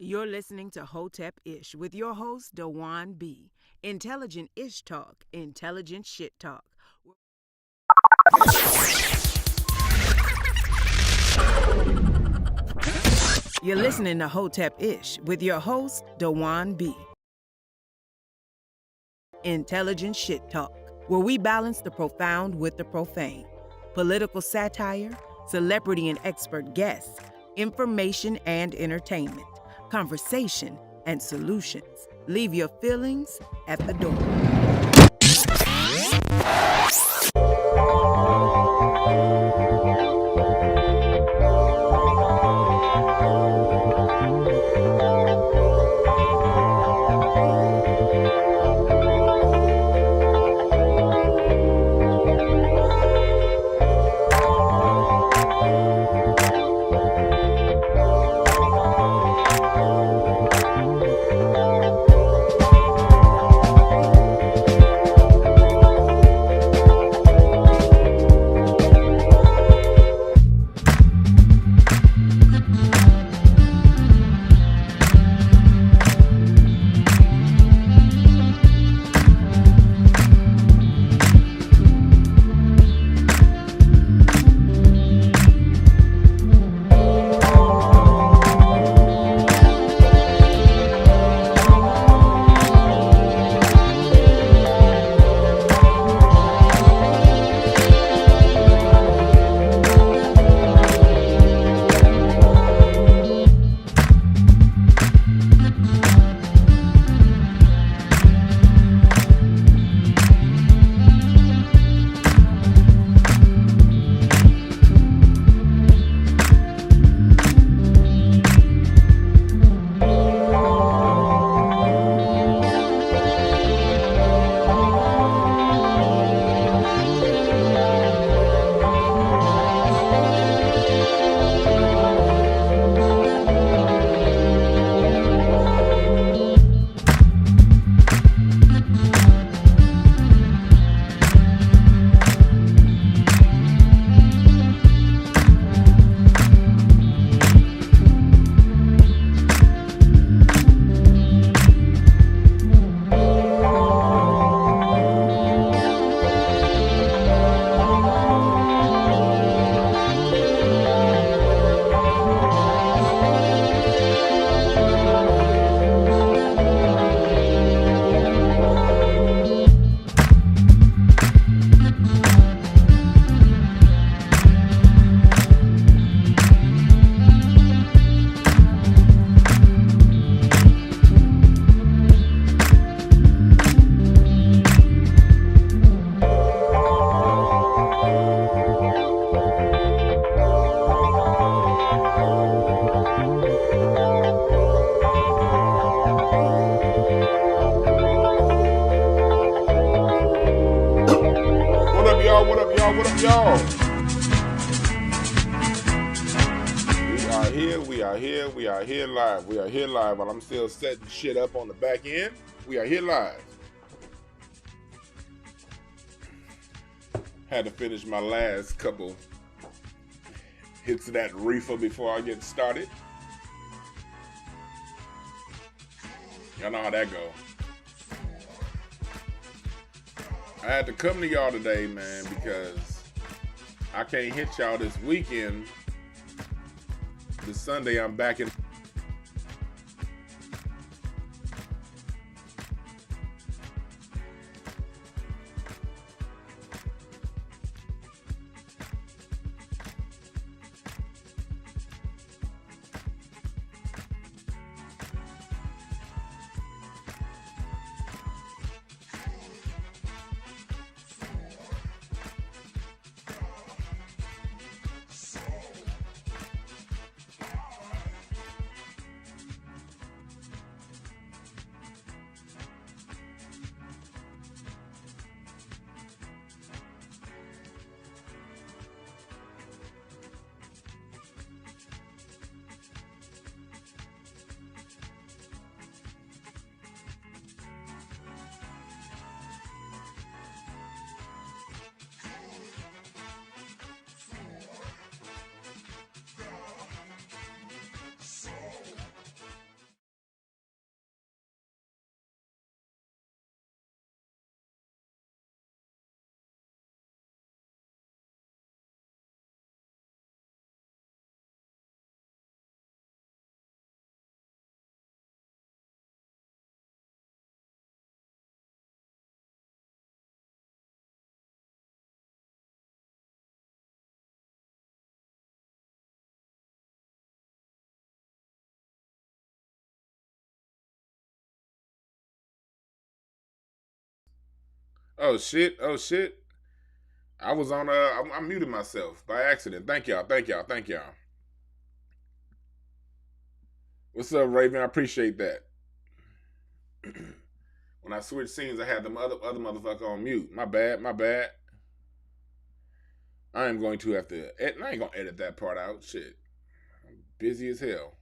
You're listening to Hotep Ish with your host, Dewan B. Intelligent Ish Talk, intelligent shit talk. You're listening to Hotep Ish with your host, Dewan B. Intelligent shit talk, where we balance the profound with the profane. Political satire, celebrity and expert guests, information and entertainment, conversation and solutions. Leave your feelings at the door. While I'm still setting shit up on the back end, we are here live. Had to finish my last couple hits of that reefer before I get started. Y'all know how that go. I had to come to y'all today, man, because I can't hit y'all this weekend. This Sunday I'm back in Oh shit. Oh shit. I was on I muted myself by accident. Thank y'all. Thank y'all. Thank y'all. What's up, Raven? I appreciate that. When I switched scenes, I had the other motherfucker on mute. My bad. My bad. I am going to have to. I ain't gonna edit that part out. Shit. I'm busy as hell.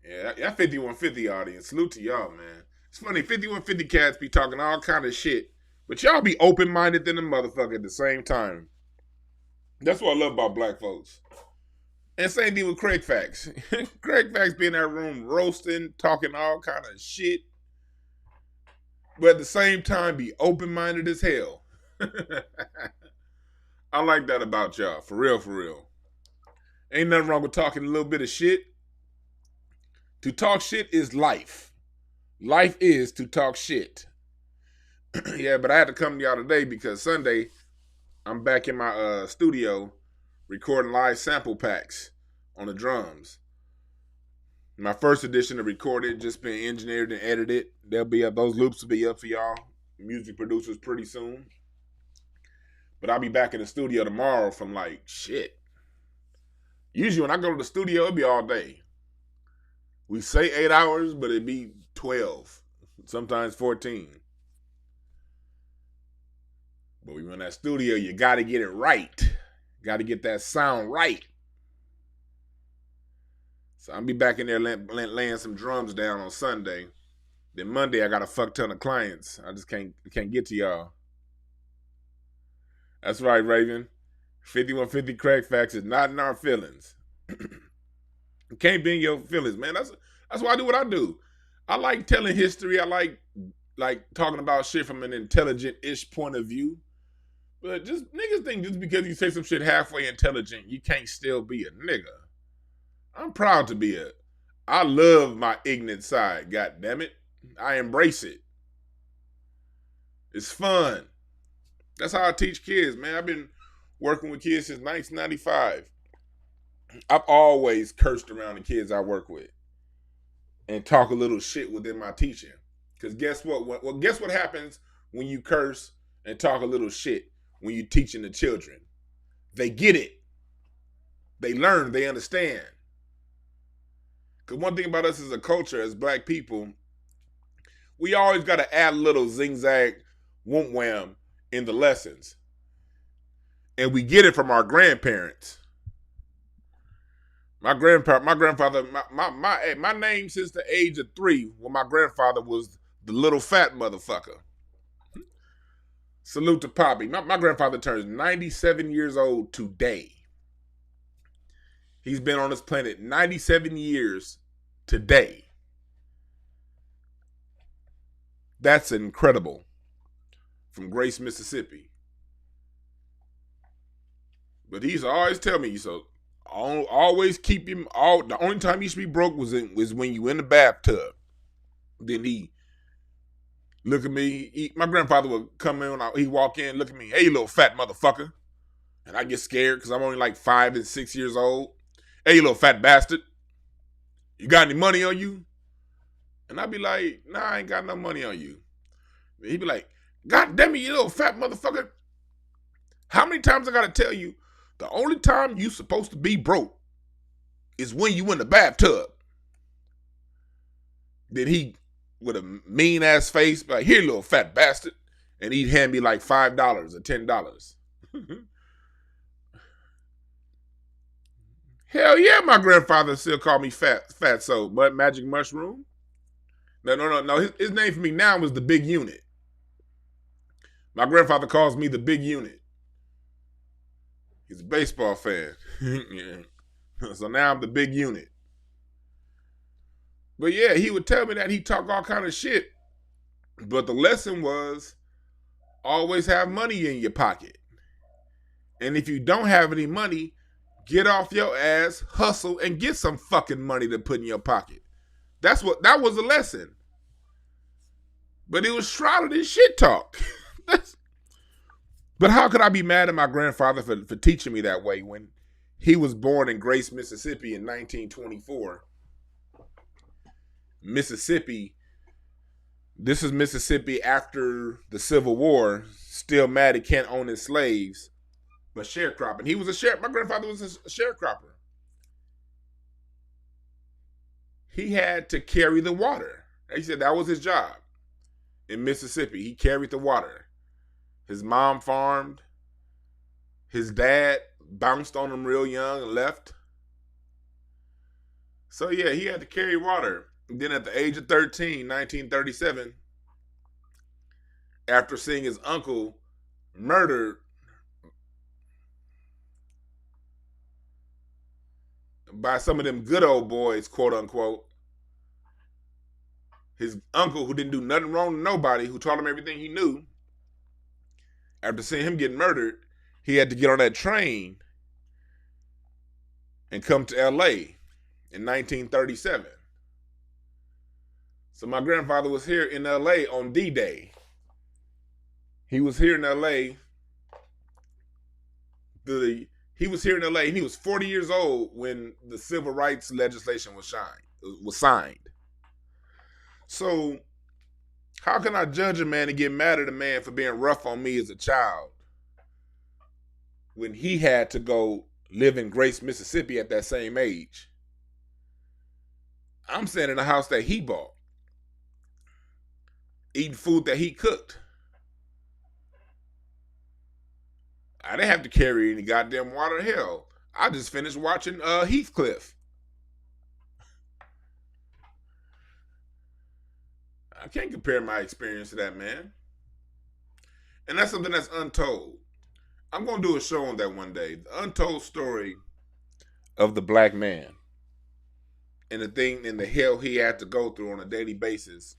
Yeah, that 5150 audience. Salute to y'all, man. It's funny, 5150 cats be talking all kind of shit, but y'all be open-minded than the motherfucker at the same time. That's what I love about black folks. And same thing with Craig Facts. Craig Facts be in that room roasting, talking all kind of shit, but at the same time be open-minded as hell. I like that about y'all, for real, for real. Ain't nothing wrong with talking a little bit of shit. To talk shit is life. Life is to talk shit. Yeah, but I had to come to y'all today because Sunday, I'm back in my studio recording live sample packs on the drums. My first edition of recorded, just been engineered and edited. They'll be up, those loops will be up for y'all, music producers, pretty soon. But I'll be back in the studio tomorrow from like, shit. Usually when I go to the studio, it'll be all day. We say 8 hours, but it'd be 12, sometimes 14. But when you're in that studio, you got to get it right. Got to get that sound right. So I'll be back in there laying some drums down on Sunday. Then Monday, I got a fuck ton of clients. I just can't get to y'all. That's right, Raven. 5150 Craig Facts is not in our feelings. You can't be in your feelings, man. That's why I do what I do. I like telling history. I like talking about shit from an intelligent-ish point of view. But just niggas think just because you say some shit halfway intelligent, you can't still be a nigga. I'm proud to be I love my ignorant side, god damn it. I embrace it. It's fun. That's how I teach kids, man. I've been working with kids since 1995. I've always cursed around the kids I work with and talk a little shit within my teaching. Because guess what? Well, guess what happens when you curse and talk a little shit when you're teaching the children? They get it. They learn. They understand. Because one thing about us as a culture, as black people, we always got to add a little zing-zag, whoom-wham in the lessons. And we get it from our grandparents. My grandfather, my name since the age of 3, when my grandfather was the little fat motherfucker. Salute to Poppy. My grandfather turns 97 years old today. He's been on this planet 97 years today. That's incredible. From Grace, Mississippi. But he used to always tell me, so always keep him. The only time you should be broke was when you in the bathtub. Then he look at me. My grandfather would come in. He'd walk in, look at me. Hey, you little fat motherfucker. And I get scared because I'm only like 5 and 6 years old. Hey, you little fat bastard. You got any money on you? And I'd be like, nah, I ain't got no money on you. And he'd be like, God damn it, you little fat motherfucker. How many times I gotta tell you, the only time you supposed to be broke is when you in the bathtub. Then he, with a mean ass face, like, here, little fat bastard. And he'd hand me like $5 or $10. Hell yeah, my grandfather still called me fat so, but Magic Mushroom. No. His name for me now was the Big Unit. My grandfather calls me the Big Unit. He's a baseball fan. Yeah. So now I'm the Big Unit. But yeah, he would tell me that he'd talk all kind of shit. But the lesson was always have money in your pocket. And if you don't have any money, get off your ass, hustle, and get some fucking money to put in your pocket. That was a lesson. But it was shrouded in shit talk. But how could I be mad at my grandfather for teaching me that way when he was born in Grace, Mississippi in 1924? Mississippi This is Mississippi after the Civil War. Still mad he can't own his slaves, but sharecropping. He was my grandfather was a sharecropper. He had to carry the water. He said that was his job in Mississippi. He carried the water. His mom farmed. His dad bounced on him real young and left. So yeah, he had to carry water. And then at the age of 13, 1937, after seeing his uncle murdered by some of them good old boys, quote unquote, his uncle, who didn't do nothing wrong to nobody, who taught him everything he knew, after seeing him get murdered, he had to get on that train and come to LA in 1937. So my grandfather was here in LA on D-Day. He was here in LA. He was here in LA and he was 40 years old when the civil rights legislation was signed. So how can I judge a man and get mad at a man for being rough on me as a child when he had to go live in Grace, Mississippi at that same age? I'm staying in a house that he bought, eating food that he cooked. I didn't have to carry any goddamn water. Hell, I just finished watching Heathcliff. I can't compare my experience to that, man. And that's something that's untold. I'm going to do a show on that one day. The untold story of the black man and the thing and the hell he had to go through on a daily basis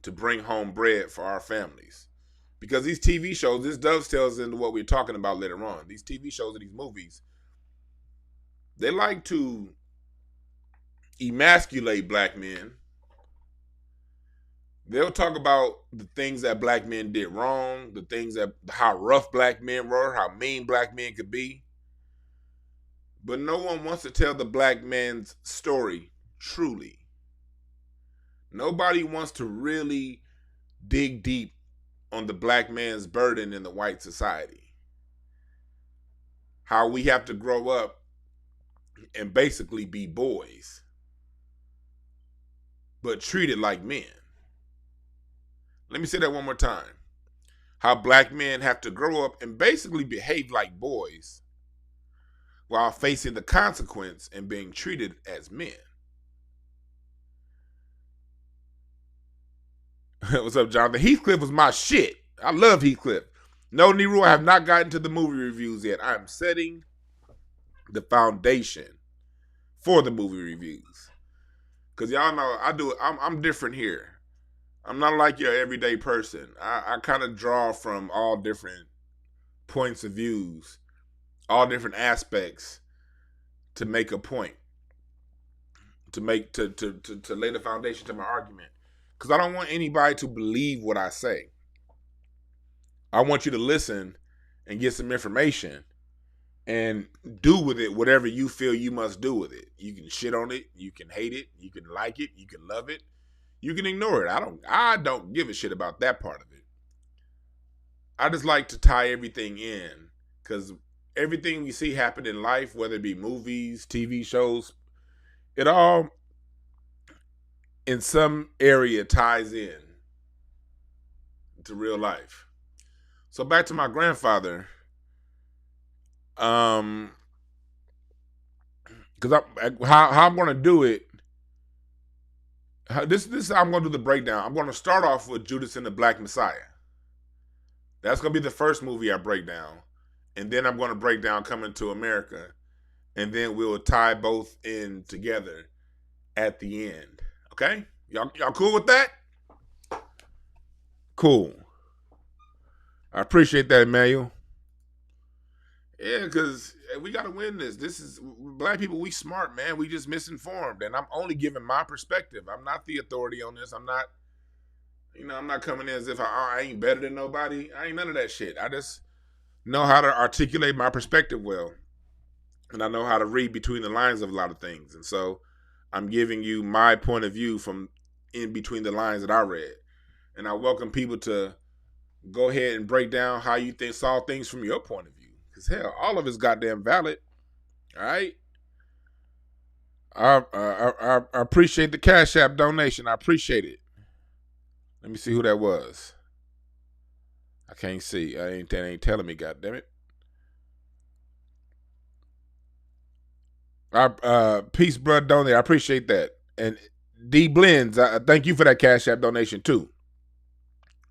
to bring home bread for our families. Because these TV shows, this dovetails into what we're talking about later on. These TV shows and these movies, they like to emasculate black men. They'll talk about the things that black men did wrong, the things that, how rough black men were, how mean black men could be. But no one wants to tell the black man's story truly. Nobody wants to really dig deep on the black man's burden in the white society. How we have to grow up and basically be boys, but treated like men. Let me say that one more time. How black men have to grow up and basically behave like boys while facing the consequence and being treated as men. What's up, Jonathan? Heathcliff was my shit. I love Heathcliff. No, Nero, I have not gotten to the movie reviews yet. I'm setting the foundation for the movie reviews. Because y'all know I'm different here. I'm not like your everyday person. I kind of draw from all different points of views, all different aspects to make a point, to lay the foundation to my argument. Because I don't want anybody to believe what I say. I want you to listen and get some information and do with it whatever you feel you must do with it. You can shit on it, you can hate it, you can like it, you can love it. You can ignore it. I don't give a shit about that part of it. I just like to tie everything in because everything we see happen in life, whether it be movies, TV shows, it all in some area ties in to real life. So back to my grandfather. Because how I'm going to do it. This is how I'm going to do the breakdown. I'm going to start off with Judas and the Black Messiah. That's going to be the first movie I break down. And then I'm going to break down Coming to America. And then we'll tie both in together at the end. Okay? Y'all cool with that? Cool. I appreciate that, Emmanuel. Yeah, because we got to win this. This is, black people, we smart, man. We just misinformed. And I'm only giving my perspective. I'm not the authority on this. I'm not, I'm not coming in as if I ain't better than nobody. I ain't none of that shit. I just know how to articulate my perspective well. And I know how to read between the lines of a lot of things. And so I'm giving you my point of view from in between the lines that I read. And I welcome people to go ahead and break down how you saw things from your point of view. Because hell, all of it's goddamn valid. All right? I appreciate the Cash App donation. I appreciate it. Let me see who that was. I can't see. That ain't telling me, goddammit. Peace, bro, donate. I appreciate that. And D Blends, thank you for that Cash App donation too.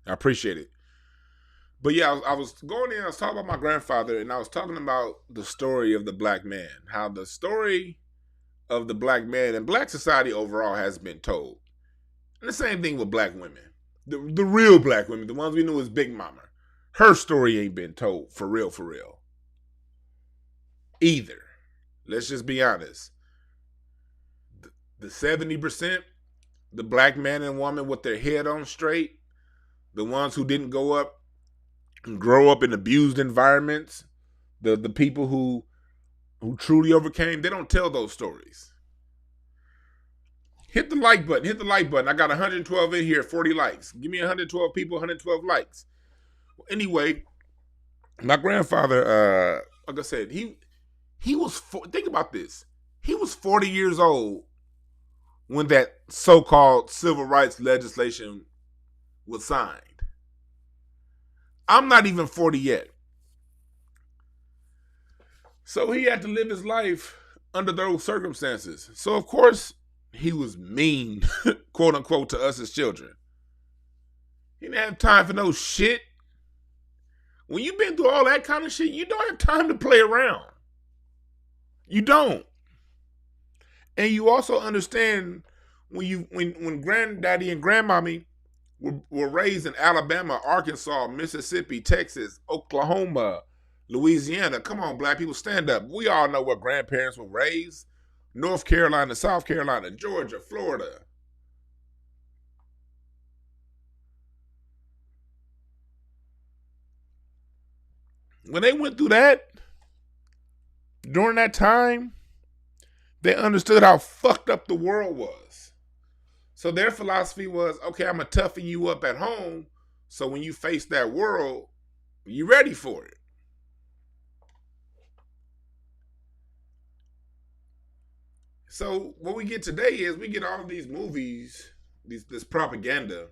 I appreciate it. But yeah, I was going in, I was talking about my grandfather, and I was talking about the story of the black man. How the story of the black man and black society overall has been told. And the same thing with black women. The real black women, the ones we knew as Big Mama. Her story ain't been told for real, either. Let's just be honest. The 70%, the black man and woman with their head on straight, the ones who didn't go up and grow up in abused environments, the people who truly overcame, they don't tell those stories. Hit the like button. Hit the like button. I got 112 in here, 40 likes. Give me 112 people, 112 likes. Anyway, my grandfather, like I said, he was, think about this. He was 40 years old when that so-called civil rights legislation was signed. I'm not even 40 yet. So he had to live his life under those circumstances. So, of course, he was mean, quote unquote, to us as children. He didn't have time for no shit. When you've been through all that kind of shit, you don't have time to play around. You don't. And you also understand when granddaddy and grandmommy were raised in Alabama, Arkansas, Mississippi, Texas, Oklahoma, Louisiana. Come on, black people, stand up. We all know where grandparents were raised. North Carolina, South Carolina, Georgia, Florida. When they went through that, during that time, they understood how fucked up the world was. So their philosophy was, okay, I'm going to toughen you up at home, so when you face that world, you're ready for it. So what we get today is we get all of these movies, this propaganda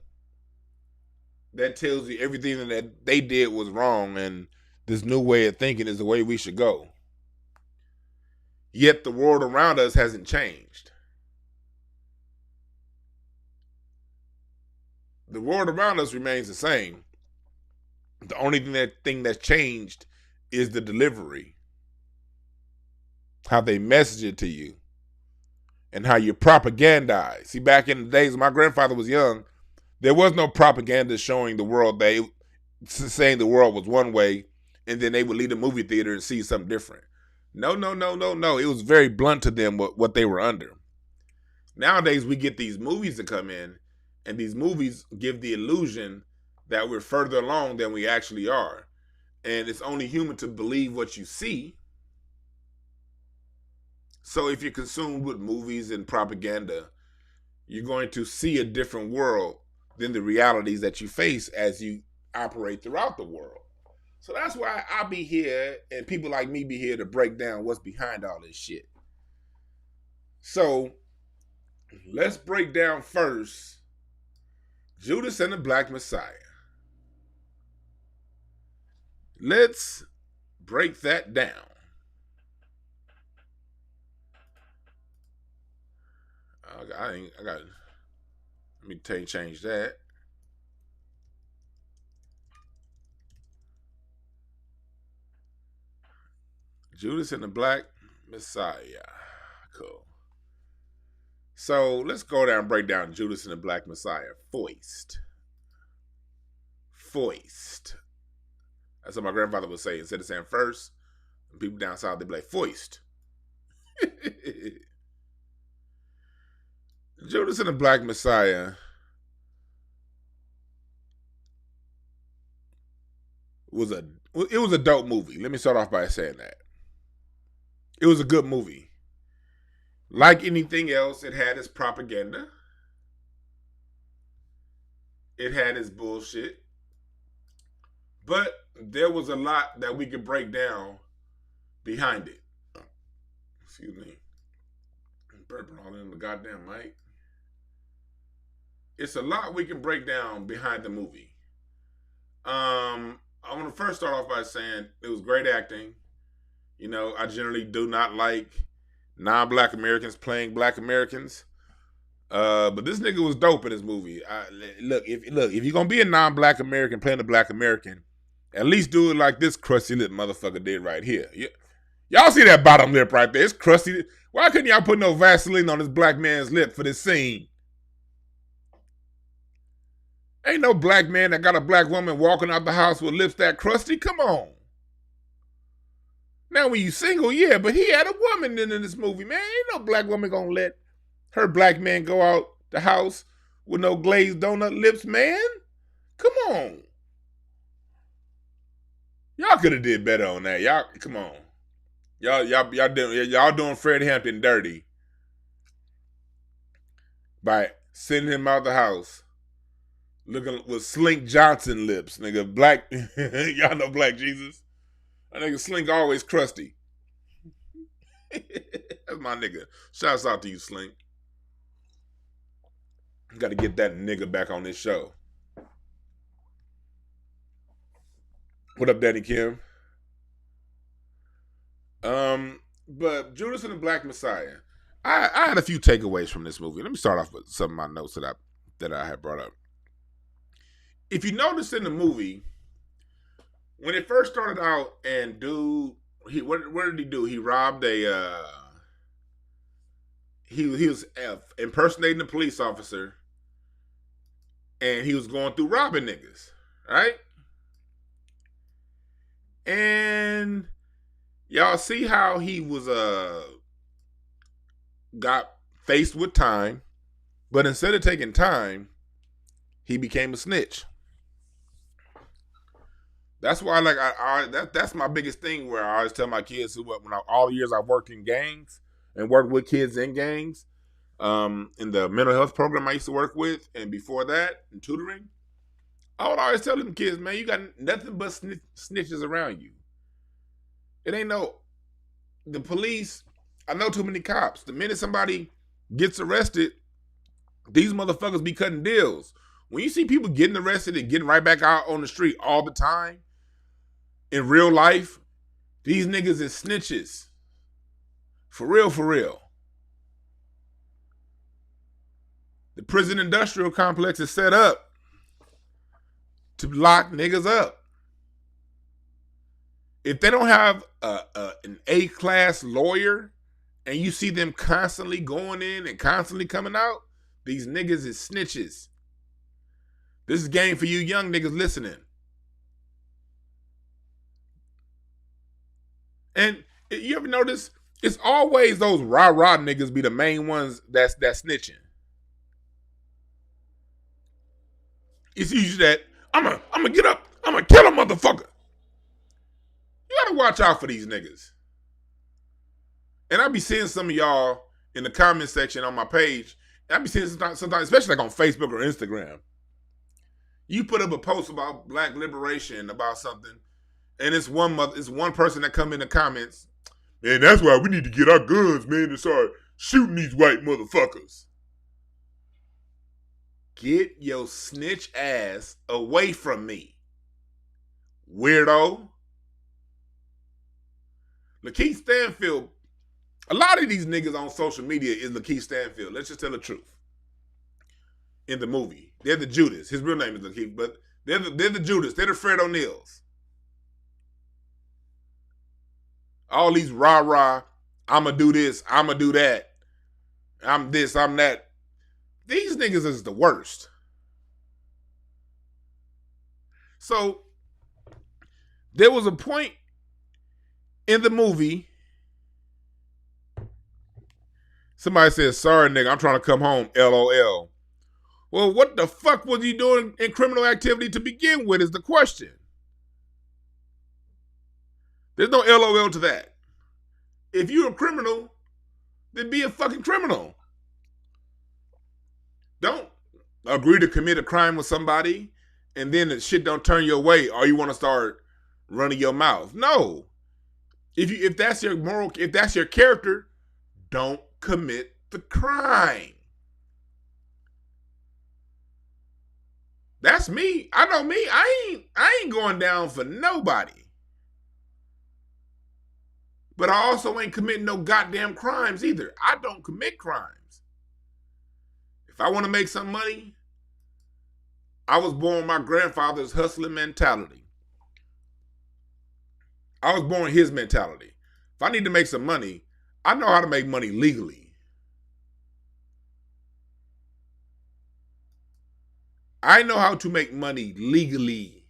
that tells you everything that they did was wrong and this new way of thinking is the way we should go. Yet the world around us hasn't changed. The world around us remains the same. The only thing that's changed is the delivery. How they message it to you. And how you propagandize. See, back in the days when my grandfather was young, there was no propaganda showing the world, saying the world was one way, and then they would leave the movie theater and see something different. No. It was very blunt to them what they were under. Nowadays, we get these movies that come in, and these movies give the illusion that we're further along than we actually are. And it's only human to believe what you see. So if you're consumed with movies and propaganda, you're going to see a different world than the realities that you face as you operate throughout the world. So that's why I be here and people like me be here to break down what's behind all this shit. So let's break down first Judas and the Black Messiah. Let's break that down. Let me change that. Judas and the Black Messiah. Cool. So let's go down and break down Judas and the Black Messiah. Foist. That's what my grandfather would say. Instead of saying first, and people down south, they'd be like, foist. Judas and the Black Messiah was a dope movie. Let me start off by saying that. It was a good movie. Like anything else, it had its propaganda. It had its bullshit. But there was a lot that we could break down behind it. Excuse me. I'm burping all in the goddamn mic. It's a lot we can break down behind the movie. I want to first start off by saying it was great acting. You know, I generally do not like non-black Americans playing black Americans. But this nigga was dope in this movie. Look, if you're gonna be a non-black American playing a black American, at least do it like this crusty lip motherfucker did right here. Y'all see that bottom lip right there? It's crusty. Why couldn't y'all put no Vaseline on this black man's lip for this scene? Ain't no black man that got a black woman walking out the house with lips that crusty. Come on. Now when you single, yeah, but he had a woman in this movie, man. Ain't no black woman gonna let her black man go out the house with no glazed donut lips, man. Come on. Y'all could have did better on that. Y'all, come on. Y'all doing Fred Hampton dirty by sending him out the house looking with Slink Johnson lips, nigga. Black, y'all know Black Jesus. That nigga Slink always crusty. That's my nigga. Shouts out to you, Slink. Got to get that nigga back on this show. What up, Daddy Kim? But Judas and the Black Messiah. I had a few takeaways from this movie. Let me start off with some of my notes that I had brought up. If you notice in the movie, when it first started out, and dude, what did he do? He robbed a. He was impersonating a police officer, and he was going through robbing niggas, right? And y'all see how he was got faced with time, but instead of taking time, he became a snitch. That's why, like, that's my biggest thing. Where I always tell my kids, all the years I've worked in gangs and worked with kids in gangs, in the mental health program I used to work with, and before that, in tutoring, I would always tell them kids, man, you got nothing but snitches around you. It ain't the police. I know too many cops. The minute somebody gets arrested, these motherfuckers be cutting deals. When you see people getting arrested and getting right back out on the street all the time, in real life, these niggas is snitches. For real, for real. The prison industrial complex is set up to lock niggas up. If they don't have an A-class lawyer and you see them constantly going in and constantly coming out, these niggas is snitches. This is game for you young niggas listening. And you ever notice, it's always those rah-rah niggas be the main ones that's snitching. It's usually that, I'm gonna get up, I'm gonna kill a motherfucker. You gotta watch out for these niggas. And I be seeing some of y'all in the comment section on my page. I be seeing sometimes, especially like on Facebook or Instagram. You put up a post about black liberation, about something, and it's one person that come in the comments, man, that's why we need to get our guns, man, and start shooting these white motherfuckers. Get your snitch ass away from me, weirdo. Lakeith Stanfield, a lot of these niggas on social media is Lakeith Stanfield. Let's just tell the truth. In the movie, they're the Judas. His real name is Lakeith, but they're the Judas. They're the Fred O'Neills. All these rah-rah, I'ma do this, I'ma do that, I'm this, I'm that. These niggas is the worst. So, there was a point in the movie, somebody said, sorry nigga, I'm trying to come home, LOL. Well, what the fuck was you doing in criminal activity to begin with is the question. There's no LOL to that. If you're a criminal, then be a fucking criminal. Don't agree to commit a crime with somebody, and then the shit don't turn your way, or you want to start running your mouth. No. If that's your moral, if that's your character, don't commit the crime. That's me. I know me. I ain't going down for nobody. But I also ain't committing no goddamn crimes either. I don't commit crimes. If I want to make some money, I was born with my grandfather's hustling mentality. I was born with his mentality. If I need to make some money, I know how to make money legally. I know how to make money legally.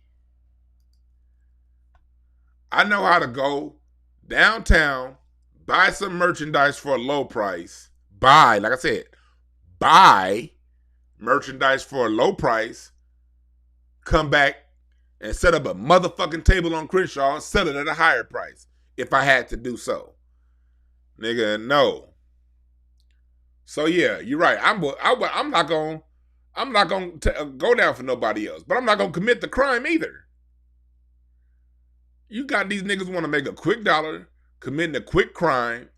I know how to go downtown, buy some merchandise for a low price. Like I said, buy merchandise for a low price, come back and set up a motherfucking table on Crenshaw and sell it at a higher price if I had to do so. Nigga, no. So yeah, you're right. I'm not gonna go down for nobody else, but I'm not gonna commit the crime either. You got these niggas want to make a quick dollar, committing a quick crime,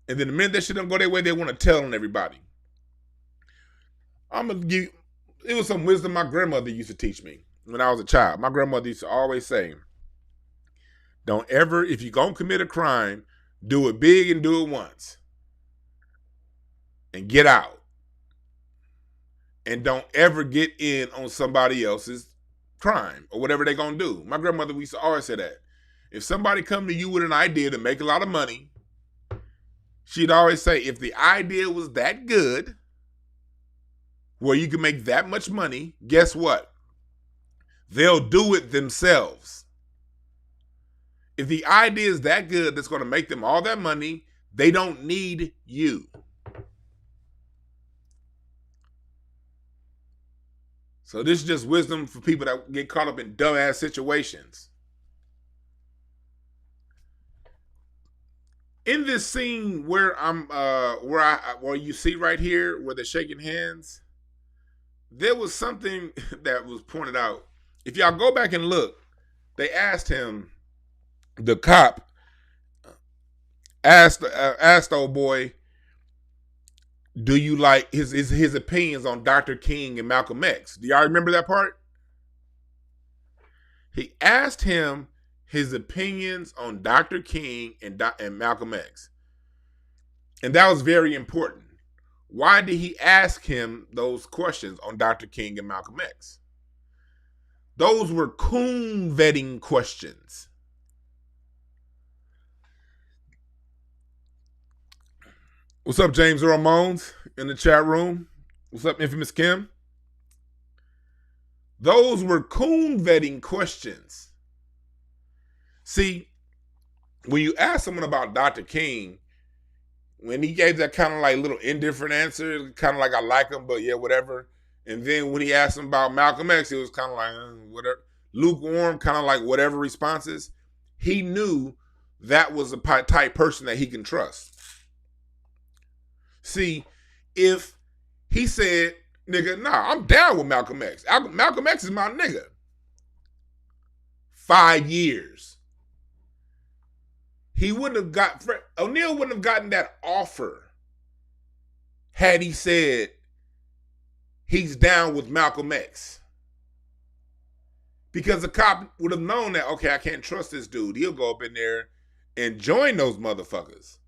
and then the minute that shit don't go their way, they want to tell on everybody. I'm gonna give. It was some wisdom my grandmother used to teach me when I was a child. My grandmother used to always say, "Don't ever, if you gonna commit a crime, do it big and do it once, and get out, and don't ever get in on somebody else's crime or whatever they gonna do." My grandmother used to always say that. If somebody come to you with an idea to make a lot of money, she'd always say, if the idea was that good, where you can make that much money, guess what? They'll do it themselves. If the idea is that good that's going to make them all that money, they don't need you. So this is just wisdom for people that get caught up in dumbass situations. In this scene where where you see right here where they're shaking hands, there was something that was pointed out. If y'all go back and look, they asked him, the cop asked old boy, do you like his opinions on Dr. King and Malcolm X? Do y'all remember that part? He asked him his opinions on Dr. King and Malcolm X. And that was very important. Why did he ask him those questions on Dr. King and Malcolm X? Those were coon vetting questions. What's up, James Earl Mones in the chat room? What's up, Infamous Kim? Those were coon vetting questions. See, when you ask someone about Dr. King, when he gave that kind of like little indifferent answer, kind of like I like him, but yeah, whatever. And then when he asked him about Malcolm X, it was kind of like whatever, lukewarm, kind of like whatever responses. He knew that was a type person that he can trust. See, if he said, nigga, nah, I'm down with Malcolm X. Malcolm X is my nigga. 5 years. O'Neal wouldn't have gotten that offer had he said he's down with Malcolm X. Because the cop would have known that, okay, I can't trust this dude. He'll go up in there and join those motherfuckers.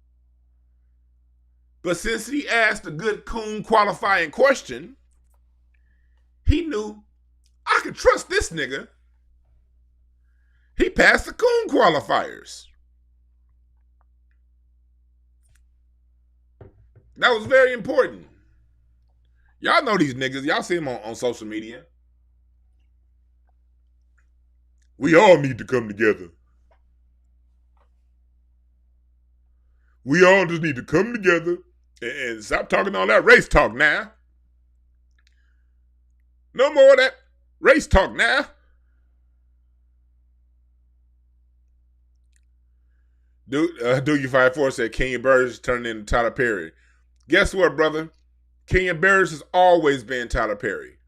But since he asked a good coon qualifying question, he knew I could trust this nigga. He passed the coon qualifiers. That was very important. Y'all know these niggas. Y'all see them on social media. We all need to come together. We all just need to come together and stop talking all that race talk now. No more of that race talk now. Do you 54 said Kenya Burge turned into Tyler Perry. Guess what, brother? Kenya Barris has always been Tyler Perry.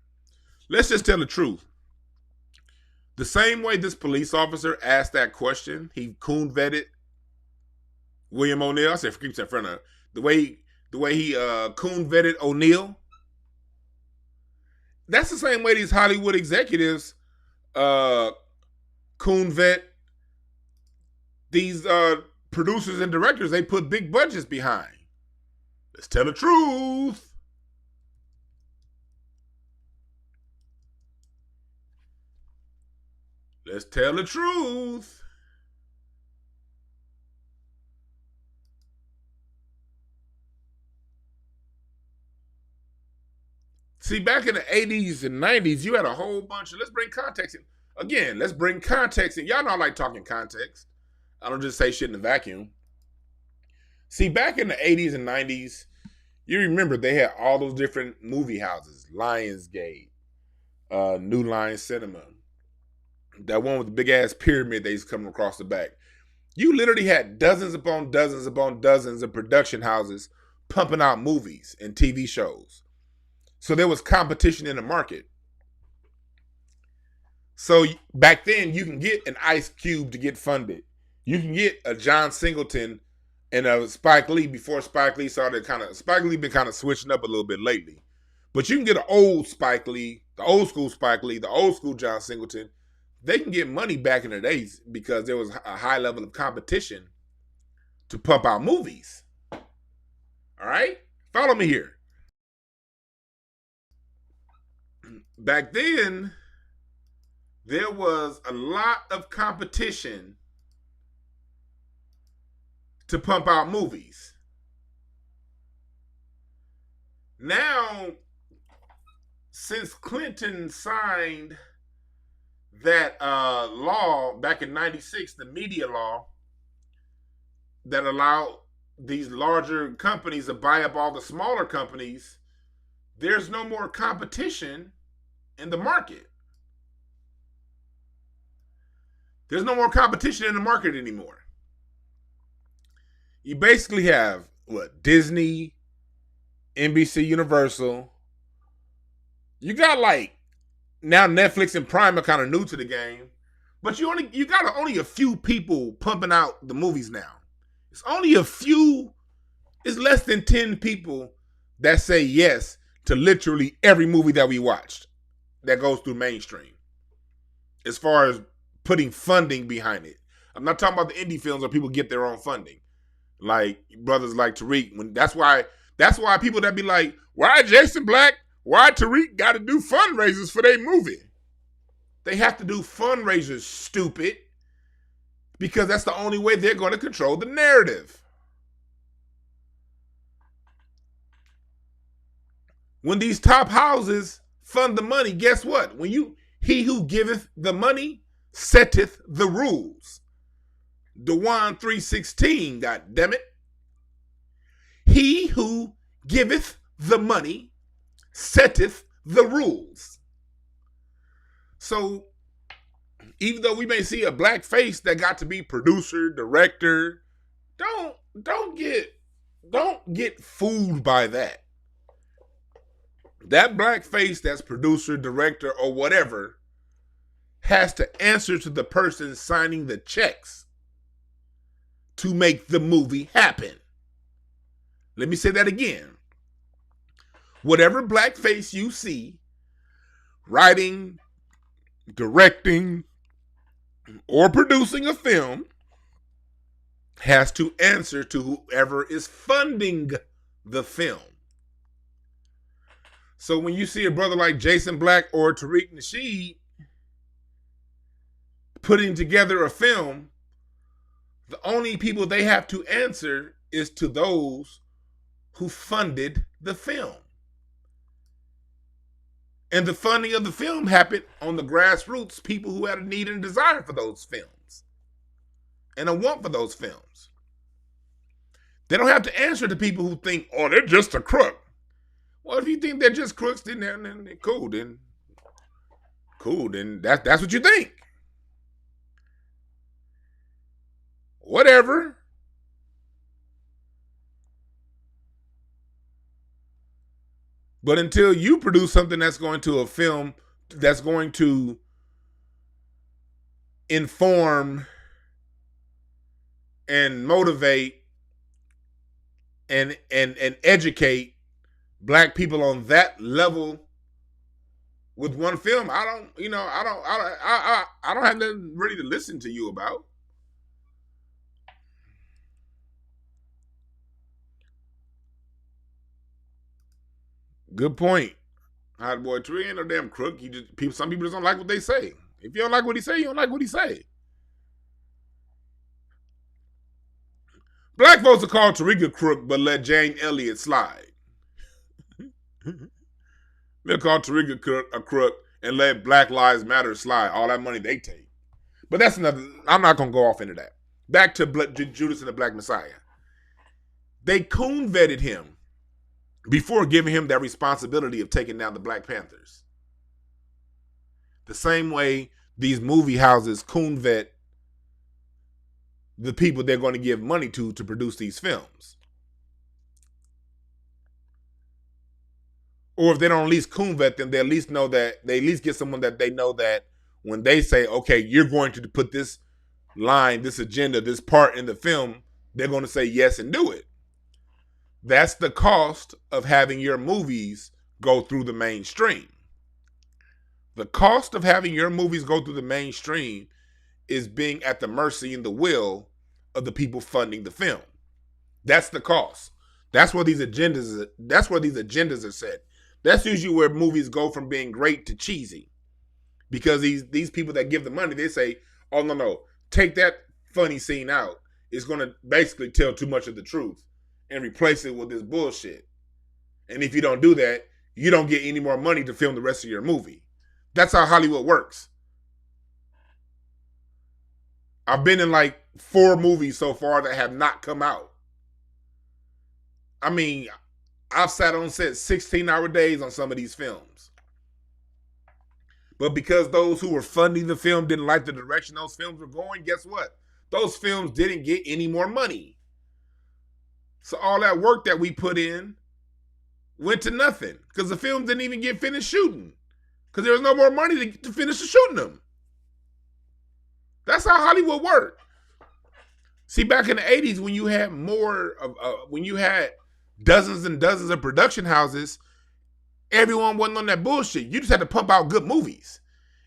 Let's just tell the truth. The same way this police officer asked that question, he coon vetted William O'Neill. I said, keep in front of the way he coon vetted O'Neill. That's the same way these Hollywood executives coon vet these producers and directors they put big budgets behind. Let's tell the truth. Let's tell the truth. See, back in the 80s and 90s, you had a whole bunch of, let's bring context in. Again, let's bring context in. Y'all know I like talking context. I don't just say shit in a vacuum. See, back in the 80s and 90s, you remember they had all those different movie houses. Lionsgate, New Line Cinema. That one with the big-ass pyramid they used to come across the back. You literally had dozens upon dozens upon dozens of production houses pumping out movies and TV shows. So there was competition in the market. So back then, you can get an Ice Cube to get funded. You can get a John Singleton and a Spike Lee before Spike Lee started Spike Lee been kind of switching up a little bit lately. But you can get an old Spike Lee, the old school Spike Lee, the old school John Singleton. They can get money back in the days because there was a high level of competition to pump out movies. All right? Follow me here. Back then, there was a lot of competition to pump out movies. Now, since Clinton signed that law back in 96, the media law, that allowed these larger companies to buy up all the smaller companies, there's no more competition in the market. There's no more competition in the market anymore. You basically have, Disney, NBC Universal. You got now Netflix and Prime are kind of new to the game, but you got only a few people pumping out the movies now. It's only a few, it's less than 10 people that say yes to literally every movie that we watched that goes through mainstream. As far as putting funding behind it. I'm not talking about the indie films where people get their own funding. Like brothers like Tariq. That's why people that be like, why Jason Black, why Tariq got to do fundraisers for their movie? They have to do fundraisers, stupid, because that's the only way they're going to control the narrative. When these top houses fund the money, guess what? He who giveth the money setteth the rules. Dewan 3:16, goddammit. He who giveth the money setteth the rules. So, even though we may see a black face that got to be producer, director, don't get fooled by that. That black face that's producer, director, or whatever has to answer to the person signing the checks to make the movie happen. Let me say that again. Whatever blackface you see, writing, directing, or producing a film has to answer to whoever is funding the film. So when you see a brother like Jason Black or Tariq Nasheed putting together a film, the only people they have to answer is to those who funded the film. And the funding of the film happened on the grassroots, people who had a need and desire for those films and a want for those films. They don't have to answer to people who think, oh, they're just a crook. Well, if you think they're just crooks, then cool. Then that's what you think. But until you produce something that's going to a film that's going to inform and motivate and educate black people on that level with one film, I don't have nothing really to listen to you about. Good point. Hot boy Tree ain't no damn crook. Some people just don't like what they say. If you don't like what he say, you don't like what he say. Black folks will call Tariq a crook, but let Jane Elliott slide. They'll call Tariq a crook and let Black Lives Matter slide. All that money they take. But that's another. I'm not gonna go off into that. Back to Judas and the Black Messiah. They coon vetted him before giving him that responsibility of taking down the Black Panthers. The same way these movie houses coon vet the people they're going to give money to produce these films. Or if they don't at least coon vet them, they at least know that they at least get someone that they know that when they say, okay, you're going to put this line, this agenda, this part in the film, they're going to say yes and do it. That's the cost of having your movies go through the mainstream. The cost of having your movies go through the mainstream is being at the mercy and the will of the people funding the film. That's the cost. That's where these agendas are set. That's usually where movies go from being great to cheesy. Because these people that give the money, they say, oh, no, take that funny scene out. It's going to basically tell too much of the truth and replace it with this bullshit. And if you don't do that, you don't get any more money to film the rest of your movie. That's how Hollywood works. I've been in like 4 movies so far that have not come out. I mean, I've sat on set 16-hour days on some of these films. But because those who were funding the film didn't like the direction those films were going, guess what? Those films didn't get any more money. So all that work that we put in went to nothing because the film didn't even get finished shooting because there was no more money to finish the shooting them. That's how Hollywood worked. See, back in the 80s, when you had when you had dozens and dozens of production houses, everyone wasn't on that bullshit. You just had to pump out good movies.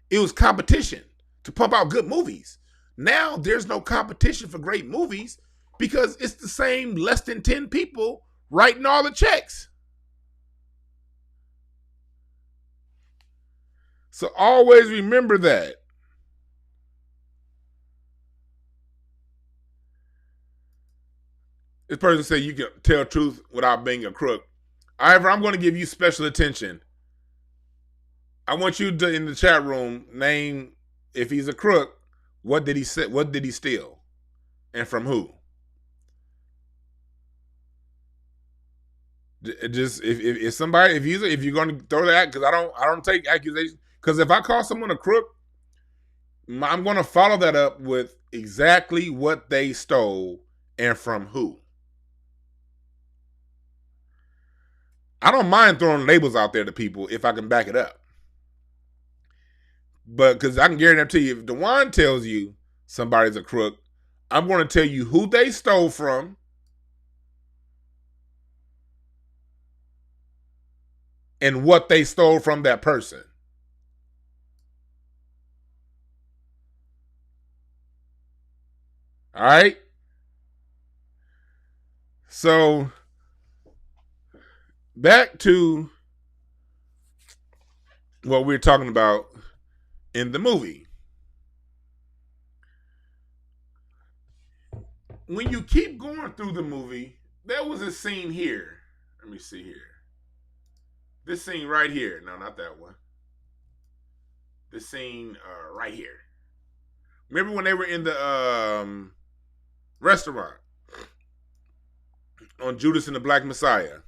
It was competition to pump out good movies. Now there's no competition for great movies because it's the same less than 10 people writing all the checks. So always remember that. This person said you can tell truth without being a crook. However, I'm going to give you special attention. I want you to, in the chat room, name, if he's a crook, what did he say? What did he steal? And from who? Just if somebody, if you're going to throw that, because I don't take accusations. Because if I call someone a crook, I'm going to follow that up with exactly what they stole and from who. I don't mind throwing labels out there to people if I can back it up. But because I can guarantee you, if DeJuan tells you somebody's a crook, I'm going to tell you who they stole from, and what they stole from that person. All right? So, back to what we're talking about in the movie. When you keep going through the movie, there was a scene here. Let me see here. This scene right here. No, not that one. This scene right here. Remember when they were in the restaurant on Judas and the Black Messiah?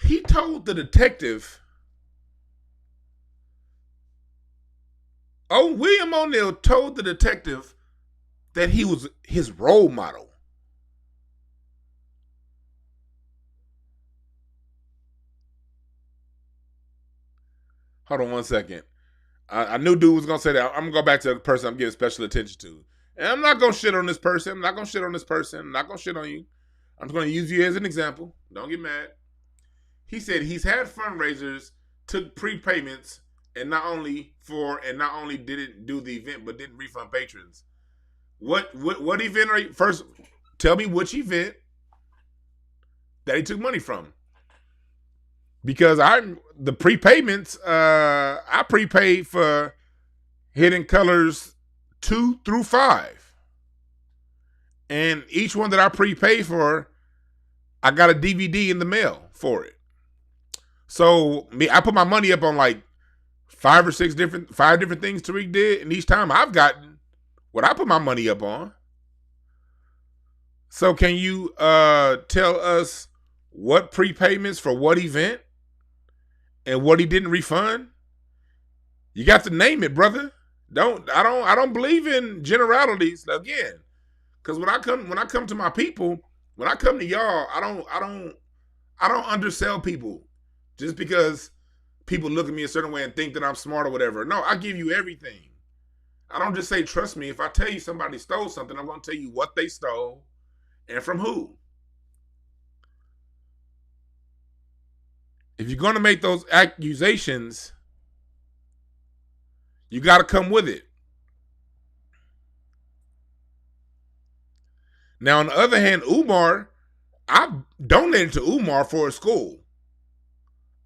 He told the detective, William O'Neill told the detective that he was his role model. Hold on one second. I knew dude was gonna say that. I'm gonna go back to the person I'm giving special attention to. And I'm not gonna shit on this person. I'm not gonna shit on this person. I'm not gonna shit on you. I'm just gonna use you as an example. Don't get mad. He said he's had fundraisers, took prepayments, and not only didn't do the event, but didn't refund patrons. What event are you? First, tell me which event that he took money from. Because the prepayments, I prepaid for Hidden Colors 2 through 5. And each one that I prepaid for, I got a DVD in the mail for it. So I put my money up on like 5 different things Tariq did, and each time I've gotten what I put my money up on. So can you tell us what prepayments for what event and what he didn't refund? You got to name it, brother. I don't believe in generalities again. Because when I come to my people, when I come to y'all, I don't undersell people just because people look at me a certain way and think that I'm smart or whatever. No, I give you everything. I don't just say trust me. If I tell you somebody stole something, I'm going to tell you what they stole and from who. If you're going to make those accusations, you got to come with it. Now, on the other hand, Umar, I donated to Umar for a school.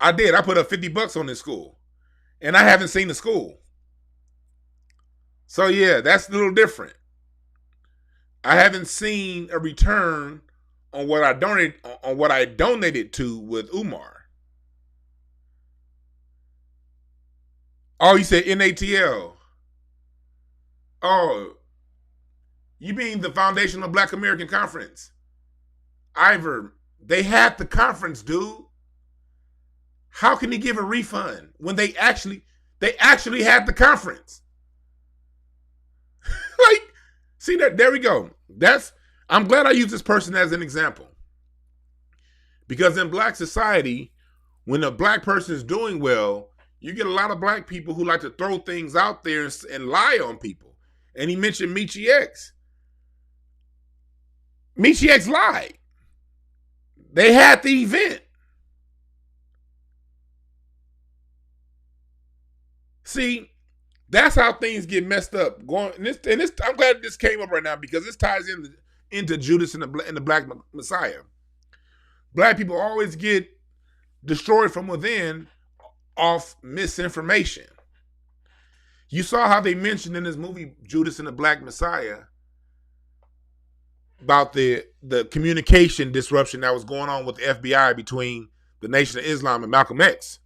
I did. I put up $50 on this school. And I haven't seen the school. So, yeah, that's a little different. I haven't seen a return on what I donated to with Umar. Oh, you said NATL. Oh, you mean the Foundational Black American Conference? Ivor, they had the conference, dude. How can he give a refund when they actually had the conference? Like, see that? There we go. I'm glad I use this person as an example. Because in black society, when a black person is doing well, you get a lot of black people who like to throw things out there and lie on people. And he mentioned Michi X. Michi X lied. They had the event. See, that's how things get messed up. I'm glad this came up right now because this ties into Judas and the Black Messiah. Black people always get destroyed from within off misinformation. You saw how they mentioned in this movie Judas and the Black Messiah about the communication disruption that was going on with the FBI between the Nation of Islam and Malcolm X.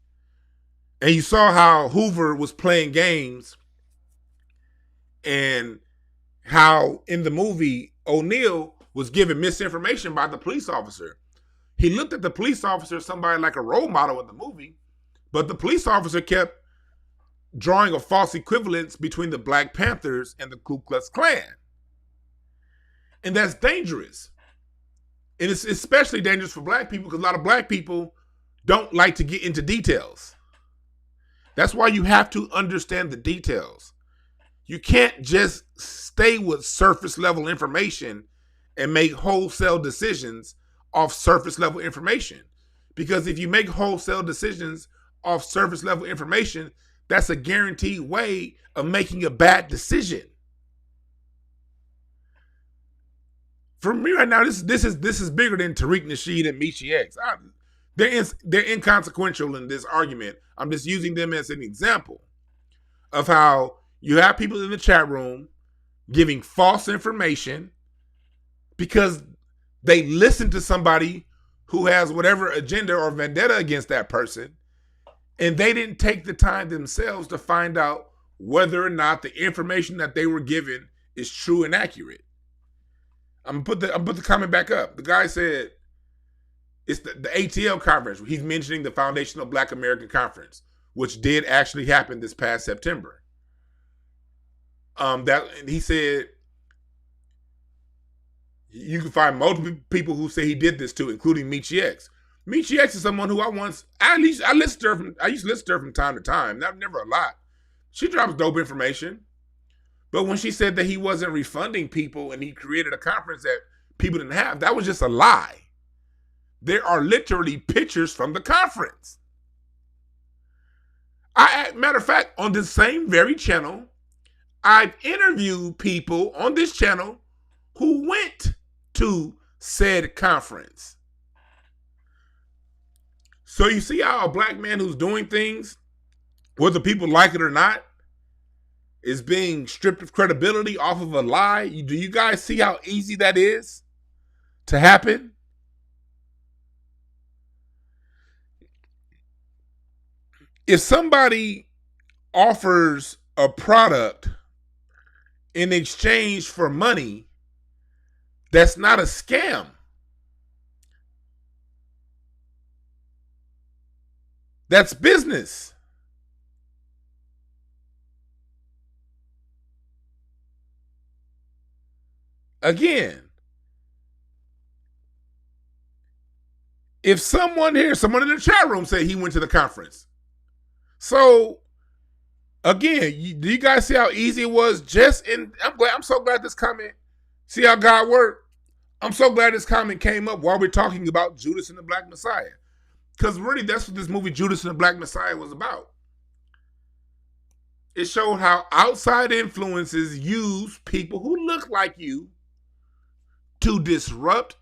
And you saw how Hoover was playing games and how in the movie O'Neill was given misinformation by the police officer. He looked at the police officer as somebody like a role model in the movie, but the police officer kept drawing a false equivalence between the Black Panthers and the Ku Klux Klan. And that's dangerous. And it's especially dangerous for black people because a lot of black people don't like to get into details. That's why you have to understand the details. You can't just stay with surface level information and make wholesale decisions off surface level information. Because if you make wholesale decisions off surface level information, that's a guaranteed way of making a bad decision. For me right now, this is bigger than Tariq Nasheed and Michi X. They're inconsequential in this argument. I'm just using them as an example of how you have people in the chat room giving false information because they listen to somebody who has whatever agenda or vendetta against that person, and they didn't take the time themselves to find out whether or not the information that they were given is true and accurate. I'm gonna put the comment back up. The guy said it's the ATL conference. He's mentioning the Foundational Black American Conference, which did actually happen this past September. That he said you can find multiple people who say he did this too, including Michi X. Michi X is someone who I used to listen to her from time to time. Never a lot. She drops dope information. But when she said that he wasn't refunding people and he created a conference that people didn't have, that was just a lie. There are literally pictures from the conference. Matter of fact, on this same very channel, I've interviewed people on this channel who went to said conference. So you see how a black man who's doing things, whether people like it or not, is being stripped of credibility off of a lie? Do you guys see how easy that is to happen? If somebody offers a product in exchange for money, that's not a scam. That's business. Again, if someone in the chat room said he went to the conference. So, again, do you guys see how easy it was? I'm so glad this comment, see how God worked? I'm so glad this comment came up while we're talking about Judas and the Black Messiah. Because really, that's what this movie Judas and the Black Messiah was about. It showed how outside influences use people who look like you to disrupt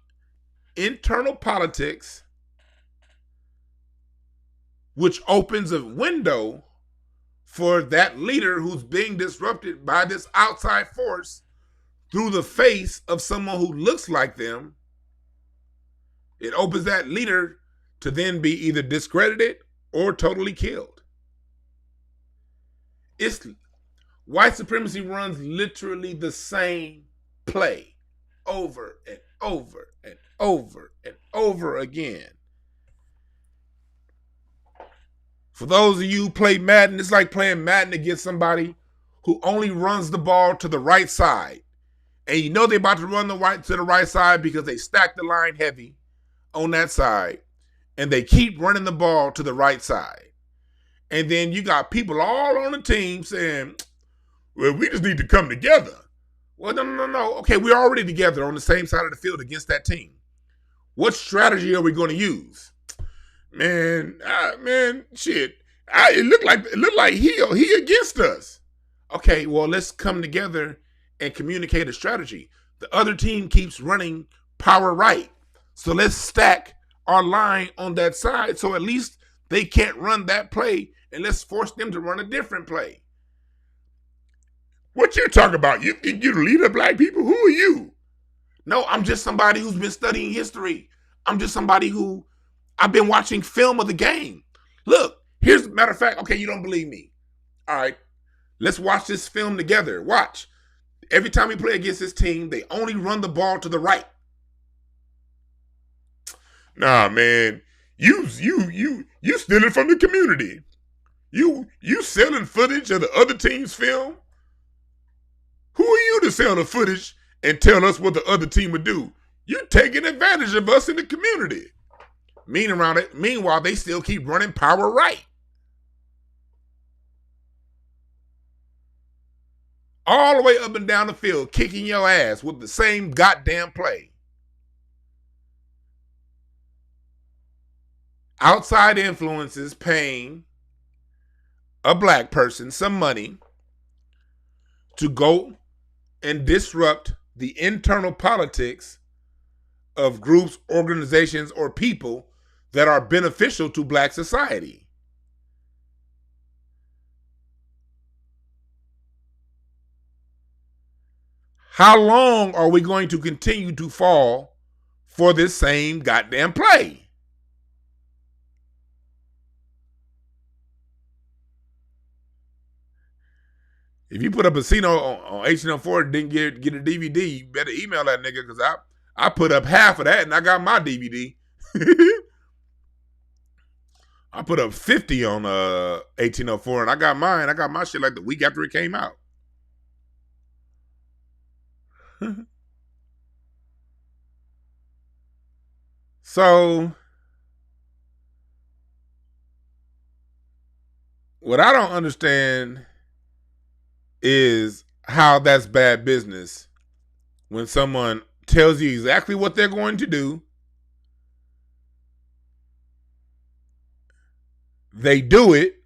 internal politics, which opens a window for that leader who's being disrupted by this outside force through the face of someone who looks like them. It opens that leader to then be either discredited or totally killed. White supremacy runs literally the same play over and over and over and over again. For those of you who play Madden, it's like playing Madden against somebody who only runs the ball to the right side. And you know they're about to run to the right side because they stack the line heavy on that side. And they keep running the ball to the right side. And then you got people all on the team saying, well, we just need to come together. Well, no. Okay, we're already together on the same side of the field against that team. What strategy are we going to use? Shit. It looked like he against us. Okay, well, let's come together and communicate a strategy. The other team keeps running power right. So let's stack our line on that side so at least they can't run that play, and let's force them to run a different play. What you talking about? You think you're the leader of black people? Who are you? No, I'm just somebody who's been studying history. I'm just somebody who I've been watching film of the game. Look, here's a matter of fact. Okay, you don't believe me. All right, let's watch this film together. Watch. Every time we play against this team, they only run the ball to the right. Nah, man, you stealing from the community. You selling footage of the other team's film? Who are you to sell the footage and tell us what the other team would do? You taking advantage of us in the community. Meanwhile, they still keep running power right. All the way up and down the field, kicking your ass with the same goddamn play. Outside influences paying a black person some money to go and disrupt the internal politics of groups, organizations, or people that are beneficial to black society. How long are we going to continue to fall for this same goddamn play? If you put up a scene on 1804 and didn't get a DVD, you better email that nigga, because I put up half of that and I got my DVD. I put up 50 on 1804 and I got mine. I got my shit like the week after it came out. So, What I don't understand is how that's bad business when someone tells you exactly what they're going to do, they do it,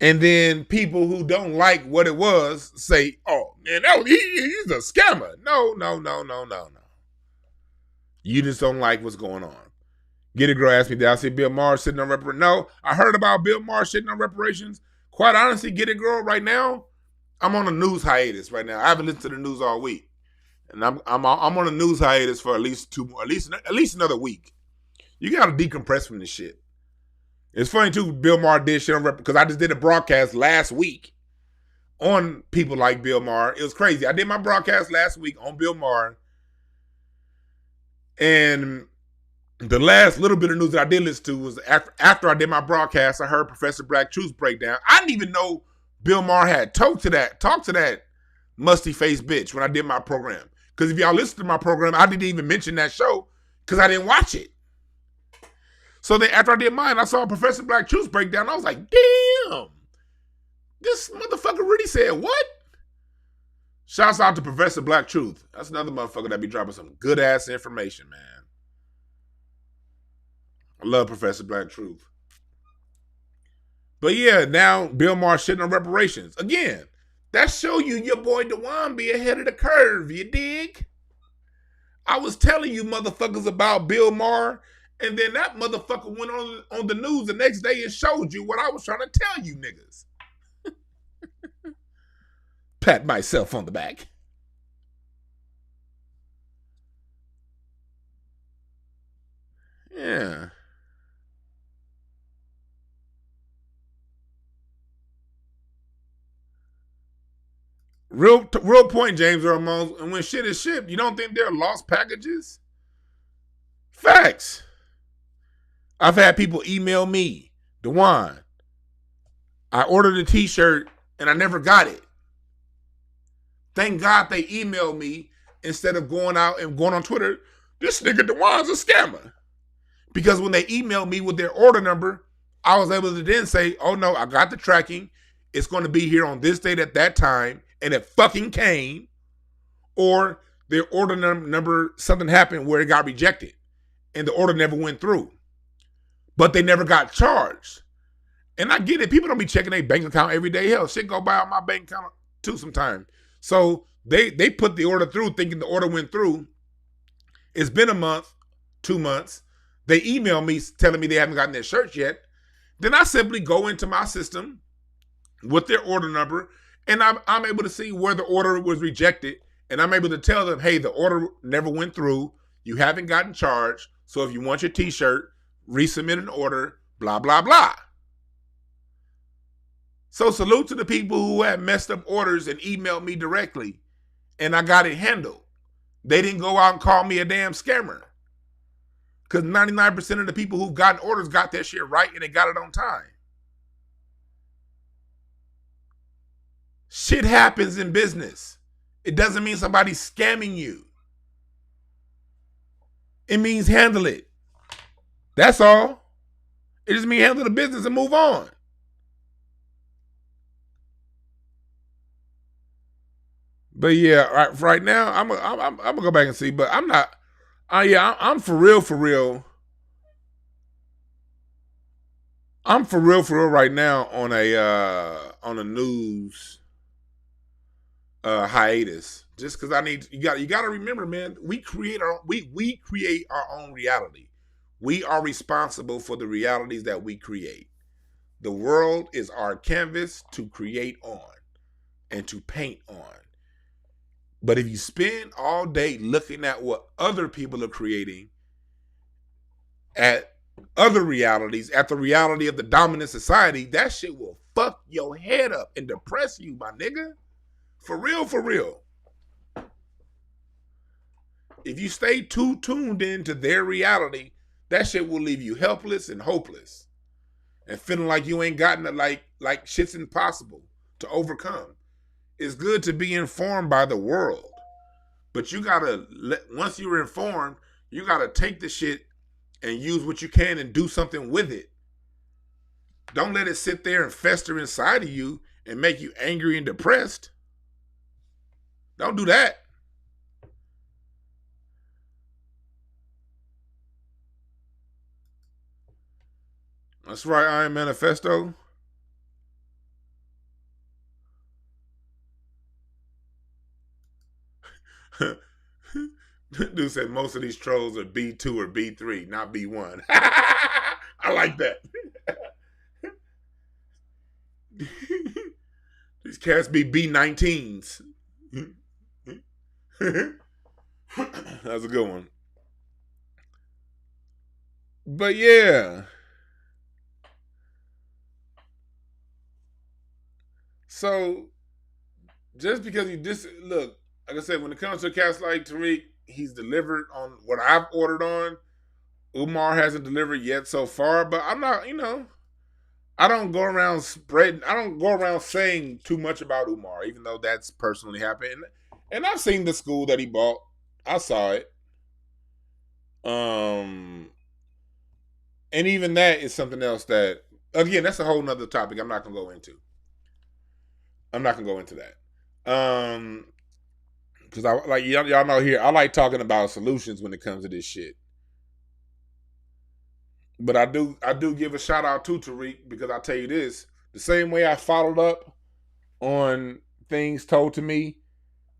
and then people who don't like what it was say, "Oh man, he's a scammer." No. You just don't like what's going on. Get a girl asked me, did I see Bill Maher sitting on reparations? No, I heard about Bill Maher sitting on reparations. Quite honestly, Get a Girl, right now, I'm on a news hiatus right now. I haven't listened to the news all week, and I'm on a news hiatus for at least another week. You got to decompress from this shit. It's funny too. Bill Maher did shit on because I just did a broadcast last week on people like Bill Maher. It was crazy. I did my broadcast last week on Bill Maher, and the last little bit of news that I did listen to was after I did my broadcast, I heard Professor Black Truth's breakdown. I didn't even know Bill Maher had talked to that musty faced bitch when I did my program. Because if y'all listen to my program, I didn't even mention that show because I didn't watch it. So then after I did mine, I saw Professor Black Truth's breakdown. I was like, damn, this motherfucker really said what? Shouts out to Professor Black Truth. That's another motherfucker that be dropping some good ass information, man. I love Professor Black Truth. But yeah, now Bill Maher shitting on reparations. Again, that show you your boy DeJuan be ahead of the curve, you dig? I was telling you motherfuckers about Bill Maher, and then that motherfucker went on the news the next day and showed you what I was trying to tell you niggas. Pat myself on the back. Yeah. Real point, James Earl Mons. And when shit is shipped, you don't think they're lost packages? Facts. I've had people email me, DeJuan, I ordered a t-shirt and I never got it. Thank God they emailed me instead of going out and going on Twitter, this nigga DeJuan's a scammer. Because when they emailed me with their order number, I was able to then say, oh no, I got the tracking. It's going to be here on this date at that time. And it fucking came. Or their order number, something happened where it got rejected. And the order never went through. But they never got charged. And I get it. People don't be checking their bank account every day. Hell, shit go by on my bank account too sometimes. So they put the order through thinking the order went through. It's been a month, 2 months. They email me telling me they haven't gotten their shirts yet. Then I simply go into my system with their order number, and I'm able to see where the order was rejected, and I'm able to tell them, hey, the order never went through. You haven't gotten charged. So if you want your t-shirt, resubmit an order, blah, blah, blah. So salute to the people who had messed up orders and emailed me directly, and I got it handled. They didn't go out and call me a damn scammer. Because 99% of the people who've gotten orders got that shit right and they got it on time. Shit happens in business. It doesn't mean somebody's scamming you. It means handle it. That's all. It just means handle the business and move on. But yeah, right now I'm gonna go back and see. But I'm not. I'm for real. I'm for real right now on a news hiatus. Just because I need you got to remember, man. We create our own reality. We are responsible for the realities that we create. The world is our canvas to create on and to paint on. But if you spend all day looking at what other people are creating, at other realities, at the reality of the dominant society, that shit will fuck your head up and depress you, my nigga. For real. If you stay too tuned into their reality, that shit will leave you helpless and hopeless. And feeling like you ain't gotten it, like shit's impossible to overcome. It's good to be informed by the world. But you gotta once you're informed, you gotta take the shit and use what you can and do something with it. Don't let it sit there and fester inside of you and make you angry and depressed. Don't do that. That's right, Iron Manifesto. Dude said most of these trolls are B2 or B3, not B1. I like that. These cats be B19s. That's a good one. But yeah. So, just because you look, like I said, when it comes to cats like Tariq, he's delivered on what I've ordered on. Umar hasn't delivered yet so far, but I'm not, I don't go around saying too much about Umar, even though that's personally happened. And I've seen the school that he bought. I saw it. And even that is something else that, again, that's a whole nother topic I'm not going to go into. I'm not going to go into that. Because I like y'all know here, I like talking about solutions when it comes to this shit. But I do give a shout out to Tariq, because I tell you this, the same way I followed up on things told to me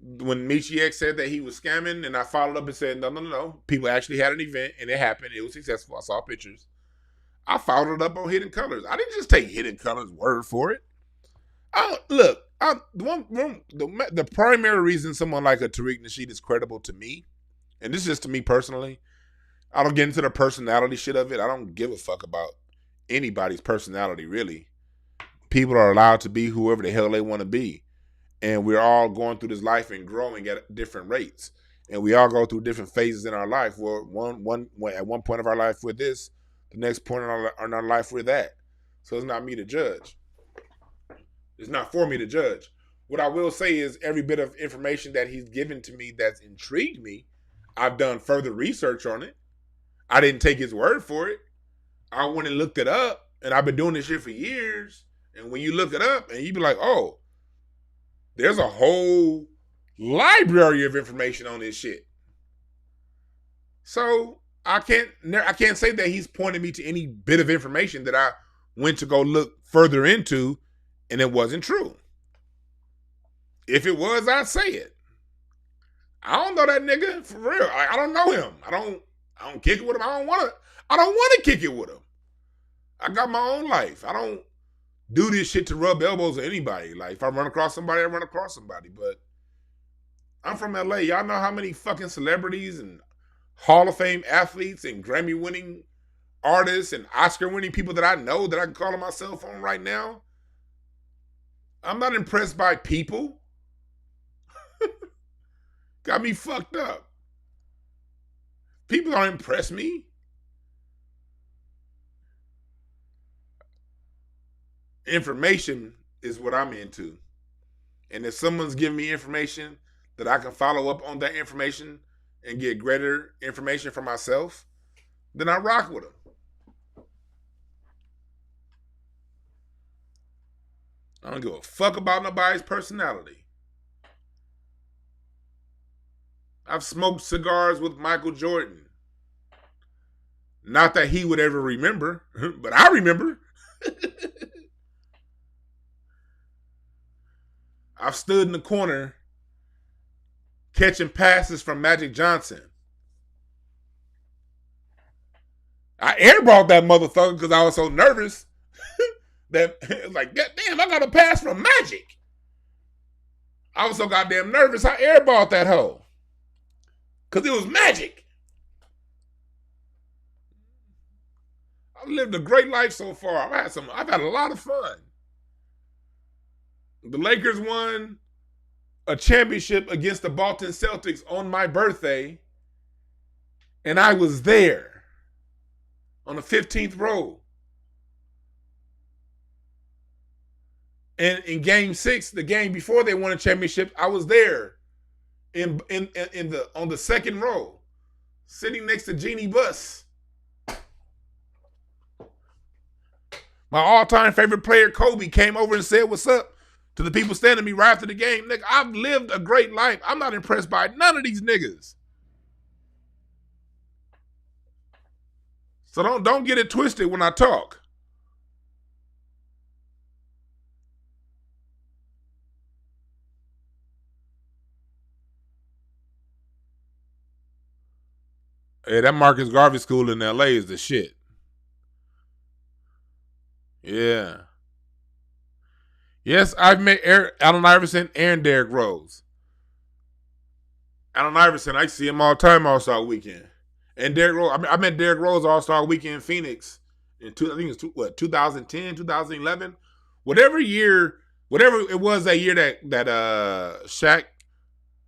when Michi X said that he was scamming, and I followed up and said, no. People actually had an event and it happened. It was successful. I saw pictures. I followed it up on Hidden Colors. I didn't just take Hidden Colors' word for it. The primary reason someone like a Tariq Nasheed is credible to me, and this is just to me personally, I don't get into the personality shit of it. I don't give a fuck about anybody's personality, really. People are allowed to be whoever the hell they want to be. And we're all going through this life and growing at different rates. And we all go through different phases in our life. Where at one point of our life we're this, the next point in our life we're that. So it's not me to judge. It's not for me to judge. What I will say is every bit of information that he's given to me that's intrigued me, I've done further research on it. I didn't take his word for it. I went and looked it up, and I've been doing this shit for years. And when you look it up, and you be like, oh, there's a whole library of information on this shit. So I can't say that he's pointed me to any bit of information that I went to go look further into, and it wasn't true. If it was, I'd say it. I don't know that nigga for real. I don't know him. I don't kick it with him. I don't want to kick it with him. I got my own life. I don't do this shit to rub elbows with anybody. Like, if I run across somebody, I run across somebody. But I'm from LA. Y'all know how many fucking celebrities and Hall of Fame athletes and Grammy-winning artists and Oscar-winning people that I know that I can call on my cell phone right now? I'm not impressed by people. Got me fucked up. People don't impress me. Information is what I'm into. And if someone's giving me information that I can follow up on that information and get greater information for myself, then I rock with them. I don't give a fuck about nobody's personality. I've smoked cigars with Michael Jordan. Not that he would ever remember, but I remember. I've stood in the corner catching passes from Magic Johnson. I airballed that motherfucker because I was so nervous that it was like, damn, I got a pass from Magic. I was so goddamn nervous, I airballed that hoe. Because it was Magic. I've lived a great life so far. I've had a lot of fun. The Lakers won a championship against the Boston Celtics on my birthday, and I was there on the 15th row. And in game 6, the game before they won a championship, I was there on the second row, sitting next to Jeannie Buss. My all-time favorite player, Kobe, came over and said, "What's up?" to the people standing me right after the game. Nigga, I've lived a great life. I'm not impressed by none of these niggas. So don't get it twisted when I talk. Hey, that Marcus Garvey school in LA is the shit. Yeah. Yes, I've met Allen Iverson and Derrick Rose. Allen Iverson, I see him all the time All-Star Weekend. And Derrick Rose, I met Derrick Rose All-Star Weekend in Phoenix in 2010, 2011? Whatever it was that year that Shaq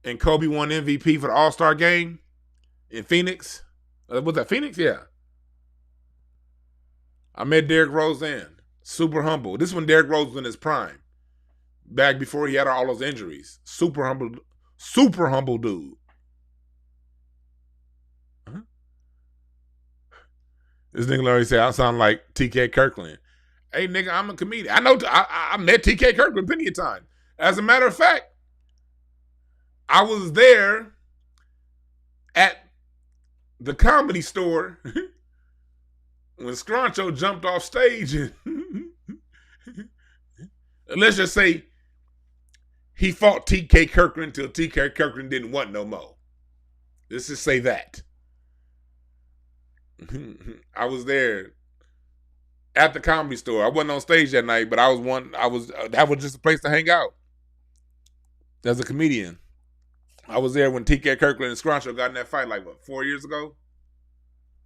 and Kobe won MVP for the All-Star game in Phoenix. Was that Phoenix? Yeah. I met Derrick Rose then. Super humble. This is when Derrick Rose was in his prime. Back before he had all those injuries. Super humble dude. Uh-huh. This nigga already said I sound like T.K. Kirkland. Hey, nigga, I'm a comedian. I know I met T.K. Kirkland plenty of times. As a matter of fact, I was there at the Comedy Store when Scruncho jumped off stage. And let's just say he fought T.K. Kirkland until T.K. Kirkland didn't want no more. Let's just say that. I was there at the Comedy Store. I wasn't on stage that night, but that was just a place to hang out as a comedian. I was there when T.K. Kirkland and Scruncho got in that fight 4 years ago?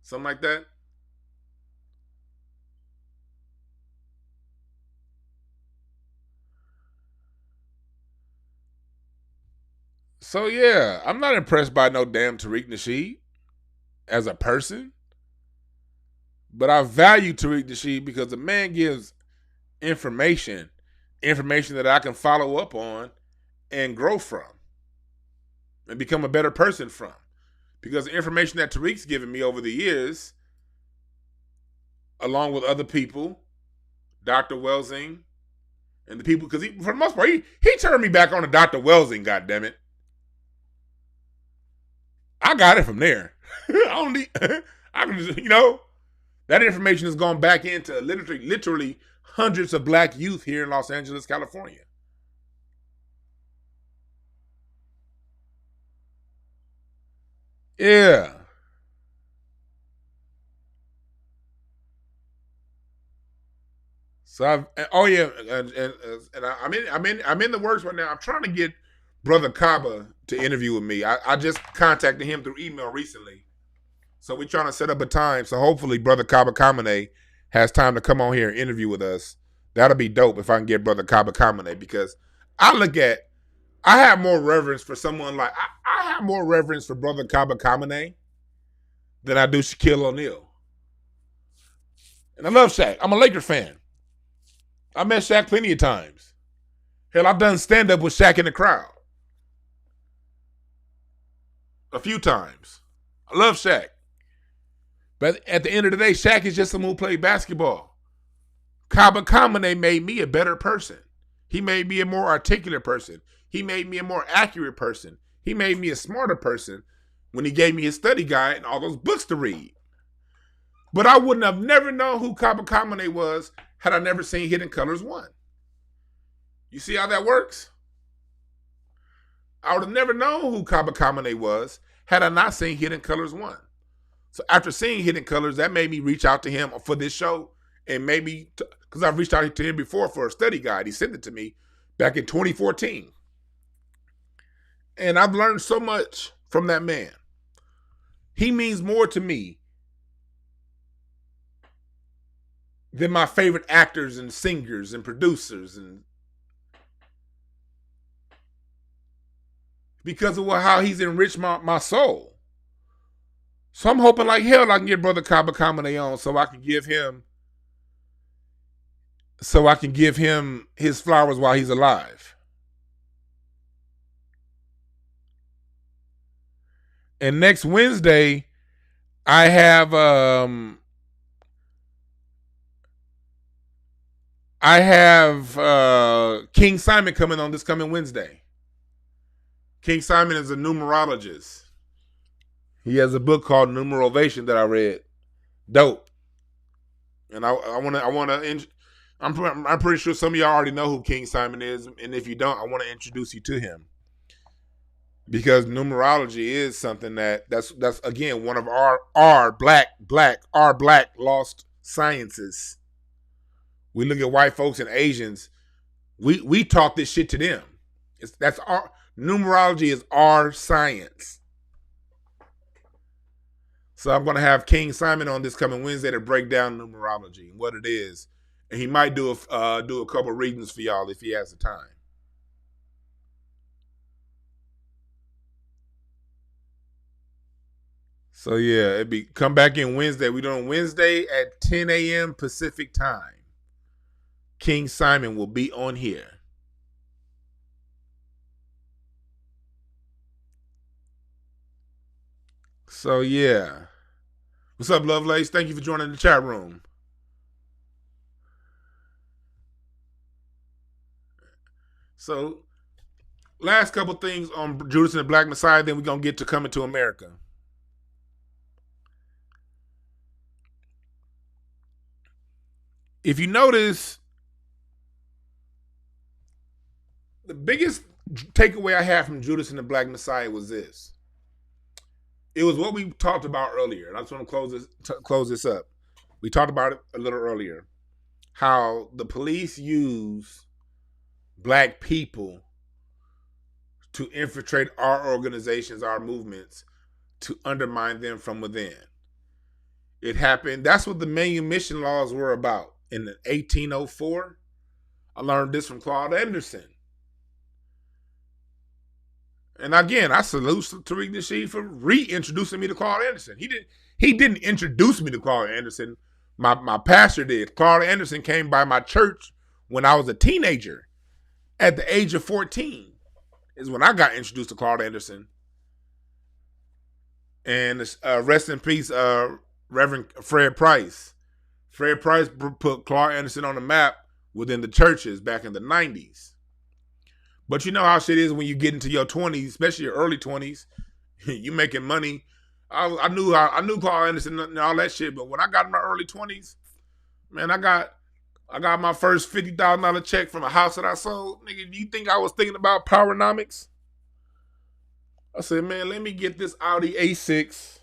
Something like that. So yeah, I'm not impressed by no damn Tariq Nasheed as a person. But I value Tariq Nasheed because the man gives information that I can follow up on and grow from and become a better person from. Because the information that Tariq's given me over the years, along with other people, Dr. Welsing, and the people, because for the most part, he turned me back on to Dr. Welsing, goddammit. I got it from there. I can just, that information has gone back into literally hundreds of black youth here in Los Angeles, California. Yeah. So I'm in the works right now. I'm trying to get Brother Kaba to interview with me. I just contacted him through email recently. So we're trying to set up a time. So hopefully Brother Kaba Kamene has time to come on here and interview with us. That'll be dope if I can get Brother Kaba Kamene, because I have more reverence for someone like, I have more reverence for Brother Kaba Kamene than I do Shaquille O'Neal. And I love Shaq. I'm a Laker fan. I met Shaq plenty of times. Hell, I've done stand-up with Shaq in the crowd. A few times. I love Shaq. But at the end of the day, Shaq is just someone who played basketball. Kaba Kamene made me a better person. He made me a more articulate person. He made me a more accurate person. He made me a smarter person when he gave me his study guide and all those books to read. But I wouldn't have never known who Kaba Kamene was had I never seen Hidden Colors 1. You see how that works? I would have never known who Kaba Kamene was had I not seen Hidden Colors 1. So after seeing Hidden Colors, that made me reach out to him for this show, and maybe, because I've reached out to him before for a study guide. He sent it to me back in 2014. And I've learned so much from that man. He means more to me than my favorite actors and singers and producers, and because of how he's enriched my soul. So I'm hoping like hell I can get Brother Kaba Kamene on so I can give him his flowers while he's alive. And next Wednesday, I have King Simon coming on this coming Wednesday. King Simon is a numerologist. He has a book called Numerovation that I read. Dope. And I'm pretty sure some of y'all already know who King Simon is, and if you don't, I want to introduce you to him. Because numerology is something that's again one of our black lost sciences. We look at white folks and Asians, we taught this shit to them. That's our numerology is our science. So I'm going to have King Simon on this coming Wednesday to break down numerology and what it is, and he might do a couple readings for y'all if he has the time. So yeah, come back in Wednesday. We're doing Wednesday at 10 a.m. Pacific time. King Simon will be on here. So yeah. What's up, Lovelace? Thank you for joining the chat room. So, last couple things on Judas and the Black Messiah, then we're going to get to Coming to America. If you notice, the biggest takeaway I had from Judas and the Black Messiah was this. It was what we talked about earlier, and I just want to close this up. We talked about it a little earlier, how the police use black people to infiltrate our organizations, our movements, to undermine them from within. It happened. That's what the manumission laws were about. In 1804, I learned this from Claude Anderson. And again, I salute Tariq Nasheed for reintroducing me to Claude Anderson. He didn't introduce me to Claude Anderson. My pastor did. Claude Anderson came by my church when I was a teenager. At the age of 14 is when I got introduced to Claude Anderson. And rest in peace, Reverend Fred Price. Fred Price put Claude Anderson on the map within the churches back in the 90s. But you know how shit is when you get into your 20s, especially your early 20s, you making money. I knew Claude Anderson and all that shit, but when I got in my early 20s, man, I got my first $50,000 check from a house that I sold. Nigga, do you think I was thinking about Powernomics? I said, man, let me get this Audi A6.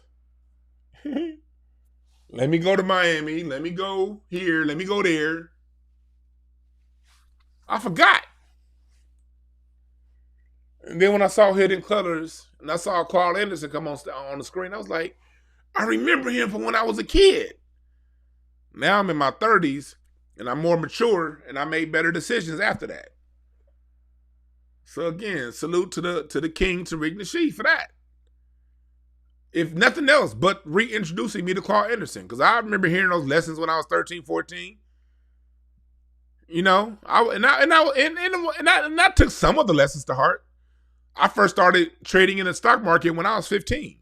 Let me go to Miami. Let me go here. Let me go there. I forgot. And then when I saw Hidden Colors and I saw Claude Anderson come on the screen, I was like, I remember him from when I was a kid. Now I'm in my 30s and I'm more mature and I made better decisions after that. So again, salute to the king, Tariq Nasheed, for that. If nothing else, but reintroducing me to Claude Anderson. Because I remember hearing those lessons when I was 13, 14. You know, I took some of the lessons to heart. I first started trading in the stock market when I was 15.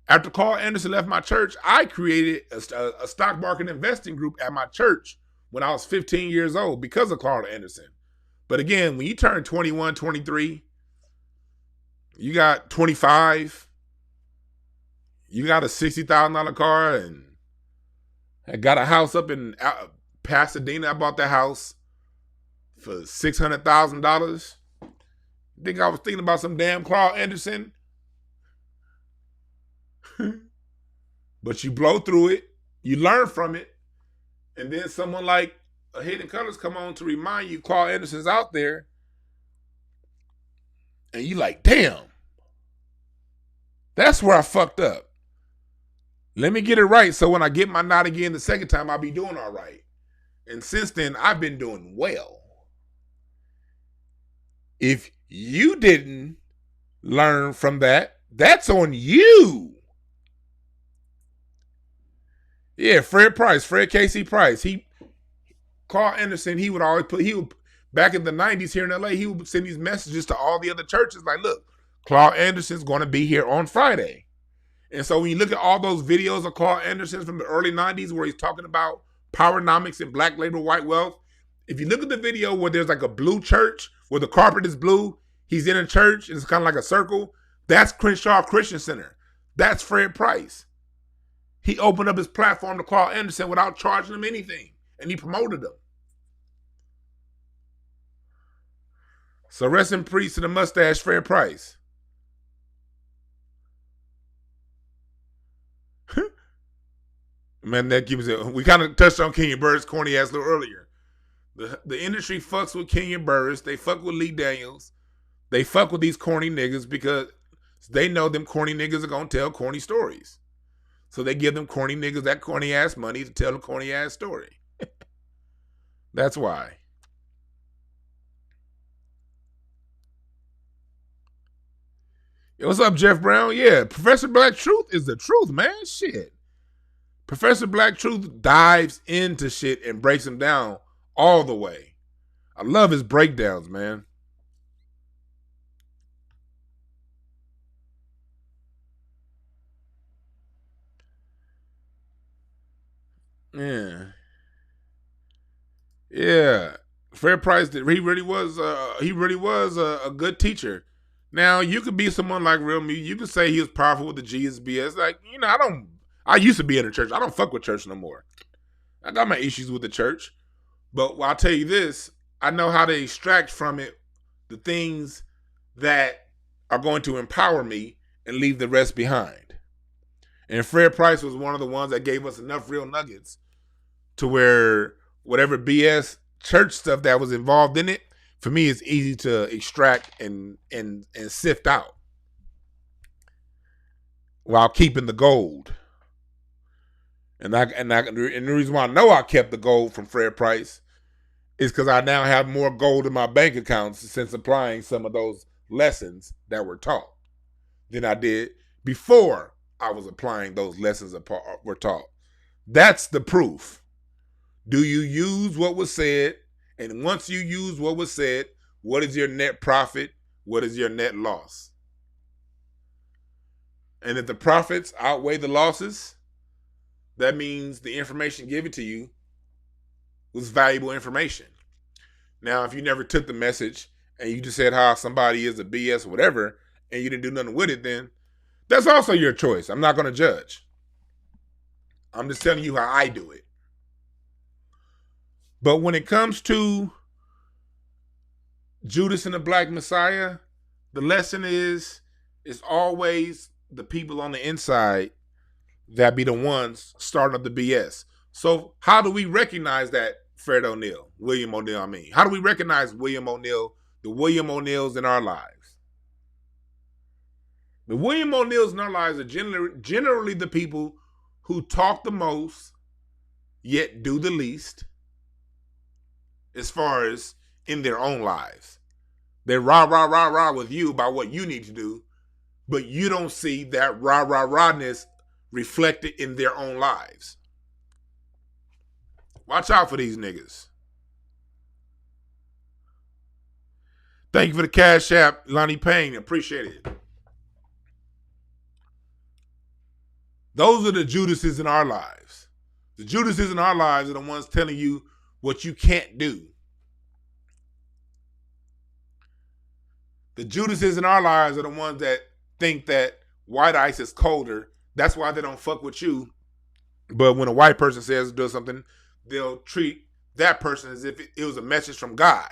After Claude Anderson left my church, I created a stock market investing group at my church when I was 15 years old because of Claude Anderson. But again, when you turn 21, 23, you got 25, you got a $60,000 car and I got a house up in Pasadena. I bought that house for $600,000. Think I was thinking about some damn Claude Anderson? But you blow through it, you learn from it, and then someone like a Hidden Colors come on to remind you Claude Anderson's out there, and you like, damn, that's where I fucked up. Let me get it right so when I get my nod again the second time, I'll be doing all right. And since then, I've been doing well. If you didn't learn from that, that's on you. Yeah, Fred Casey Price. Claude Anderson, he would back in the 90s here in LA, he would send these messages to all the other churches like, look, Claude Anderson's going to be here on Friday. And so when you look at all those videos of Claude Anderson from the early 90s where he's talking about powernomics and black labor, white wealth, if you look at the video where there's like a blue church, where the carpet is blue, he's in a church, and it's kind of like a circle, that's Crenshaw Christian Center. That's Fred Price. He opened up his platform to Claude Anderson without charging him anything, and he promoted him. So rest in peace to the mustache, Fred Price. Man, that keeps it. We kind of touched on Kenya Burris' corny ass a little earlier. The industry fucks with Kenya Burris. They fuck with Lee Daniels. They fuck with these corny niggas because they know them corny niggas are going to tell corny stories. So they give them corny niggas that corny ass money to tell a corny ass story. That's why. Yo, what's up, Jeff Brown? Yeah, Professor Black Truth is the truth, man. Shit. Professor Black Truth dives into shit and breaks them down all the way. I love his breakdowns, man. Yeah. Fred Price, he really was a good teacher. Now, you could be someone like Real Me. You could say he was powerful with the Jesus BS. Like, I used to be in the church. I don't fuck with church no more. I got my issues with the church. But I'll tell you this, I know how to extract from it the things that are going to empower me and leave the rest behind. And Fred Price was one of the ones that gave us enough real nuggets to where whatever BS church stuff that was involved in it, for me, it's easy to extract and sift out while keeping the gold. And the reason why I know I kept the gold from Fred Price is because I now have more gold in my bank accounts since applying some of those lessons that were taught than I did before I was applying those lessons that were taught. That's the proof. Do you use what was said? And once you use what was said, what is your net profit? What is your net loss? And if the profits outweigh the losses, that means the information given to you was valuable information. Now, if you never took the message and you just said how somebody is a BS or whatever, and you didn't do nothing with it, then that's also your choice. I'm not going to judge. I'm just telling you how I do it. But when it comes to Judas and the Black Messiah, the lesson is it's always the people on the inside that be the ones starting up the BS. So how do we recognize that, William O'Neill, How do we recognize William O'Neill, the William O'Neills in our lives? The William O'Neills in our lives are generally the people who talk the most, yet do the least, as far as in their own lives. They're rah with you about what you need to do, but you don't see that rahness reflected in their own lives. Watch out for these niggas. Thank you for the Cash App, Lonnie Payne. Appreciate it. Those are the Judases in our lives. The Judases in our lives are the ones telling you what you can't do. The Judases in our lives are the ones that think that white ice is colder. That's why they don't fuck with you. But when a white person says do something, they'll treat that person as if it was a message from God.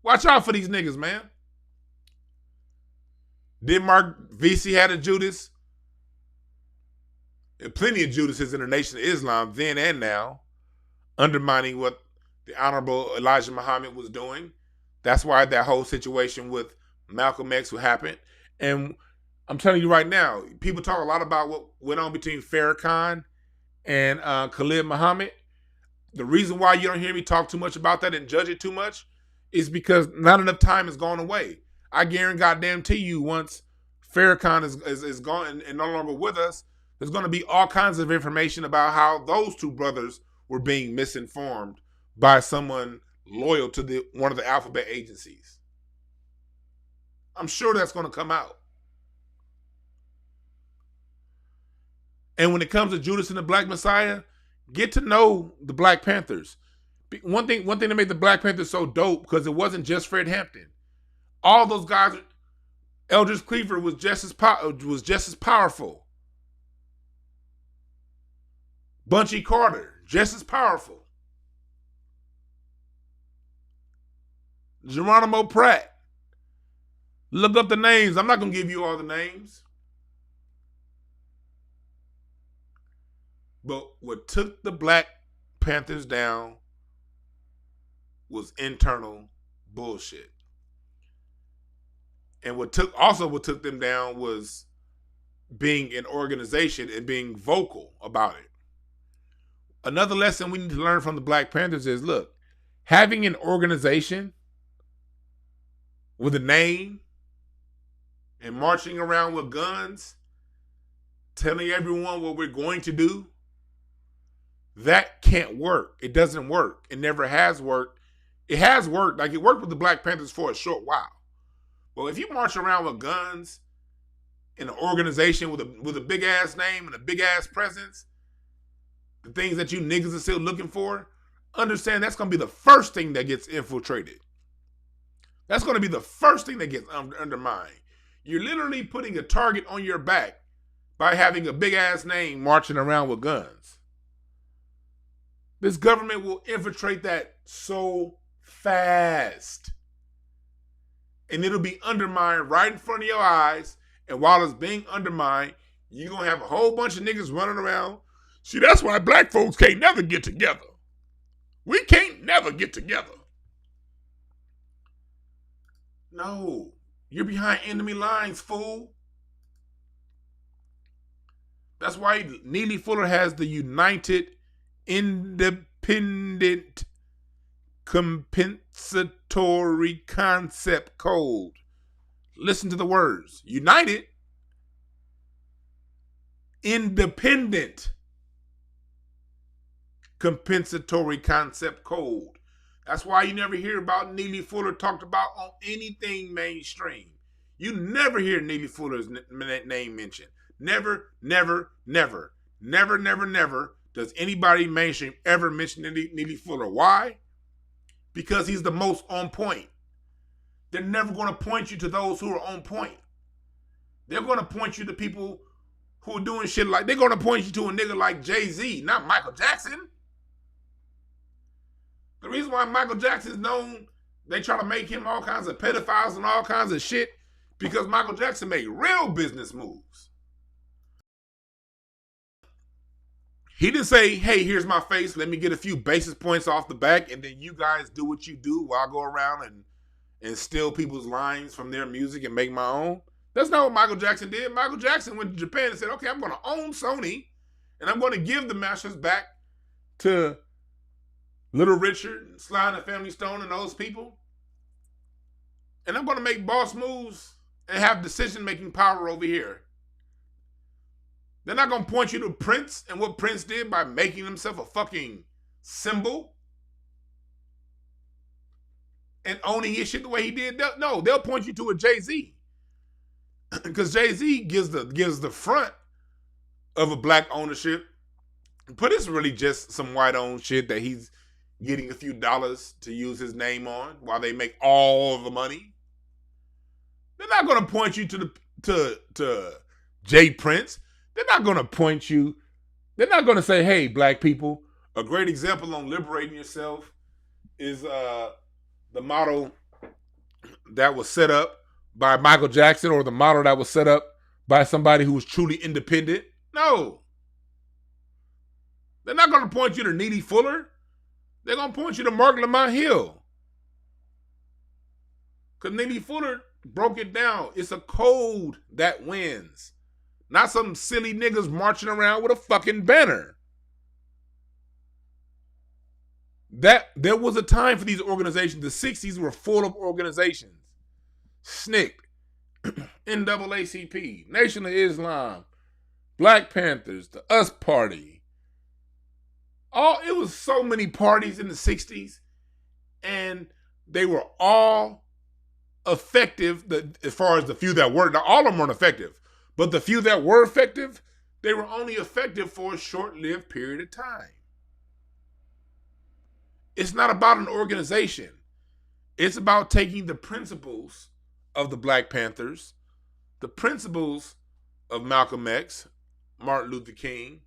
Watch out for these niggas, man. Did Mark VC had a Judas? There are plenty of Judases in the Nation of Islam then and now, undermining what the Honorable Elijah Muhammad was doing. That's why that whole situation with Malcolm X would happen. And I'm telling you right now, people talk a lot about what went on between Farrakhan and Khalid Muhammad. The reason why you don't hear me talk too much about that and judge it too much is because not enough time has gone away. I guarantee you once Farrakhan is gone and no longer with us, there's going to be all kinds of information about how those two brothers were being misinformed by someone loyal to one of the alphabet agencies. I'm sure that's going to come out. And when it comes to Judas and the Black Messiah, get to know the Black Panthers. One thing that made the Black Panthers so dope, because it wasn't just Fred Hampton. All those guys, Eldridge Cleaver was just as powerful. Bunchy Carter, just as powerful. Geronimo Pratt. Look up the names. I'm not going to give you all the names. But what took the Black Panthers down was internal bullshit. And what took them down was being an organization and being vocal about it. Another lesson we need to learn from the Black Panthers is, look, having an organization with a name and marching around with guns, telling everyone what we're going to do, that can't work. It doesn't work. It never has worked. It has worked. Like, it worked with the Black Panthers for a short while. Well, if you march around with guns in an organization with a big ass name and a big ass presence, the things that you niggas are still looking for, understand that's going to be the first thing that gets infiltrated. That's going to be the first thing that gets undermined. You're literally putting a target on your back by having a big ass name marching around with guns. This government will infiltrate that so fast. And it'll be undermined right in front of your eyes. And while it's being undermined, you're going to have a whole bunch of niggas running around. See, that's why black folks can't never get together. We can't never get together. No, you're behind enemy lines, fool. That's why Neely Fuller has the United Independent Compensatory Concept Code. Listen to the words. United Independent Compensatory Concept Code. That's why you never hear about Neely Fuller talked about on anything mainstream. You never hear Neely Fuller's name mentioned. Never, never, never, never, never, never does anybody mainstream ever mention Neely Fuller. Why? Because he's the most on point. They're never going to point you to those who are on point. They're going to point you to people who are doing shit like, they're going to point you to a nigga like Jay-Z, not Michael Jackson. The reason why Michael Jackson is known, they try to make him all kinds of pedophiles and all kinds of shit, because Michael Jackson made real business moves. He didn't say, hey, here's my face, let me get a few basis points off the back, and then you guys do what you do while I go around and steal people's lines from their music and make my own. That's not what Michael Jackson did. Michael Jackson went to Japan and said, okay, I'm going to own Sony, and I'm going to give the masters back to Little Richard, Sly and the Family Stone, and those people. And I'm going to make boss moves and have decision-making power over here. They're not going to point you to Prince and what Prince did by making himself a fucking symbol and owning his shit the way he did. No, they'll point you to a Jay-Z. Because Jay-Z gives the front of a black ownership. But it's really just some white-owned shit that he's getting a few dollars to use his name on while they make all the money. They're not going to point you to Jay Prince. They're not going to point you. They're not going to say, hey, black people. A great example on liberating yourself is the model that was set up by Michael Jackson, or the model that was set up by somebody who was truly independent. No. They're not going to point you to Neely Fuller. They're going to point you to Mark Lamont Hill. Because Neely Fuller broke it down. It's a code that wins. Not some silly niggas marching around with a fucking banner. There was a time for these organizations. The 60s were full of organizations. SNCC, NAACP, Nation of Islam, Black Panthers, the US Party. It was so many parties in the 60s, and they were all effective, as far as the few that were. Now, all of them weren't effective, but the few that were effective, they were only effective for a short-lived period of time. It's not about an organization. It's about taking the principles of the Black Panthers, the principles of Malcolm X, Martin Luther King,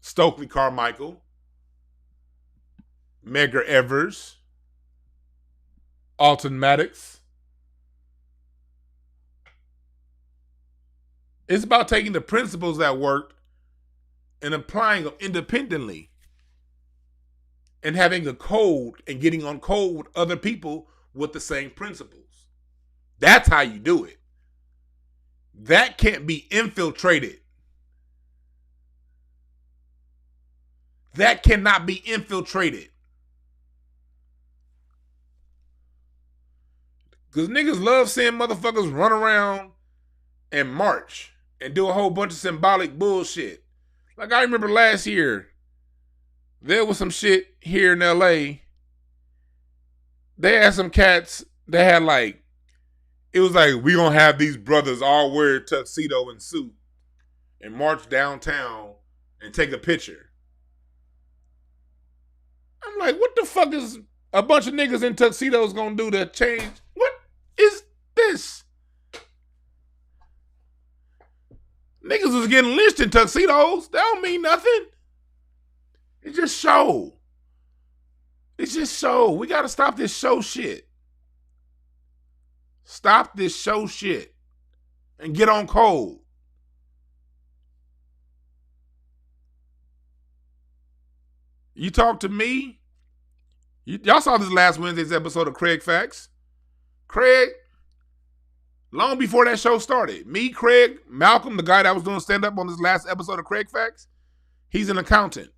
Stokely Carmichael, Medgar Evers, Alton Maddox. It's about taking the principles that worked and applying them independently and having a code and getting on code with other people with the same principles. That's how you do it. That can't be infiltrated. That cannot be infiltrated. Because niggas love seeing motherfuckers run around and march and do a whole bunch of symbolic bullshit. Like I remember last year, there was some shit here in LA. They had some cats that had like, it was like, we gonna have these brothers all wear a tuxedo and suit and march downtown and take a picture. I'm like, what the fuck is a bunch of niggas in tuxedos gonna do to change? What is this? Niggas was getting lynched in tuxedos. That don't mean nothing. It's just show. It's just show. We gotta stop this show shit. Stop this show shit and get on code. You talk to me. Y'all saw this last Wednesday's episode of Craig Facts. Craig, long before that show started, me, Craig, Malcolm, the guy that was doing stand-up on this last episode of Craig Facts, he's an accountant.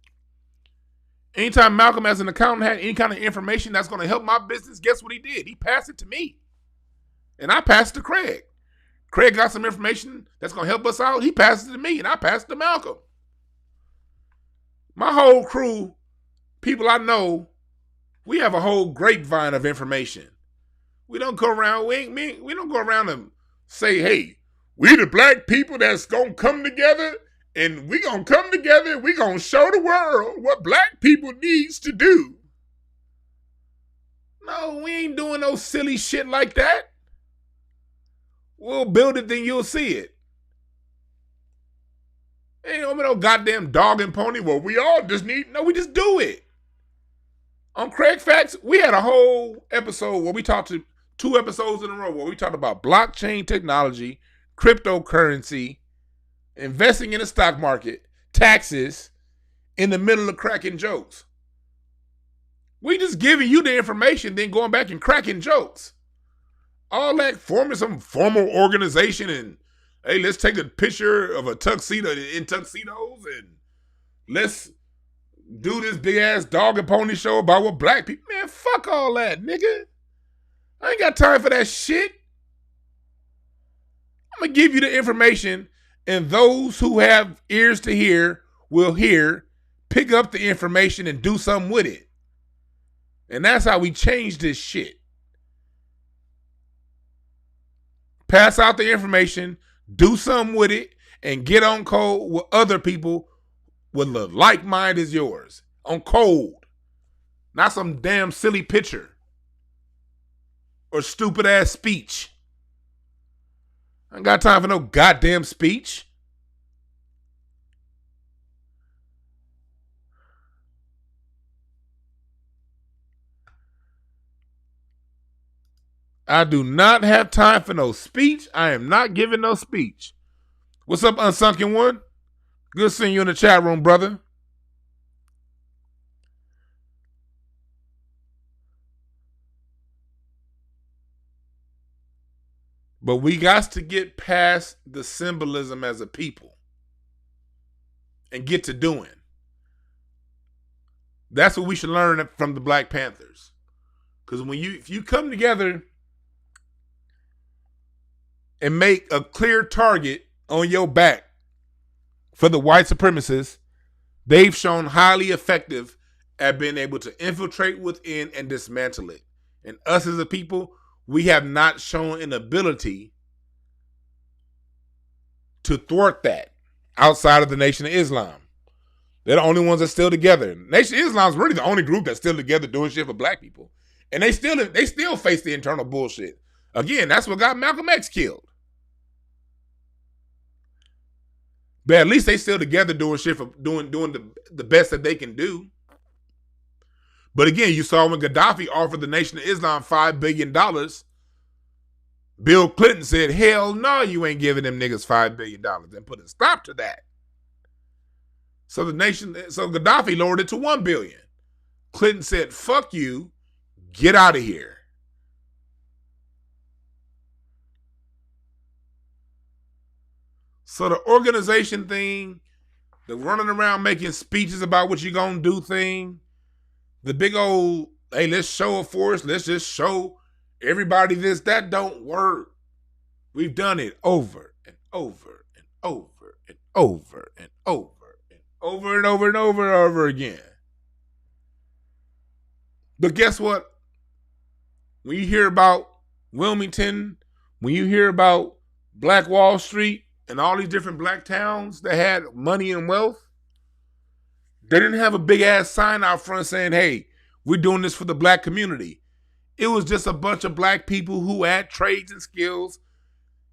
Anytime Malcolm as an accountant had any kind of information that's going to help my business, guess what he did? He passed it to me. And I passed it to Craig. Craig got some information that's going to help us out. He passed it to me, and I passed it to Malcolm. My whole crew, people I know, we have a whole grapevine of information. We don't go around, we don't go around and say, hey, we the black people that's going to come together, and we going to come together, and we going to show the world what black people needs to do. No, we ain't doing no silly shit like that. We'll build it, then you'll see it. Ain't no goddamn dog and pony. Well, we all just need, no, we just do it. On Craig Facts, we had a whole episode where we talked to 2 episodes in a row where we talked about blockchain technology, cryptocurrency, investing in the stock market, taxes, in the middle of cracking jokes. We just giving you the information, then going back and cracking jokes. All that forming some formal organization and, hey, let's take a picture of a tuxedo in tuxedos and let's do this big ass dog and pony show about what black people. Man, fuck all that, nigga. I ain't got time for that shit. I'm gonna give you the information, and those who have ears to hear will hear, pick up the information and do something with it. And that's how we change this shit. Pass out the information, do something with it, and get on code with other people with a like mind as yours. On code. Not some damn silly picture. Or stupid ass speech. I ain't got time for no goddamn speech. I do not have time for no speech. I am not giving no speech. What's up, Unsunken One? Good seeing you in the chat room, brother. But we got to get past the symbolism as a people and get to doing. That's what we should learn from the Black Panthers. Because if you come together and make a clear target on your back for the white supremacists, they've shown highly effective at being able to infiltrate within and dismantle it. And us as a people, we have not shown an ability to thwart that outside of the Nation of Islam. They're the only ones that's still together. Nation of Islam is really the only group that's still together doing shit for black people. And they still face the internal bullshit. Again, that's what got Malcolm X killed. But at least they still together doing shit for doing the best that they can do. But again, you saw when Gaddafi offered the Nation of Islam $5 billion, Bill Clinton said, hell no, you ain't giving them niggas $5 billion, and put a stop to that. So Gaddafi lowered it to $1 billion. Clinton said, fuck you, get out of here. So the organization thing, the running around making speeches about what you're going to do thing, the big old, hey, let's show a force, let's just show everybody this, that don't work. We've done it over and over and over and over and over and over and over and over and over again. But guess what? When you hear about Wilmington, when you hear about Black Wall Street and all these different black towns that had money and wealth, they didn't have a big ass sign out front saying, hey, we're doing this for the black community. It was just a bunch of black people who had trades and skills,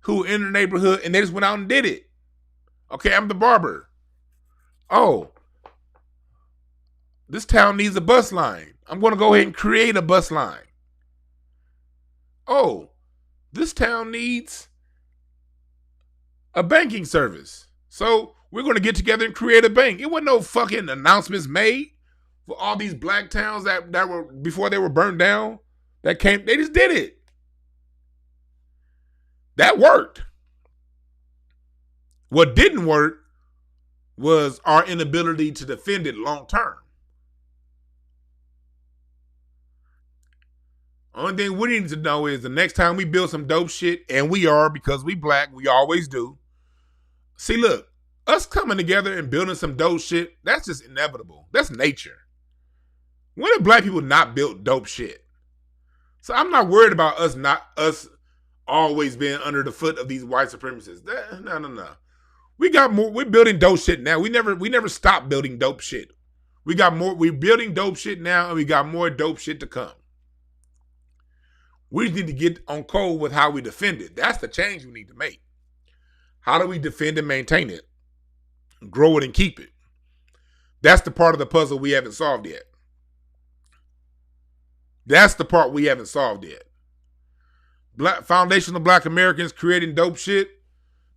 who were in the neighborhood, and they just went out and did it. Okay, I'm the barber. Oh, this town needs a bus line. I'm going to go ahead and create a bus line. Oh, this town needs a banking service. So we're going to get together and create a bank. It wasn't no fucking announcements made for all these black towns that were, before they were burned down, they just did it. That worked. What didn't work was our inability to defend it long term. Only thing we need to know is the next time we build some dope shit, and we are, because we black, we always do. See, look, us coming together and building some dope shit, that's just inevitable. That's nature. When have black people not built dope shit? So I'm not worried about us always being under the foot of these white supremacists. No. We got more. We're building dope shit now. We never stopped building dope shit. We got more. We're building dope shit now, and we got more dope shit to come. We just need to get on code with how we defend it. That's the change we need to make. How do we defend and maintain it? Grow it and keep it. That's the part of the puzzle we haven't solved yet. That's the part we haven't solved yet. Foundational black Americans creating dope shit.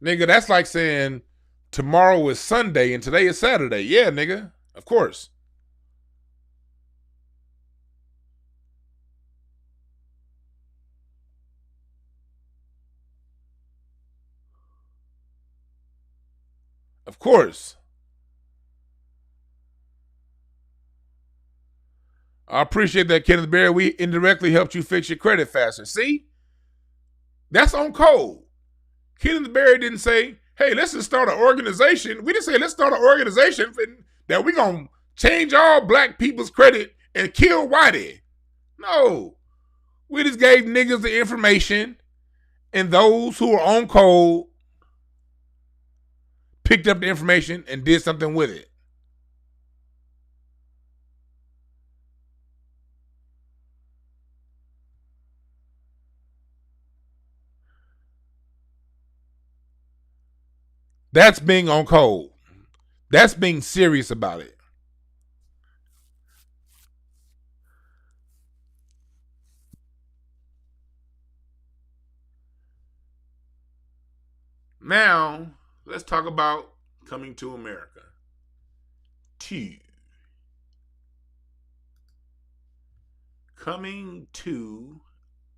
Nigga, that's like saying tomorrow is Sunday and today is Saturday. Yeah, nigga. Of course. Of course. I appreciate that, Kenneth Berry. We indirectly helped you fix your credit faster. See? That's on code. Kenneth Berry didn't say, hey, let's just start an organization. We didn't say, let's start an organization that we're going to change all black people's credit and kill whitey. No. We just gave niggas the information, and those who were on code picked up the information and did something with it. That's being on code. That's being serious about it. Now, let's talk about Coming to America 2. Coming to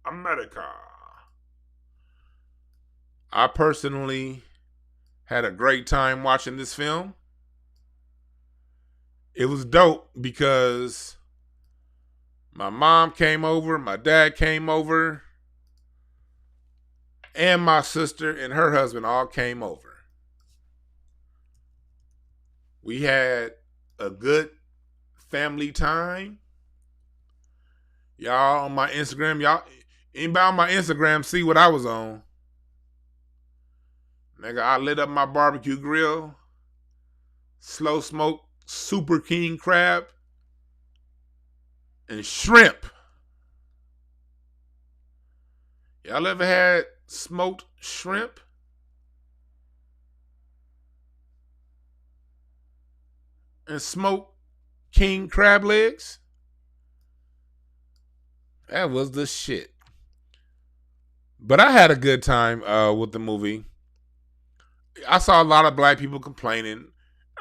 America. I personally had a great time watching this film. It was dope because my mom came over, my dad came over, and my sister and her husband all came over. We had a good family time. Y'all on my Instagram, y'all, Anybody on my Instagram see what I was on? Nigga, I lit up my barbecue grill, slow smoke, super king crab, and shrimp. Y'all ever had smoked shrimp? And smoked king crab legs? That was the shit. But I had a good time with the movie. I saw a lot of black people complaining,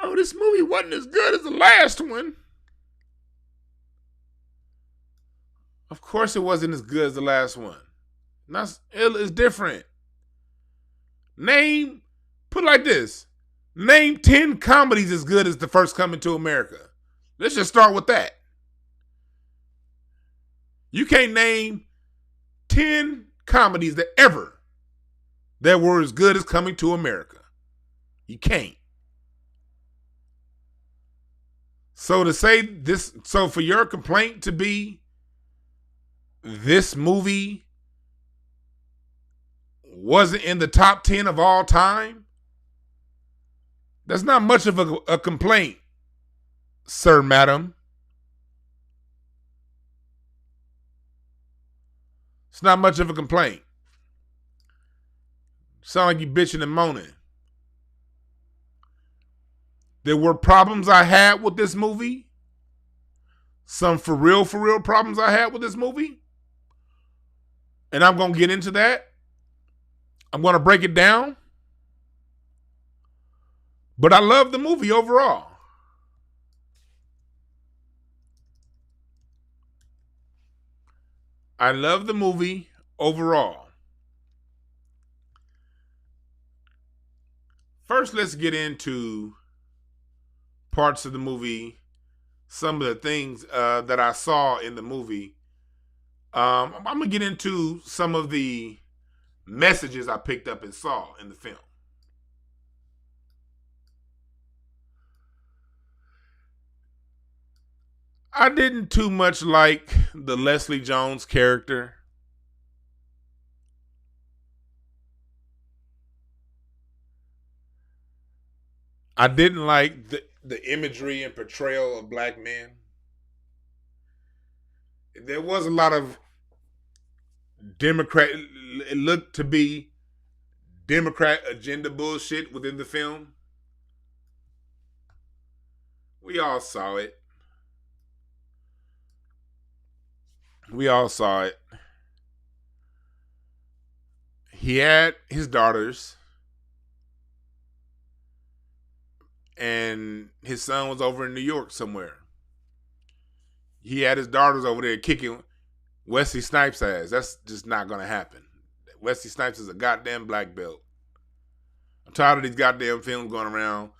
oh, this movie wasn't as good as the last one. Of course it wasn't as good as the last one. It's different. Put it like this. Name 10 comedies as good as The First Coming to America. Let's just start with that. You can't name 10 comedies that were as good as Coming to America. You can't. So for your complaint to be this movie wasn't in the top 10 of all time, that's not much of a complaint, sir, madam. It's not much of a complaint. Sound like you bitching and moaning. There were problems I had with this movie. Some for real problems I had with this movie. And I'm going to get into that. I'm going to break it down. But I love the movie overall. I love the movie overall. First, let's get into parts of the movie, some of the things that I saw in the movie. I'm going to get into some of the messages I picked up and saw in the film. I didn't too much like the Leslie Jones character. I didn't like the imagery and portrayal of black men. There was a lot of it looked to be Democrat agenda bullshit within the film. We all saw it. He had his daughters, and his son was over in New York somewhere. He had his daughters over there kicking Wesley Snipes' ass. That's just not going to happen. Wesley Snipes is a goddamn black belt. I'm tired of these goddamn films going around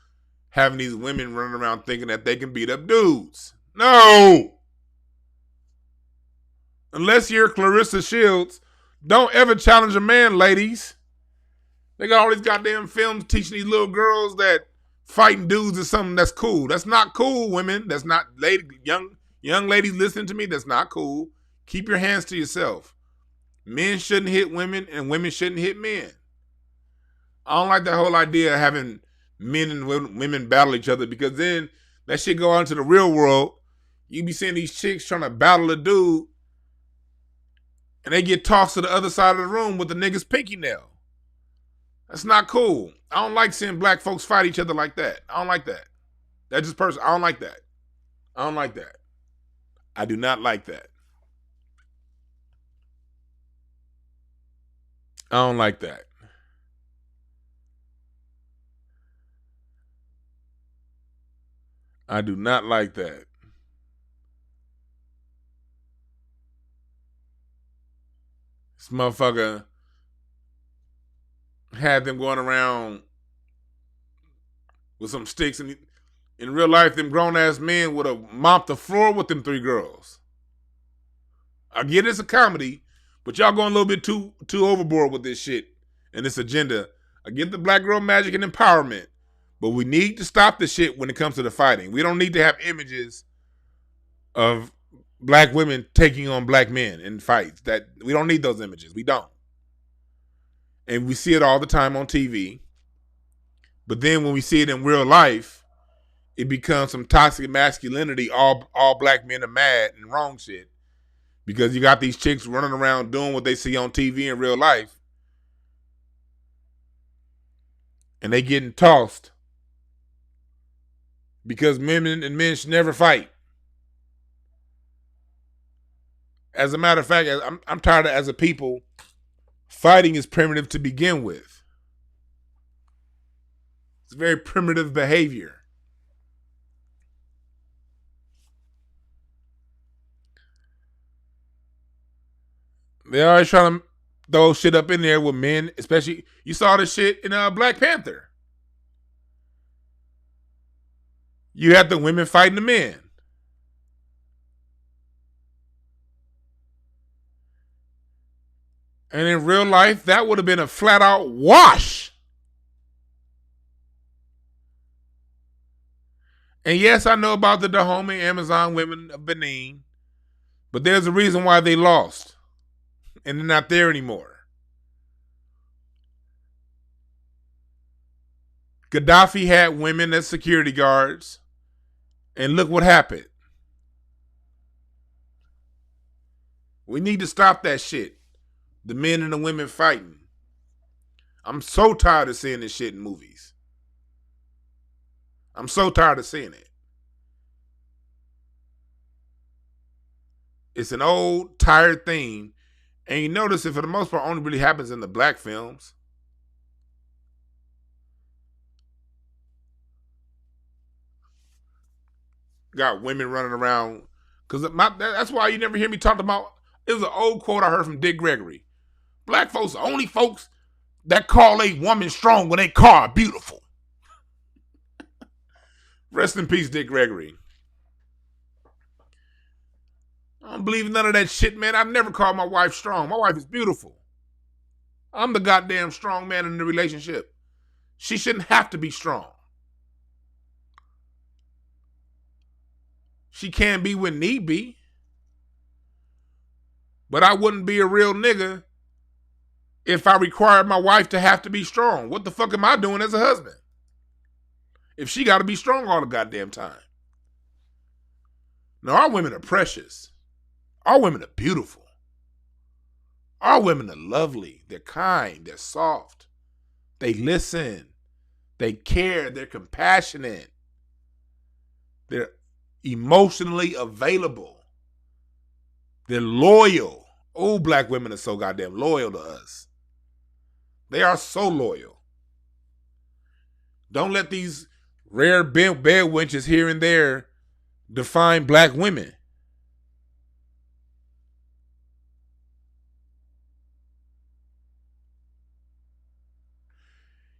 having these women running around thinking that they can beat up dudes. No! Unless you're Clarissa Shields, don't ever challenge a man, ladies. They got all these goddamn films teaching these little girls that fighting dudes is something that's cool. That's not cool, women. That's not young ladies listening to me. That's not cool. Keep your hands to yourself. Men shouldn't hit women and women shouldn't hit men. I don't like that whole idea of having men and women battle each other, because then that shit go out into the real world. You be seeing these chicks trying to battle a dude and they get tossed to the other side of the room with the nigga's pinky nail. That's not cool. I don't like seeing black folks fight each other like that. I don't like that. That's just personal. I don't like that. I don't like that. I do not like that. I don't like that. I do not like that. This motherfucker had them going around with some sticks, and in real life, them grown-ass men would have mopped the floor with them 3 girls. I get it's a comedy, but y'all going a little bit too overboard with this shit and this agenda. I get the black girl magic and empowerment, but we need to stop the shit when it comes to the fighting. We don't need to have images of black women taking on black men in fights. That we don't need those images. We don't. And we see it all the time on TV. But then when we see it in real life, it becomes some toxic masculinity. All black men are mad and wrong shit. Because you got these chicks running around doing what they see on TV in real life. And they getting tossed. Because women and men should never fight. As a matter of fact, I'm tired of, as a people, fighting is primitive to begin with. It's very primitive behavior. They always trying to throw shit up in there with men, especially, you saw this shit in Black Panther. You had the women fighting the men. And in real life, that would have been a flat out wash. And yes, I know about the Dahomey Amazon women of Benin, but there's a reason why they lost. And they're not there anymore. Gaddafi had women as security guards, and look what happened. We need to stop that shit. The men and the women fighting. I'm so tired of seeing this shit in movies. I'm so tired of seeing it. It's an old, tired thing. And you notice it, for the most part, only really happens in the black films. Got women running around. Because that's why you never hear me talk about, it was an old quote I heard from Dick Gregory. Black folks are only folks that call a woman strong when they call her beautiful. Rest in peace, Dick Gregory. I don't believe none of that shit, man. I've never called my wife strong. My wife is beautiful. I'm the goddamn strong man in the relationship. She shouldn't have to be strong. She can be when need be. But I wouldn't be a real nigga if I required my wife to have to be strong. What the fuck am I doing as a husband? If she got to be strong all the goddamn time. Now, our women are precious. Our women are beautiful. Our women are lovely. They're kind. They're soft. They listen. They care. They're compassionate. They're emotionally available. They're loyal. Oh, black women are so goddamn loyal to us. They are so loyal. Don't let these rare bed wenches here and there define black women.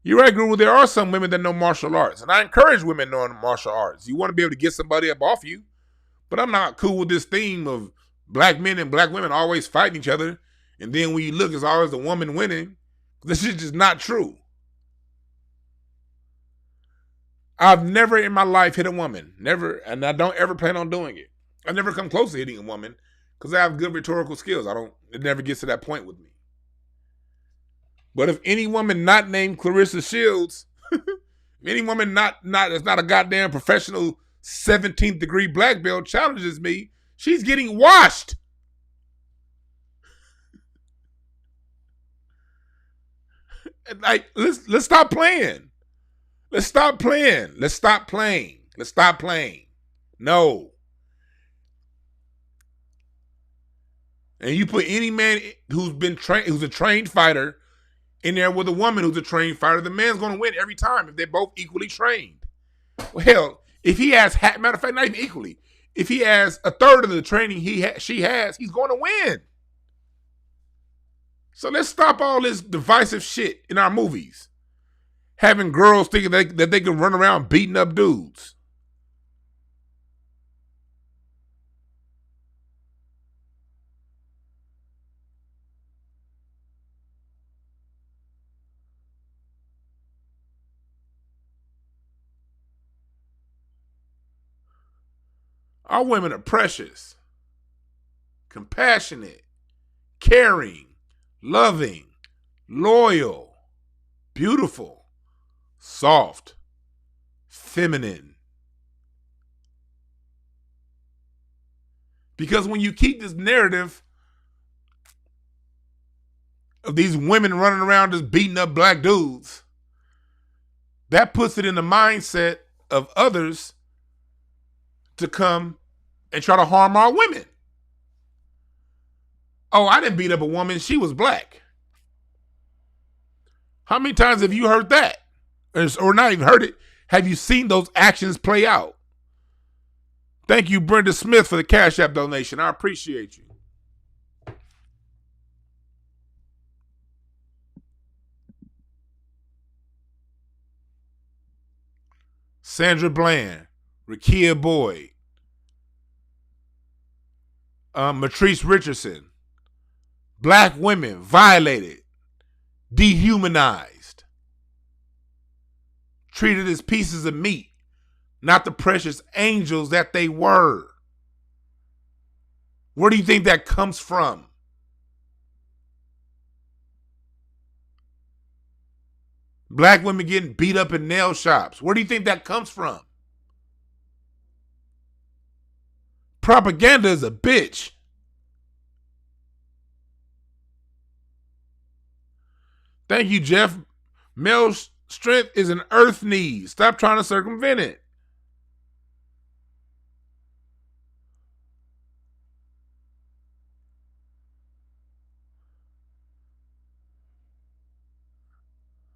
You're right, Guru. There are some women that know martial arts, and I encourage women knowing martial arts. You want to be able to get somebody up off you, but I'm not cool with this theme of black men and black women always fighting each other, and then when you look, it's always the woman winning. This is just not true. I've never in my life hit a woman. Never, and I don't ever plan on doing it. I never come close to hitting a woman because I have good rhetorical skills. It never gets to that point with me. But if any woman not named Clarissa Shields, any woman that's not a goddamn professional 17th degree black belt challenges me, she's getting washed. Like, let's stop playing. Let's stop playing. Let's stop playing. Let's stop playing. No. And you put any man who's a trained fighter in there with a woman who's a trained fighter, the man's going to win every time if they're both equally trained. Well, hell, if he has, matter of fact, not even equally, if he has a third of the training she has, he's going to win. So let's stop all this divisive shit in our movies. Having girls thinking that they can run around beating up dudes. Our women are precious. compassionate, caring, loving, loyal, beautiful, soft, feminine. Because when you keep this narrative of these women running around just beating up black dudes, that puts it in the mindset of others to come and try to harm our women. Oh, I didn't beat up a woman. She was black. How many times have you heard that? Or not even heard it. Have you seen those actions play out? Thank you, Brenda Smith, for the Cash App donation. I appreciate you. Sandra Bland, Rakia Boyd, Matrice Richardson. Black women violated, dehumanized, treated as pieces of meat, not the precious angels that they were. Where do you think that comes from? Black women getting beat up in nail shops. Where do you think that comes from? Propaganda is a bitch. Thank you, Jeff. Male strength is an earth need. Stop trying to circumvent it.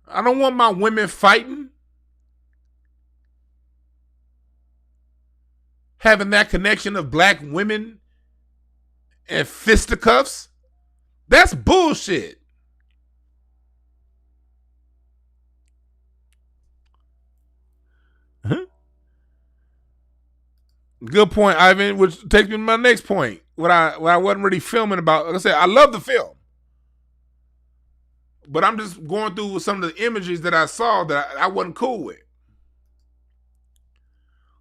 I don't want my women fighting, having that connection of black women and fisticuffs. That's bullshit. Good point, Ivan, which takes me to my next point. What I wasn't really filming about. Like I said, I love the film. But I'm just going through some of the images that I saw that I wasn't cool with.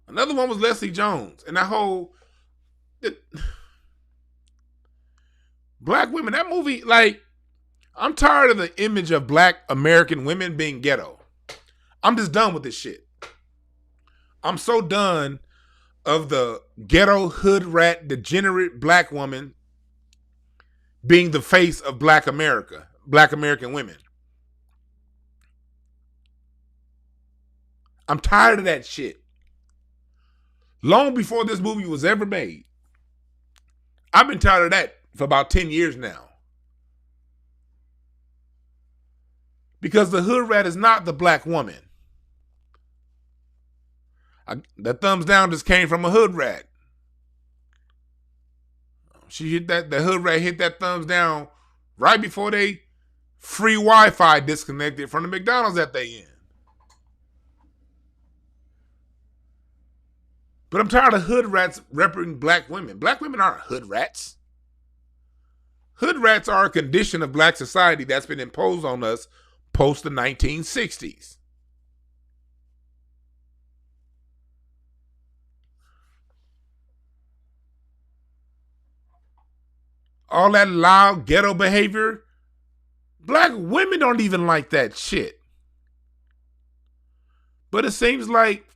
Another one was Leslie Jones. And that whole... black women, that movie, like... I'm tired of the image of black American women being ghetto. I'm just done with this shit. I'm so done of the ghetto hood rat degenerate black woman being the face of black America, black American women. I'm tired of that shit. Long before this movie was ever made, I've been tired of that for about 10 years now. Because the hood rat is not the black woman. That thumbs down just came from a hood rat. She hit that, the hood rat hit that thumbs down right before they free Wi-Fi disconnected from the McDonald's that they in. But I'm tired of hood rats representing black women. Black women aren't hood rats. Hood rats are a condition of black society that's been imposed on us post the 1960s. All that loud ghetto behavior, black women don't even like that shit. But it seems like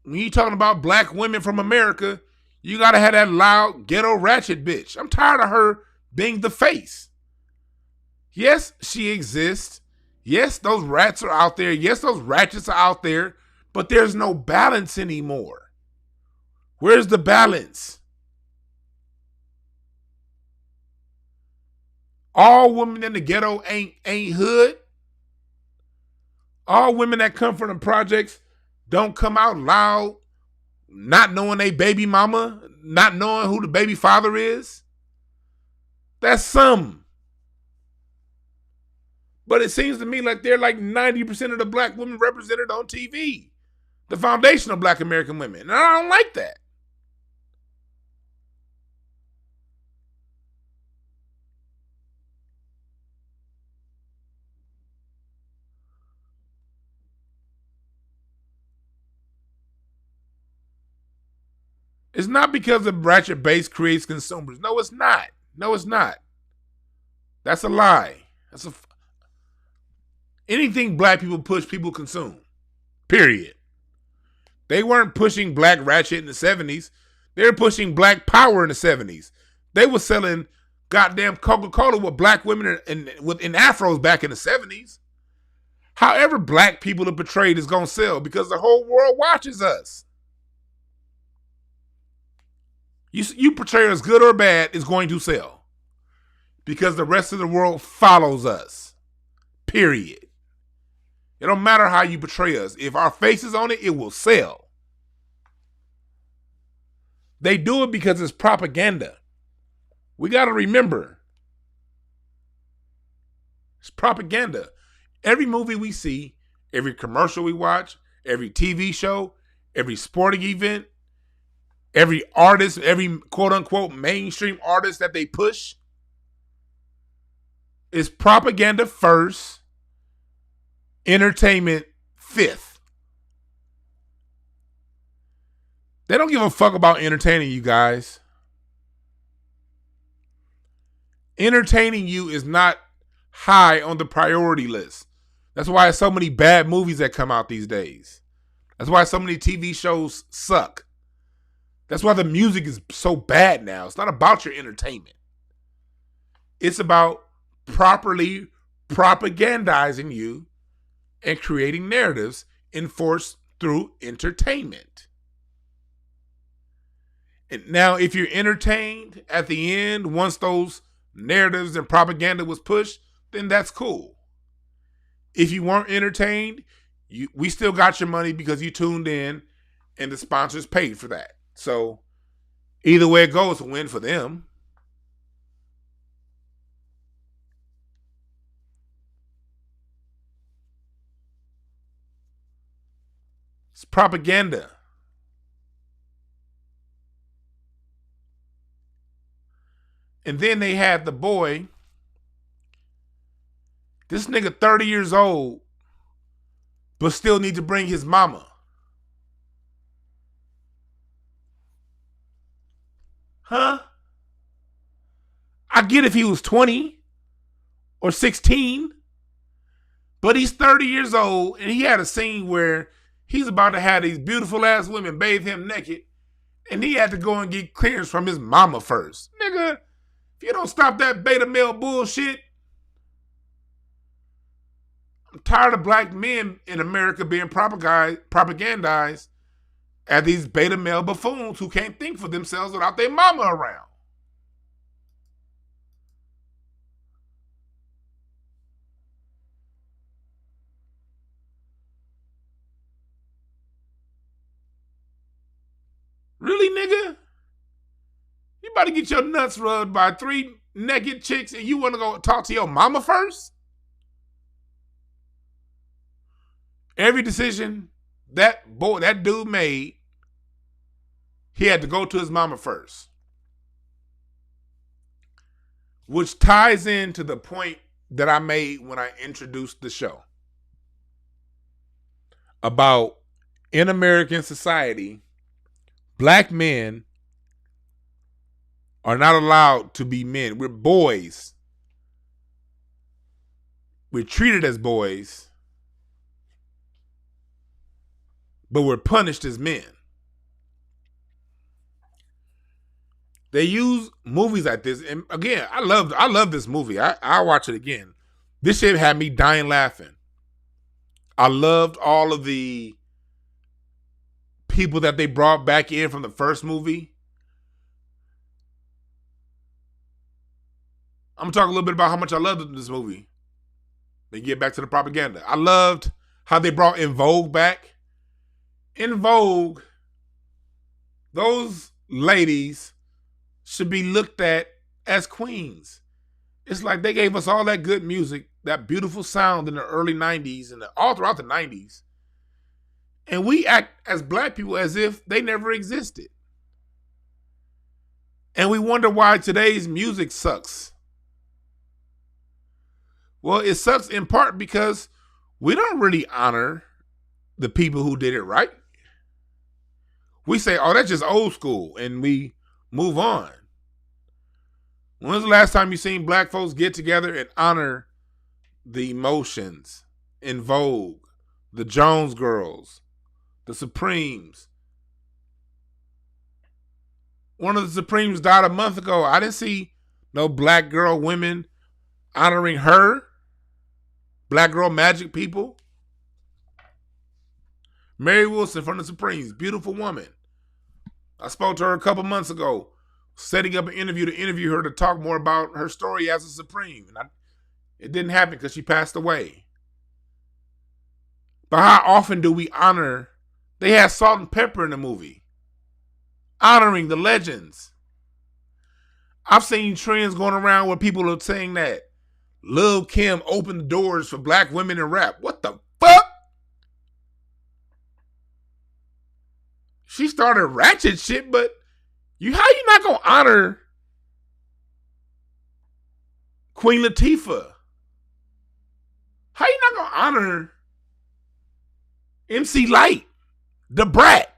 when you're talking about black women from America, you gotta have that loud ghetto ratchet bitch. I'm tired of her being the face. Yes, she exists. Yes, those rats are out there. Yes, those ratchets are out there. But there's no balance anymore. Where's the balance? All women in the ghetto ain't hood. All women that come from the projects don't come out loud, not knowing they baby mama, not knowing who the baby father is. That's some. But it seems to me like they're like 90% of the black women represented on TV. The foundation of black American women. And I don't like that. It's not because the ratchet base creates consumers. No, it's not. No, it's not. That's a lie. Anything black people push, people consume. Period. They weren't pushing black ratchet in the 70s. They were pushing black power in the 70s. They were selling goddamn Coca-Cola with black women in afros back in the 70s. However black people are portrayed is going to sell because the whole world watches us. You portray us good or bad, it's going to sell. Because the rest of the world follows us. Period. It don't matter how you portray us. If our face is on it, it will sell. They do it because it's propaganda. We got to remember. It's propaganda. Every movie we see, every commercial we watch, every TV show, every sporting event, every artist, every quote-unquote mainstream artist that they push is propaganda first, entertainment fifth. They don't give a fuck about entertaining you guys. Entertaining you is not high on the priority list. That's why there's so many bad movies that come out these days. That's why so many TV shows suck. That's why the music is so bad now. It's not about your entertainment. It's about properly propagandizing you and creating narratives enforced through entertainment. And now, if you're entertained at the end, once those narratives and propaganda was pushed, then that's cool. If you weren't entertained, we still got your money because you tuned in and the sponsors paid for that. So either way it goes, a win for them. It's propaganda. And then they had the boy, this nigga 30 years old, but still need to bring his mama. Huh? I get if he was 20 or 16, but he's 30 years old and he had a scene where he's about to have these beautiful ass women bathe him naked and he had to go and get clearance from his mama first. Nigga, if you don't stop that beta male bullshit, I'm tired of black men in America being propagandized as these beta male buffoons who can't think for themselves without their mama around. Really, nigga? You about to get your nuts rubbed by 3 naked chicks and you want to go talk to your mama first? Every decision that dude made, he had to go to his mama first. Which ties into the point that I made when I introduced the show. About in American society, black men are not allowed to be men. We're boys. We're treated as boys, but we're punished as men. They use movies like this, and again, I love this movie. I'll watch it again. This shit had me dying laughing. I loved all of the people that they brought back in from the first movie. I'm gonna talk a little bit about how much I loved this movie. Then get back to the propaganda. I loved how they brought En Vogue back. En Vogue, those ladies should be looked at as queens. It's like they gave us all that good music, that beautiful sound in the early 90s and all throughout the 90s. And we act as black people as if they never existed. And we wonder why today's music sucks. Well, it sucks in part because we don't really honor the people who did it right. We say, oh, that's just old school, and we move on. When's the last time you seen black folks get together and honor the emotions in vogue, the Jones Girls, the Supremes? One of the Supremes died a month ago. I didn't see no black girl women honoring her. Black girl magic people. Mary Wilson from the Supremes, beautiful woman. I spoke to her a couple months ago, setting up an interview to interview her to talk more about her story as a Supreme. And it didn't happen because she passed away. But how often do we honor? They had Salt and Pepper in the movie. Honoring the legends. I've seen trends going around where people are saying that Lil' Kim opened the doors for black women in rap. What the fuck? She started ratchet shit, but how you not gonna honor Queen Latifah? How you not gonna honor MC Lyte, the Brat?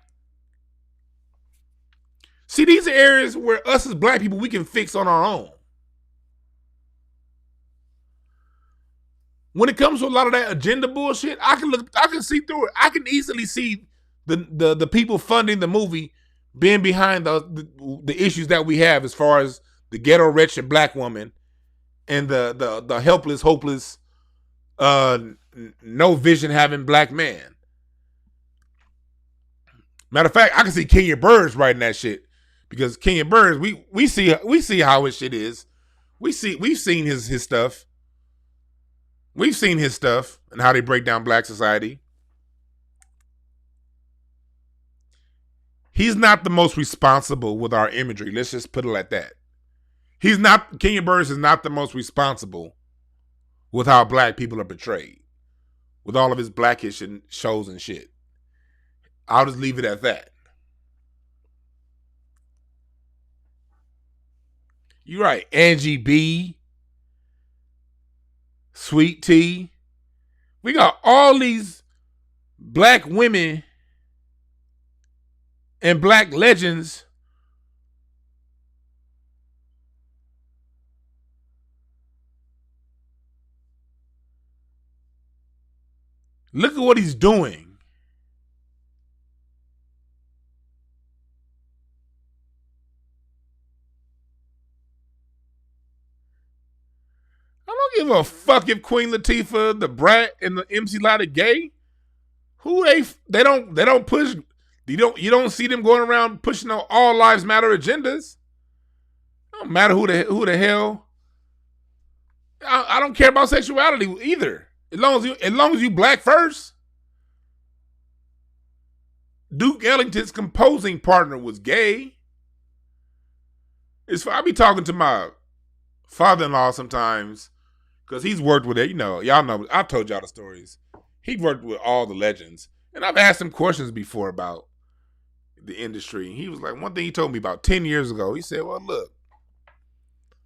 See, these are areas where us as black people, we can fix on our own. When it comes to a lot of that agenda bullshit, I can see through it. I can easily see the people funding the movie being behind the issues that we have as far as the ghetto wretched black woman and the helpless, hopeless, no vision having black man. Matter of fact, I can see Kenya Burris writing that shit. Because Kenya Burris, we see how his shit is. We've seen his stuff. We've seen his stuff and how they break down black society. He's not the most responsible with our imagery. Let's just put it like that. Kenya Burris is not the most responsible with how black people are portrayed. With all of his blackish shows and shit. I'll just leave it at that. You're right. Angie B. Sweet Tea. We got all these black women and black legends look at what he's doing. I don't give a fuck if Queen Latifah, the Brat, and the MC Lyte are gay. They don't push. You don't see them going around pushing on all lives matter agendas. It don't matter who the hell. I don't care about sexuality either. As long as you black first. Duke Ellington's composing partner was gay. I be talking to my father-in-law sometimes because he's worked with it. Y'all know. I've told y'all the stories. He worked with all the legends, and I've asked him questions before about the industry. He was like, one thing he told me about 10 years ago. He said, "Well, look,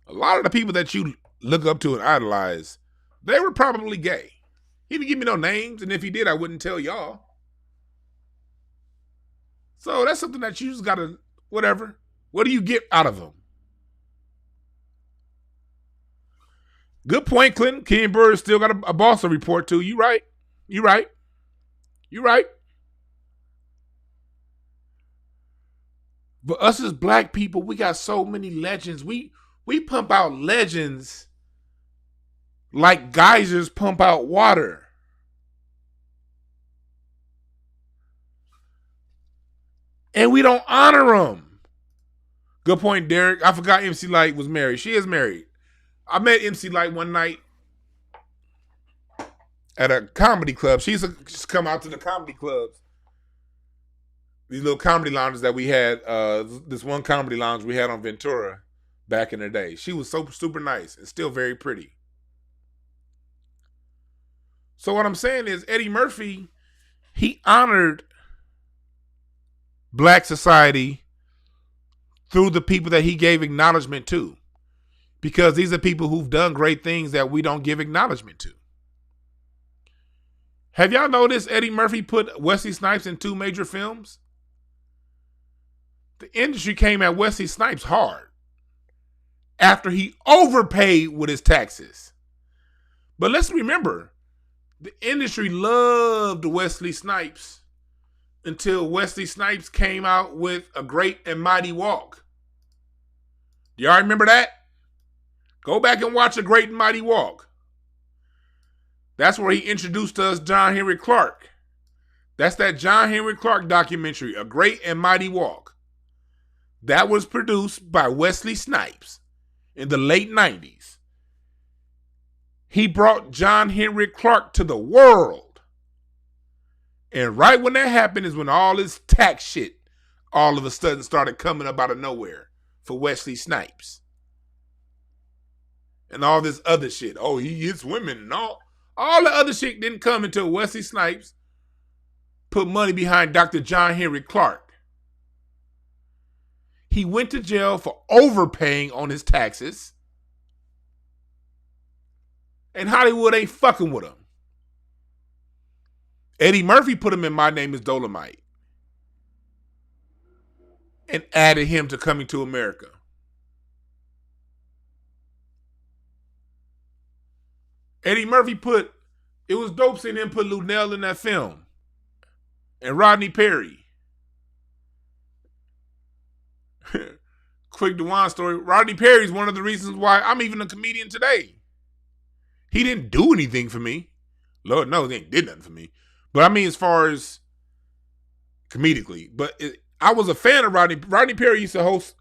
a lot of the people that you look up to and idolize, they were probably gay." He didn't give me no names, and if he did, I wouldn't tell y'all. So that's something that you just gotta, whatever. What do you get out of them? Good point, Clinton. Kenya Burris still got a boss to report to. You right. But us as black people, we got so many legends. We pump out legends like geysers pump out water. And we don't honor them. Good point, Derek. I forgot MC Lyte was married. She is married. I met MC Lyte one night at a comedy club. She used to come out to the comedy clubs. These little comedy lounges that we had. This one comedy lounge we had on Ventura back in the day. She was so super nice and still very pretty. So what I'm saying is Eddie Murphy, he honored black society through the people that he gave acknowledgement to. Because these are people who've done great things that we don't give acknowledgement to. Have y'all noticed Eddie Murphy put Wesley Snipes in 2 major films? The industry came at Wesley Snipes hard after he overpaid with his taxes. But let's remember, the industry loved Wesley Snipes until Wesley Snipes came out with A Great and Mighty Walk. Do y'all remember that? Go back and watch A Great and Mighty Walk. That's where he introduced us John Henry Clark. That's that John Henry Clark documentary, A Great and Mighty Walk. That was produced by Wesley Snipes in the late 90s. He brought John Henry Clark to the world. And right when that happened is when all this tax shit all of a sudden started coming up out of nowhere for Wesley Snipes. And all this other shit. Oh, he hits women and all. All the other shit didn't come until Wesley Snipes put money behind Dr. John Henry Clark. He went to jail for overpaying on his taxes. And Hollywood ain't fucking with him. Eddie Murphy put him in My Name is Dolomite. And added him to Coming to America. Eddie Murphy it was dope seeing him put Lunel in that film. And Rodney Perry. Quick DeWan story. Rodney Perry is one of the reasons why I'm even a comedian today. He didn't do anything for me. Lord knows he ain't did nothing for me. But I mean as far as comedically. But I was a fan of Rodney. Rodney Perry used to host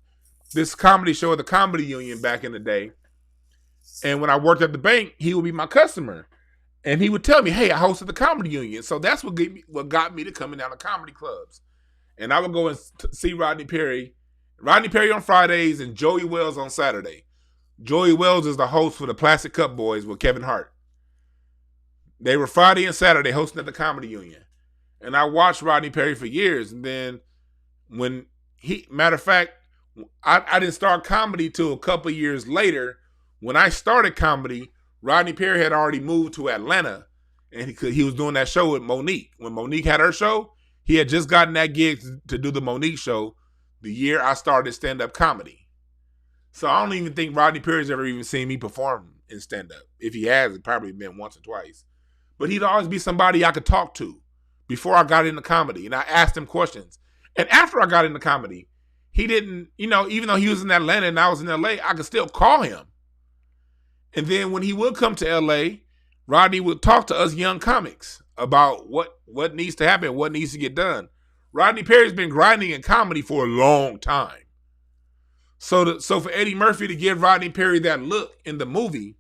this comedy show at the Comedy Union back in the day. And when I worked at the bank, he would be my customer. And he would tell me, hey, I hosted the Comedy Union. So that's what got me to coming down to comedy clubs. And I would go and see Rodney Perry. Rodney Perry on Fridays and Joey Wells on Saturday. Joey Wells is the host for the Plastic Cup Boys with Kevin Hart. They were Friday and Saturday hosting at the Comedy Union. And I watched Rodney Perry for years. And then matter of fact, I didn't start comedy till a couple years later. When I started comedy, Rodney Perry had already moved to Atlanta, and he was doing that show with Monique. When Monique had her show, he had just gotten that gig to do the Monique show the year I started stand-up comedy. So I don't even think Rodney Perry's ever even seen me perform in stand-up. If he has, it probably been once or twice. But he'd always be somebody I could talk to before I got into comedy, and I asked him questions. And after I got into comedy, he didn't, even though he was in Atlanta and I was in LA, I could still call him. And then when he would come to LA, Rodney would talk to us young comics about what needs to happen, what needs to get done. Rodney Perry's been grinding in comedy for a long time. So for Eddie Murphy to give Rodney Perry that look in the movie,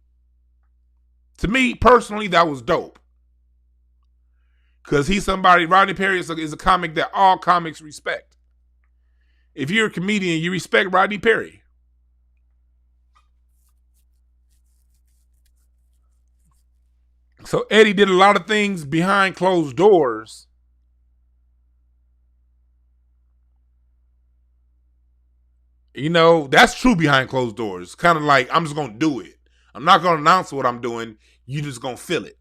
to me personally, that was dope. Because Rodney Perry is a comic that all comics respect. If you're a comedian, you respect Rodney Perry. So Eddie did a lot of things behind closed doors. That's true behind closed doors. Kind of like, I'm just going to do it. I'm not going to announce what I'm doing. You just going to feel it.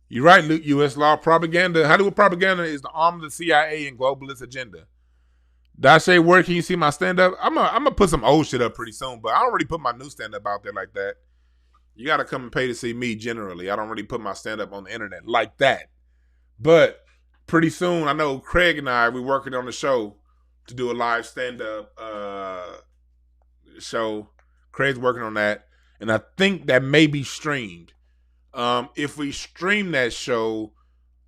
You're right, Luke. U.S. law propaganda. Hollywood propaganda is the arm of the CIA and globalist agenda. Dashe, where can you see my stand-up? I'm gonna put some old shit up pretty soon, but I don't really put my new stand-up out there like that. You got to come and pay to see me generally. I don't really put my stand-up on the internet like that. But pretty soon, I know Craig and we're working on a show to do a live stand-up show. Craig's working on that. And I think that may be streamed. If we stream that show,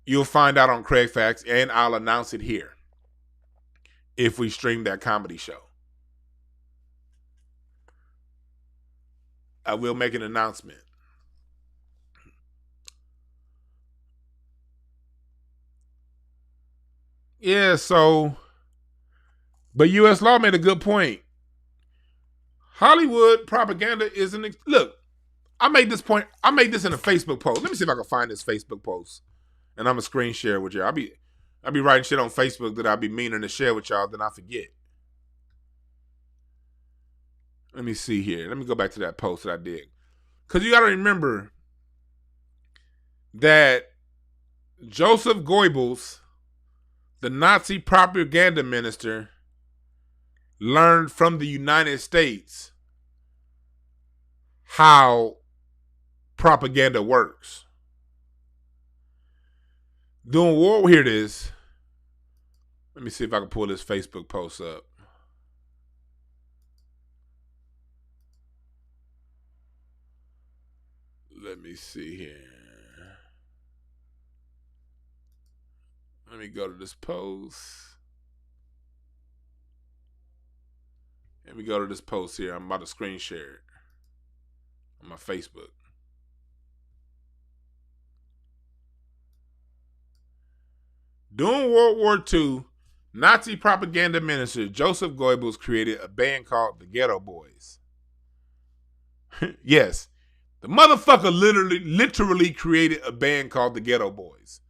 you'll find out on Craig Facts, and I'll announce it here. If we stream that comedy show, I will make an announcement. Yeah, but U.S. law made a good point. Hollywood propaganda isn't. Look, I made this point. I made this in a Facebook post. Let me see if I can find this Facebook post, and I'm gonna screen share with you. I'll be writing shit on Facebook that I'll be meaning to share with y'all, then I forget. Let me see here. Let me go back to that post that I did. Because you got to remember that Joseph Goebbels, the Nazi propaganda minister, learned from the United States how propaganda works. Doing war, here it is. Let me see if I can pull this Facebook post up. Let me see here. Let me go to this post. Let me go to this post here. I'm about to screen share it on my Facebook. During World War II, Nazi propaganda minister Joseph Goebbels created a band called the Ghetto Boys. Yes, the motherfucker literally created a band called the Ghetto Boys.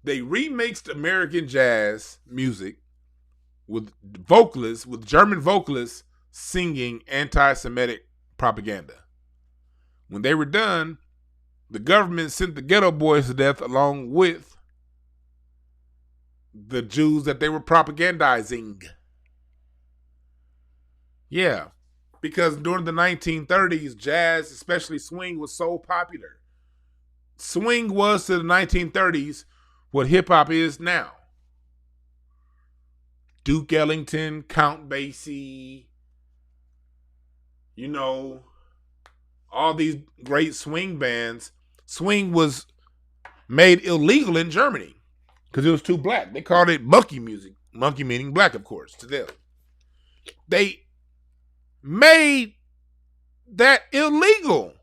They remixed American jazz music with German vocalists singing anti-Semitic propaganda. When they were done, the government sent the Ghetto Boys to death along with the Jews that they were propagandizing. Yeah, because during the 1930s, jazz, especially swing, was so popular. Swing was to the 1930s what hip-hop is now. Duke Ellington, Count Basie, all these great swing bands. Swing was made illegal in Germany because it was too black. They called it monkey music. Monkey meaning black, of course, to them. They made that illegal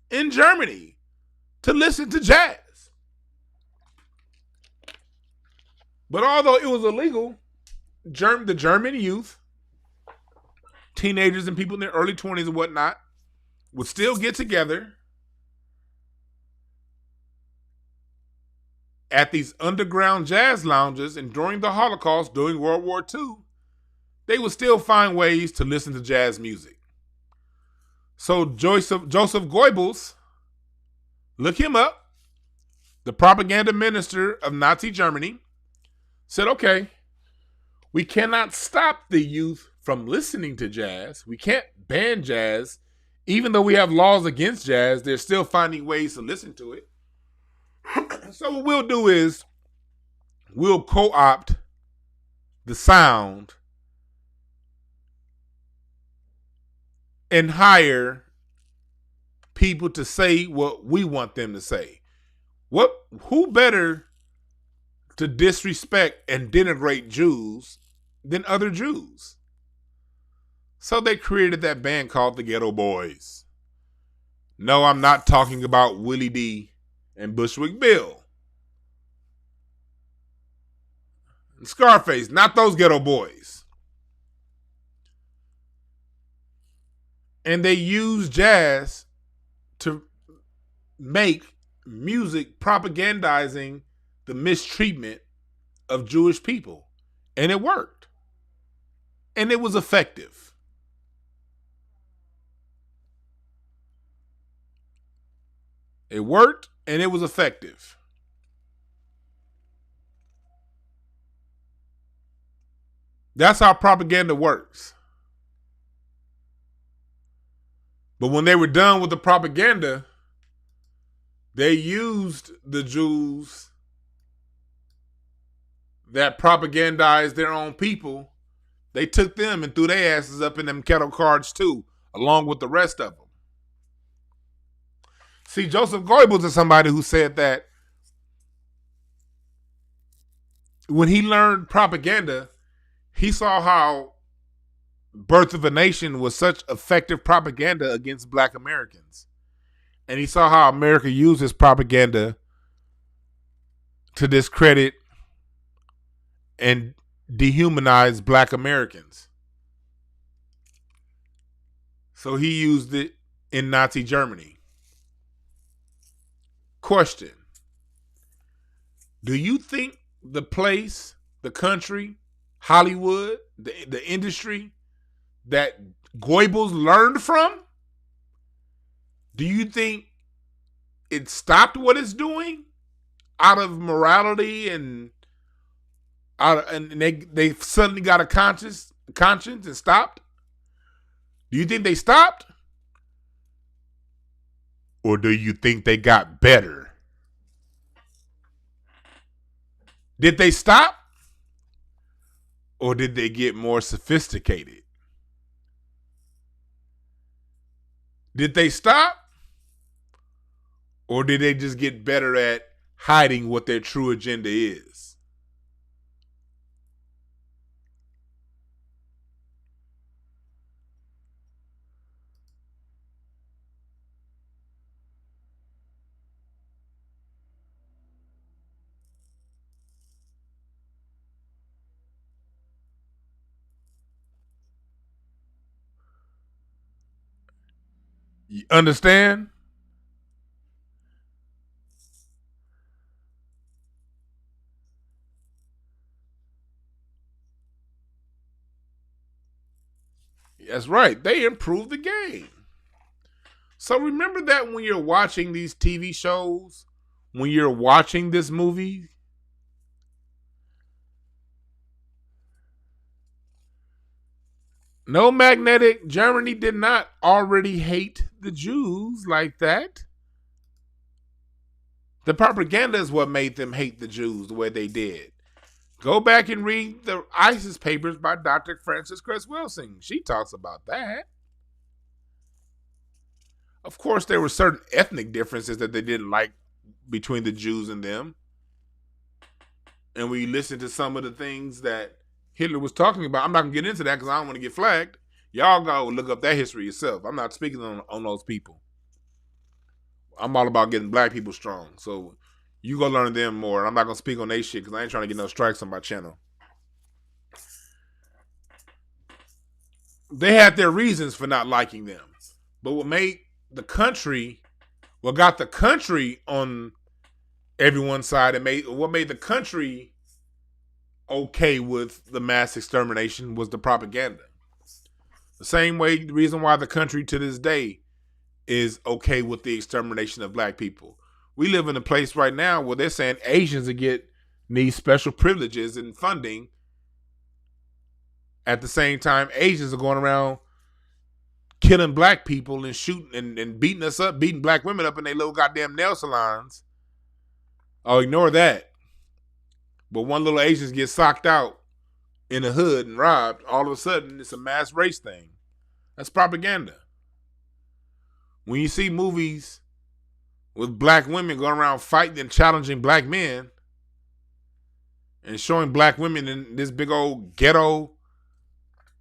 in Germany to listen to jazz. But although it was illegal, the German youth, teenagers and people in their early 20s and whatnot, would still get together at these underground jazz lounges, and during the Holocaust, during World War II, they would still find ways to listen to jazz music. So Joseph Goebbels, look him up, the propaganda minister of Nazi Germany, said, okay, we cannot stop the youth from listening to jazz. We can't ban jazz. Even though we have laws against jazz, they're still finding ways to listen to it. So what we'll do is we'll co-opt the sound and hire people to say what we want them to say. Who better to disrespect and denigrate Jews than other Jews? So they created that band called the Ghetto Boys. No, I'm not talking about Willie D and Bushwick Bill and Scarface, not those Ghetto Boys. And they use jazz to make music propagandizing the mistreatment of Jewish people. And it worked. And it was effective. It worked and it was effective. That's how propaganda works. But when they were done with the propaganda, they used the Jews that propagandized their own people. They took them and threw their asses up in them kettle cards too, along with the rest of them. See, Joseph Goebbels is somebody who said that when he learned propaganda, he saw how Birth of a Nation was such effective propaganda against Black Americans. And he saw how America uses propaganda to discredit and dehumanize Black Americans. So he used it in Nazi Germany. Question: do you think the place, the country, Hollywood, the industry that Goebbels learned from? Do you think it stopped what it's doing out of morality and they suddenly got a conscience and stopped? Do you think they stopped? Or do you think they got better? Did they stop? Or did they get more sophisticated? Did they stop? Or did they just get better at hiding what their true agenda is? You understand? That's right. They improved the game. So remember that when you're watching these TV shows, when you're watching this movie, no, magnetic Germany did not already hate the Jews like that. The propaganda is what made them hate the Jews the way they did. Go back and read the ISIS papers by Dr. Frances Cress Welsing. She talks about that. Of course, there were certain ethnic differences that they didn't like between the Jews and them. And when you listen to some of the things that Hitler was talking about, I'm not going to get into that because I don't want to get flagged. Y'all go look up that history yourself. I'm not speaking on those people. I'm all about getting black people strong. So you go learn them more. I'm not going to speak on their shit because I ain't trying to get no strikes on my channel. They had their reasons for not liking them. But what got the country on everyone's side and what made the country okay with the mass extermination was the propaganda. The same way, the reason why the country to this day is okay with the extermination of black people. We live in a place right now where they're saying Asians need special privileges and funding. At the same time, Asians are going around killing black people and shooting and beating us up, beating black women up in their little goddamn nail salons. Oh, ignore that. But one little Asian gets socked out in the hood and robbed. All of a sudden, it's a mass race thing. That's propaganda. When you see movies with black women going around fighting and challenging black men and showing black women in this big old ghetto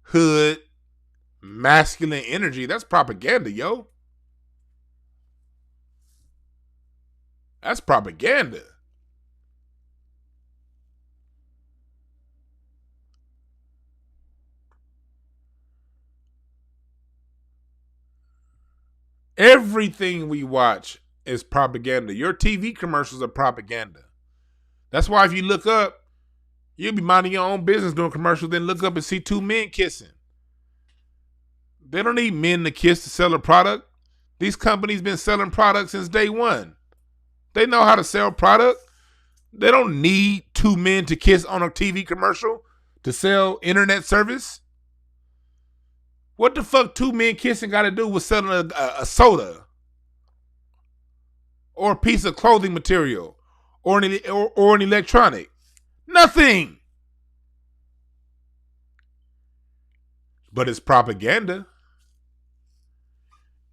hood masculine energy, that's propaganda, yo. That's propaganda. Everything we watch is propaganda. Your TV commercials are propaganda. That's why if you look up, you'll be minding your own business doing commercials, then look up and see two men kissing. They don't need men to kiss to sell a product. These companies been selling products since day one. They know how to sell product. They don't need two men to kiss on a TV commercial to sell internet service. What the fuck two men kissing got to do with selling a soda or a piece of clothing material or an electronic? Nothing. But it's propaganda.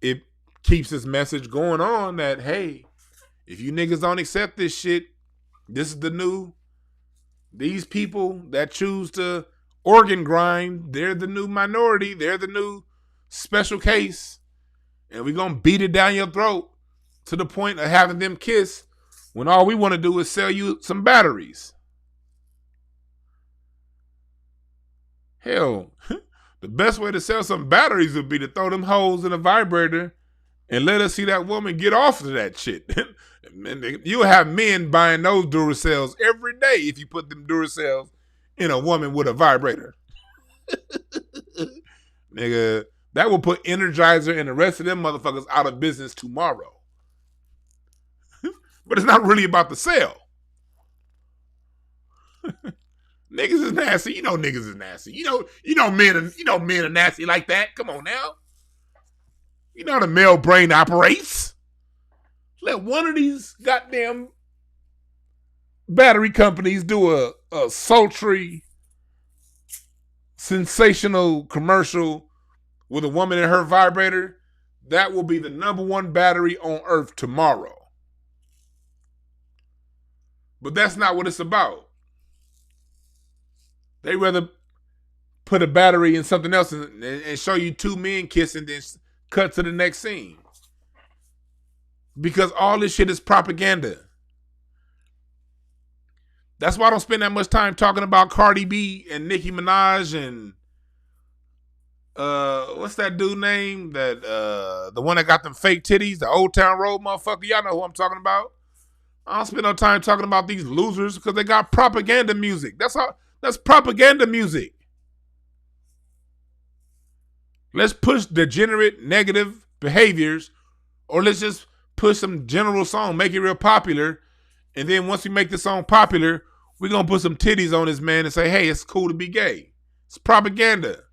It keeps this message going on that, hey, if you niggas don't accept this shit, this is the new, these people that choose to organ grind, they're the new minority, they're the new special case, and we're going to beat it down your throat to the point of having them kiss when all we want to do is sell you some batteries. Hell, the best way to sell some batteries would be to throw them hoes in a vibrator and let us see that woman get off of that shit. You'll have men buying those Duracells every day if you put them Duracells in a woman with a vibrator. Nigga, that will put Energizer and the rest of them motherfuckers out of business tomorrow. But it's not really about the sale. Niggas is nasty. You know niggas is nasty. You know men are nasty like that. Come on now. You know how the male brain operates. Let one of these goddamn battery companies do a sultry, sensational commercial with a woman in her vibrator. That will be the #1 battery on earth tomorrow. But that's not what it's about. They rather put a battery in something else and show you two men kissing, then cut to the next scene. Because all this shit is propaganda. That's why I don't spend that much time talking about Cardi B and Nicki Minaj and what's that dude name? That the one that got them fake titties, the Old Town Road motherfucker. Y'all know who I'm talking about. I don't spend no time talking about these losers because they got propaganda music. That's propaganda music. Let's push degenerate, negative behaviors, or let's just push some general song, make it real popular, and then once we make the song popular, we're going to put some titties on this man and say, hey, it's cool to be gay. It's propaganda.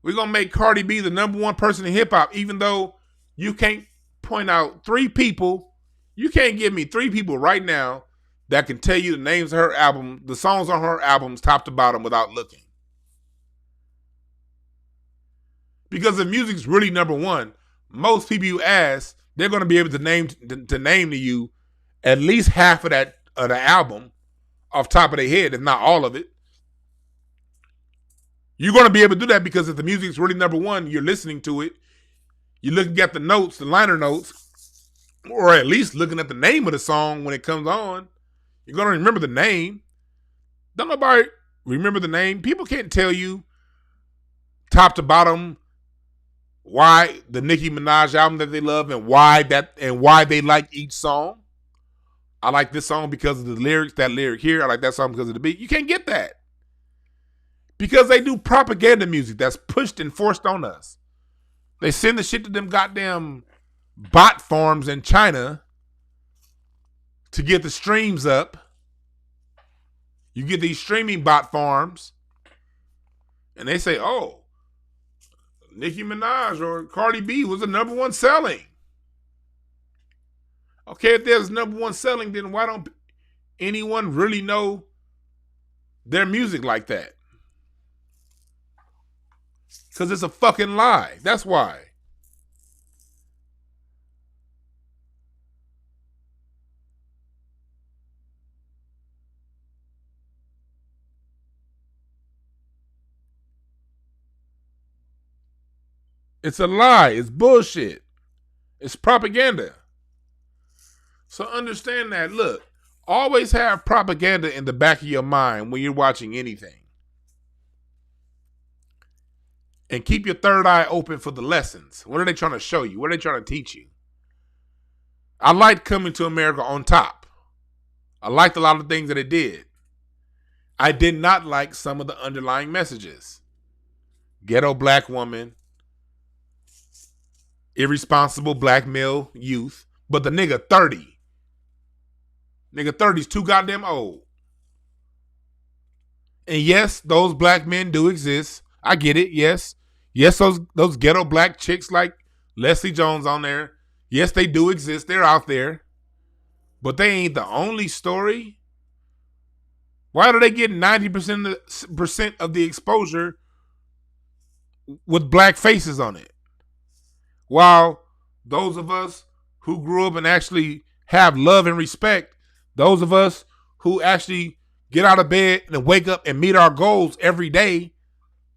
We're going to make Cardi B the #1 person in hip-hop, even though you can't point out 3 people. You can't give me 3 people right now that can tell you the names of her album, the songs on her albums, top to bottom, without looking. Because if music's really #1, most people you ask, they're going to be able to name to you at least half of the album off top of their head, if not all of it. You're going to be able to do that because if the music's really #1, you're listening to it, you're looking at the notes, the liner notes, or at least looking at the name of the song when it comes on. You're going to remember the name. Don't nobody remember the name. People can't tell you top to bottom why the Nicki Minaj album that they love and why they like each song. I like this song because of the lyrics, that lyric here. I like that song because of the beat. You can't get that. Because they do propaganda music that's pushed and forced on us. They send the shit to them goddamn bot farms in China to get the streams up. You get these streaming bot farms and they say, oh, Nicki Minaj or Cardi B was the #1 selling. Okay, if there's #1 selling, then why don't anyone really know their music like that? Because it's a fucking lie. That's why. It's a lie. It's bullshit. It's propaganda. So understand that. Look, always have propaganda in the back of your mind when you're watching anything. And keep your third eye open for the lessons. What are they trying to show you? What are they trying to teach you? I liked Coming to America on top. I liked a lot of things that it did. I did not like some of the underlying messages. Ghetto black woman. Irresponsible black male youth. But the nigga 30. Nigga 30's too goddamn old. And yes, those black men do exist. I get it, yes. Yes, those ghetto black chicks like Leslie Jones on there. Yes, they do exist. They're out there. But they ain't the only story. Why do they get 90% of the exposure with black faces on it? While those of us who grew up and actually have love and respect, those of us who actually get out of bed and wake up and meet our goals every day,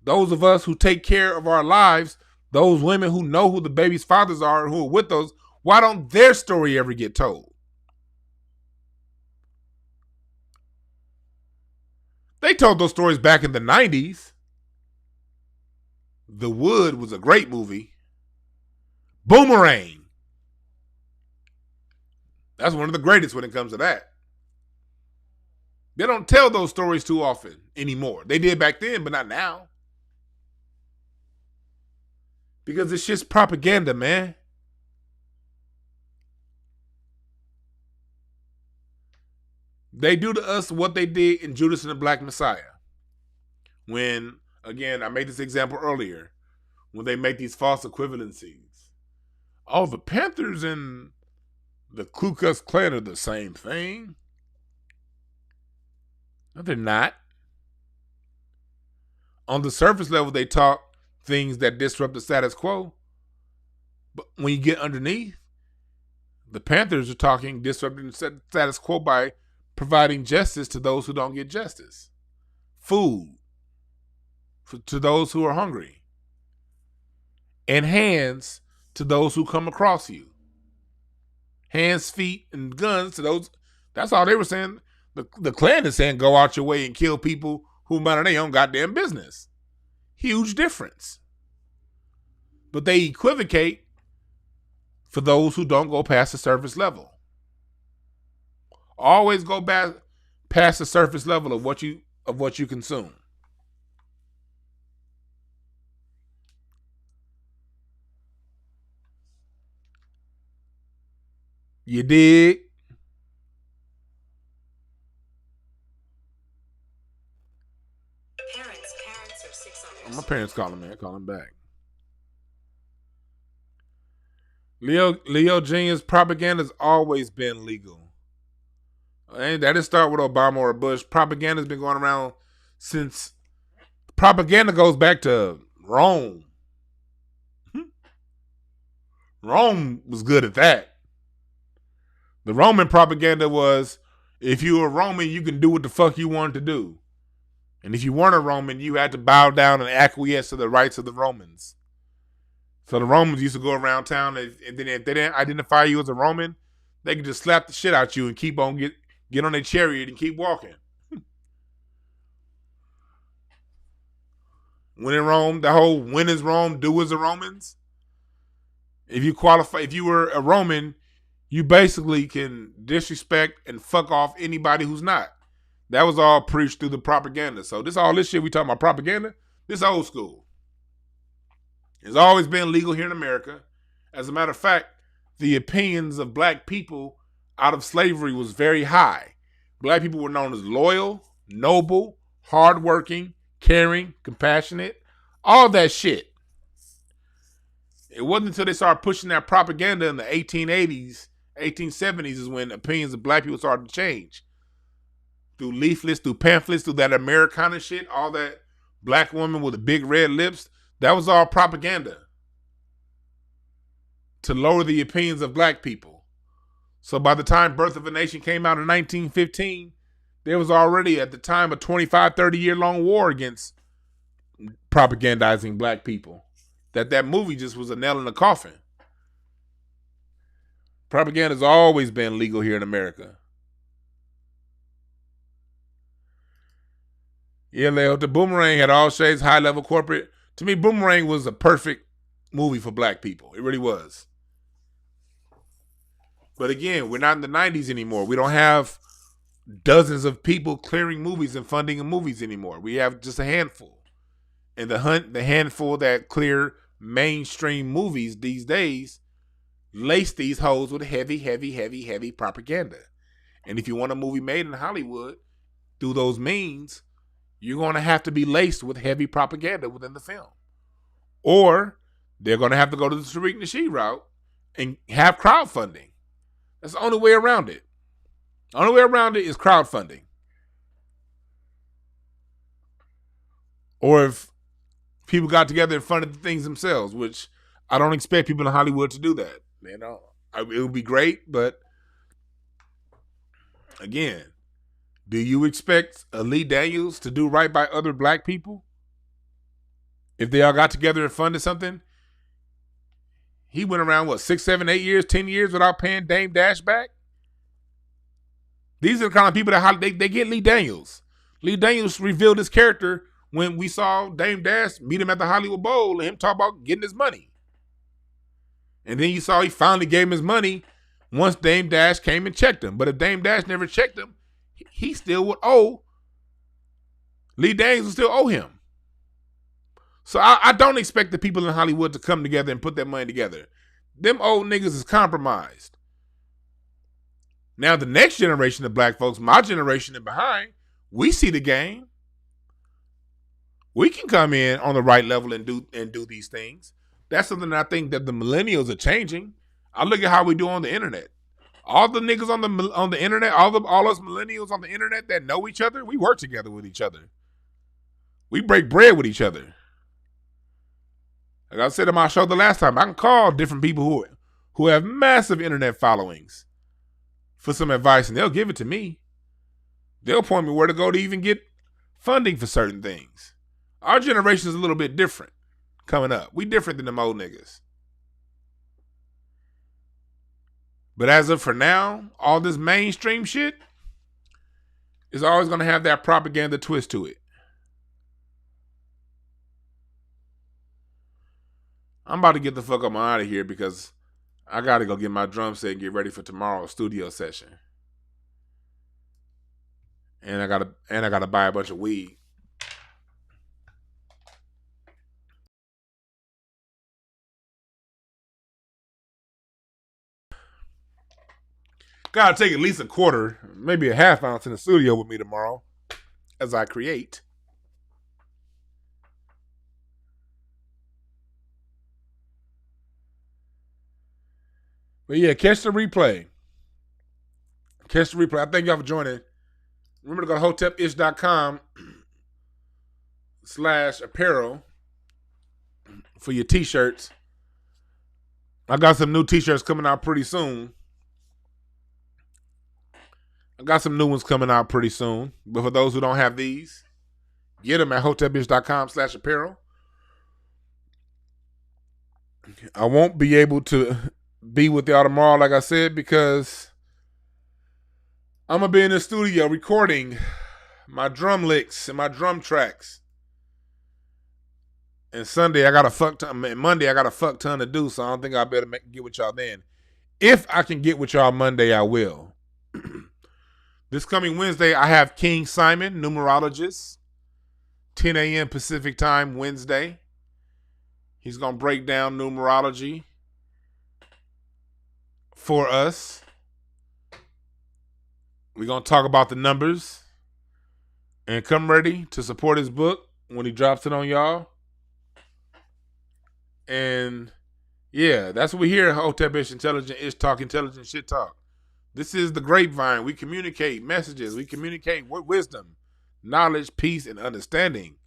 those of us who take care of our lives, those women who know who the baby's fathers are and who are with those, why don't their story ever get told? They told those stories back in the 90s. The Wood was a great movie. Boomerang. That's one of the greatest when it comes to that. They don't tell those stories too often anymore. They did back then, but not now. Because it's just propaganda, man. They do to us what they did in Judas and the Black Messiah. When, again, I made this example earlier, when they make these false equivalencies. Oh, the Panthers and the Ku Klux Klan are the same thing. No, they're not. On the surface level, they talk things that disrupt the status quo. But when you get underneath, the Panthers are talking disrupting the status quo by providing justice to those who don't get justice. Food to those who are hungry. And hands to those who come across you. Hands, feet, and guns to those. That's all they were saying. The Klan is saying go out your way and kill people who mind their own goddamn business. Huge difference. But they equivocate for those who don't go past the surface level. Always go back past the surface level of what you consume. You dig? Parents are 600. My parents calling me. I call them back. Leo Genius propaganda's always been legal. And that didn't start with Obama or Bush. Propaganda's been going around since. Propaganda goes back to Rome. Rome was good at that. The Roman propaganda was, if you were Roman, you can do what the fuck you wanted to do. And if you weren't a Roman, you had to bow down and acquiesce to the rights of the Romans. So the Romans used to go around town, and then if they didn't identify you as a Roman, they could just slap the shit out you and keep on get on their chariot and keep walking. When in Rome, the whole when is Rome, do as the Romans. If you were a Roman, you basically can disrespect and fuck off anybody who's not. That was all preached through the propaganda. So all this shit we talking about propaganda, this old school. It's always been legal here in America. As a matter of fact, the opinions of black people out of slavery was very high. Black people were known as loyal, noble, hardworking, caring, compassionate, all that shit. It wasn't until they started pushing that propaganda in the 1880s, 1870s is when opinions of black people started to change. Through leaflets, through pamphlets, through that Americana shit, all that black woman with the big red lips, that was all propaganda to lower the opinions of black people. So by the time Birth of a Nation came out in 1915, there was already at the time a 25, 30-year-long war against propagandizing black people. That movie just was a nail in the coffin. Propaganda has always been legal here in America. Yeah, Leo, the Boomerang had all shades, high-level corporate. To me, Boomerang was a perfect movie for black people. It really was. But again, we're not in the 90s anymore. We don't have dozens of people clearing movies and funding movies anymore. We have just a handful. And the handful that clear mainstream movies these days lace these hoes with heavy propaganda. And if you want a movie made in Hollywood through those means, you're going to have to be laced with heavy propaganda within the film. Or they're going to have to go to the Tariq Nasheed route and have crowdfunding. That's the only way around it. The only way around it is crowdfunding. Or if people got together and funded the things themselves, which I don't expect people in Hollywood to do that. You know, it would be great, but again, do you expect Lee Daniels to do right by other black people? If they all got together and funded something? He went around, 6, 7, 8 years, 10 years without paying Dame Dash back? These are the kind of people that they get Lee Daniels. Lee Daniels revealed his character when we saw Dame Dash meet him at the Hollywood Bowl and him talk about getting his money. And then you saw he finally gave him his money once Dame Dash came and checked him. But if Dame Dash never checked him, he still would owe. Lee Daniels would still owe him. So I don't expect the people in Hollywood to come together and put that money together. Them old niggas is compromised. Now the next generation of black folks, my generation and behind, we see the game. We can come in on the right level and do these things. That's something that I think that the millennials are changing. I look at how we do on the internet. All the niggas on the internet, all us millennials on the internet that know each other, we work together with each other. We break bread with each other. Like I said in my show the last time, I can call different people who have massive internet followings for some advice, and they'll give it to me. They'll point me where to go to even get funding for certain things. Our generation is a little bit different coming up. We different than them old niggas. But as of for now, all this mainstream shit is always going to have that propaganda twist to it. I'm about to get the fuck up out of here because I got to go get my drum set and get ready for tomorrow's studio session. And I gotta buy a bunch of weed. Gotta take at least a quarter, maybe a half ounce in the studio with me tomorrow as I create. But yeah, catch the replay. Catch the replay. I thank y'all for joining. Remember to go to hotepish.com/apparel for your t-shirts. I got some new t-shirts coming out pretty soon. But for those who don't have these, get them at hotepish.com/apparel. I won't be able to be with y'all tomorrow, like I said, because I'm going to be in the studio recording my drum licks and my drum tracks. And Monday, I got a fuck ton to do, so I don't think I better get with y'all then. If I can get with y'all Monday, I will. This coming Wednesday, I have King Simon, numerologist, 10 a.m. Pacific time Wednesday. He's going to break down numerology for us. We're going to talk about the numbers and come ready to support his book when he drops it on y'all. And yeah, that's what we hear at Hotep-ish Intelligent Ish Talk, Intelligent Shit Talk. This is the grapevine. We communicate messages. We communicate wisdom, knowledge, peace, and understanding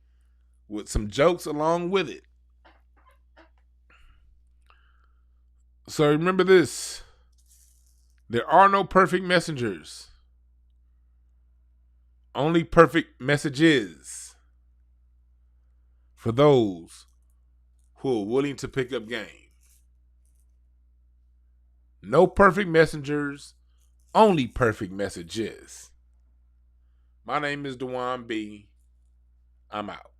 with some jokes along with it. So remember this. There are no perfect messengers. Only perfect messages for those who are willing to pick up game. No perfect messengers, only perfect messages. My name is Dewan B. I'm out.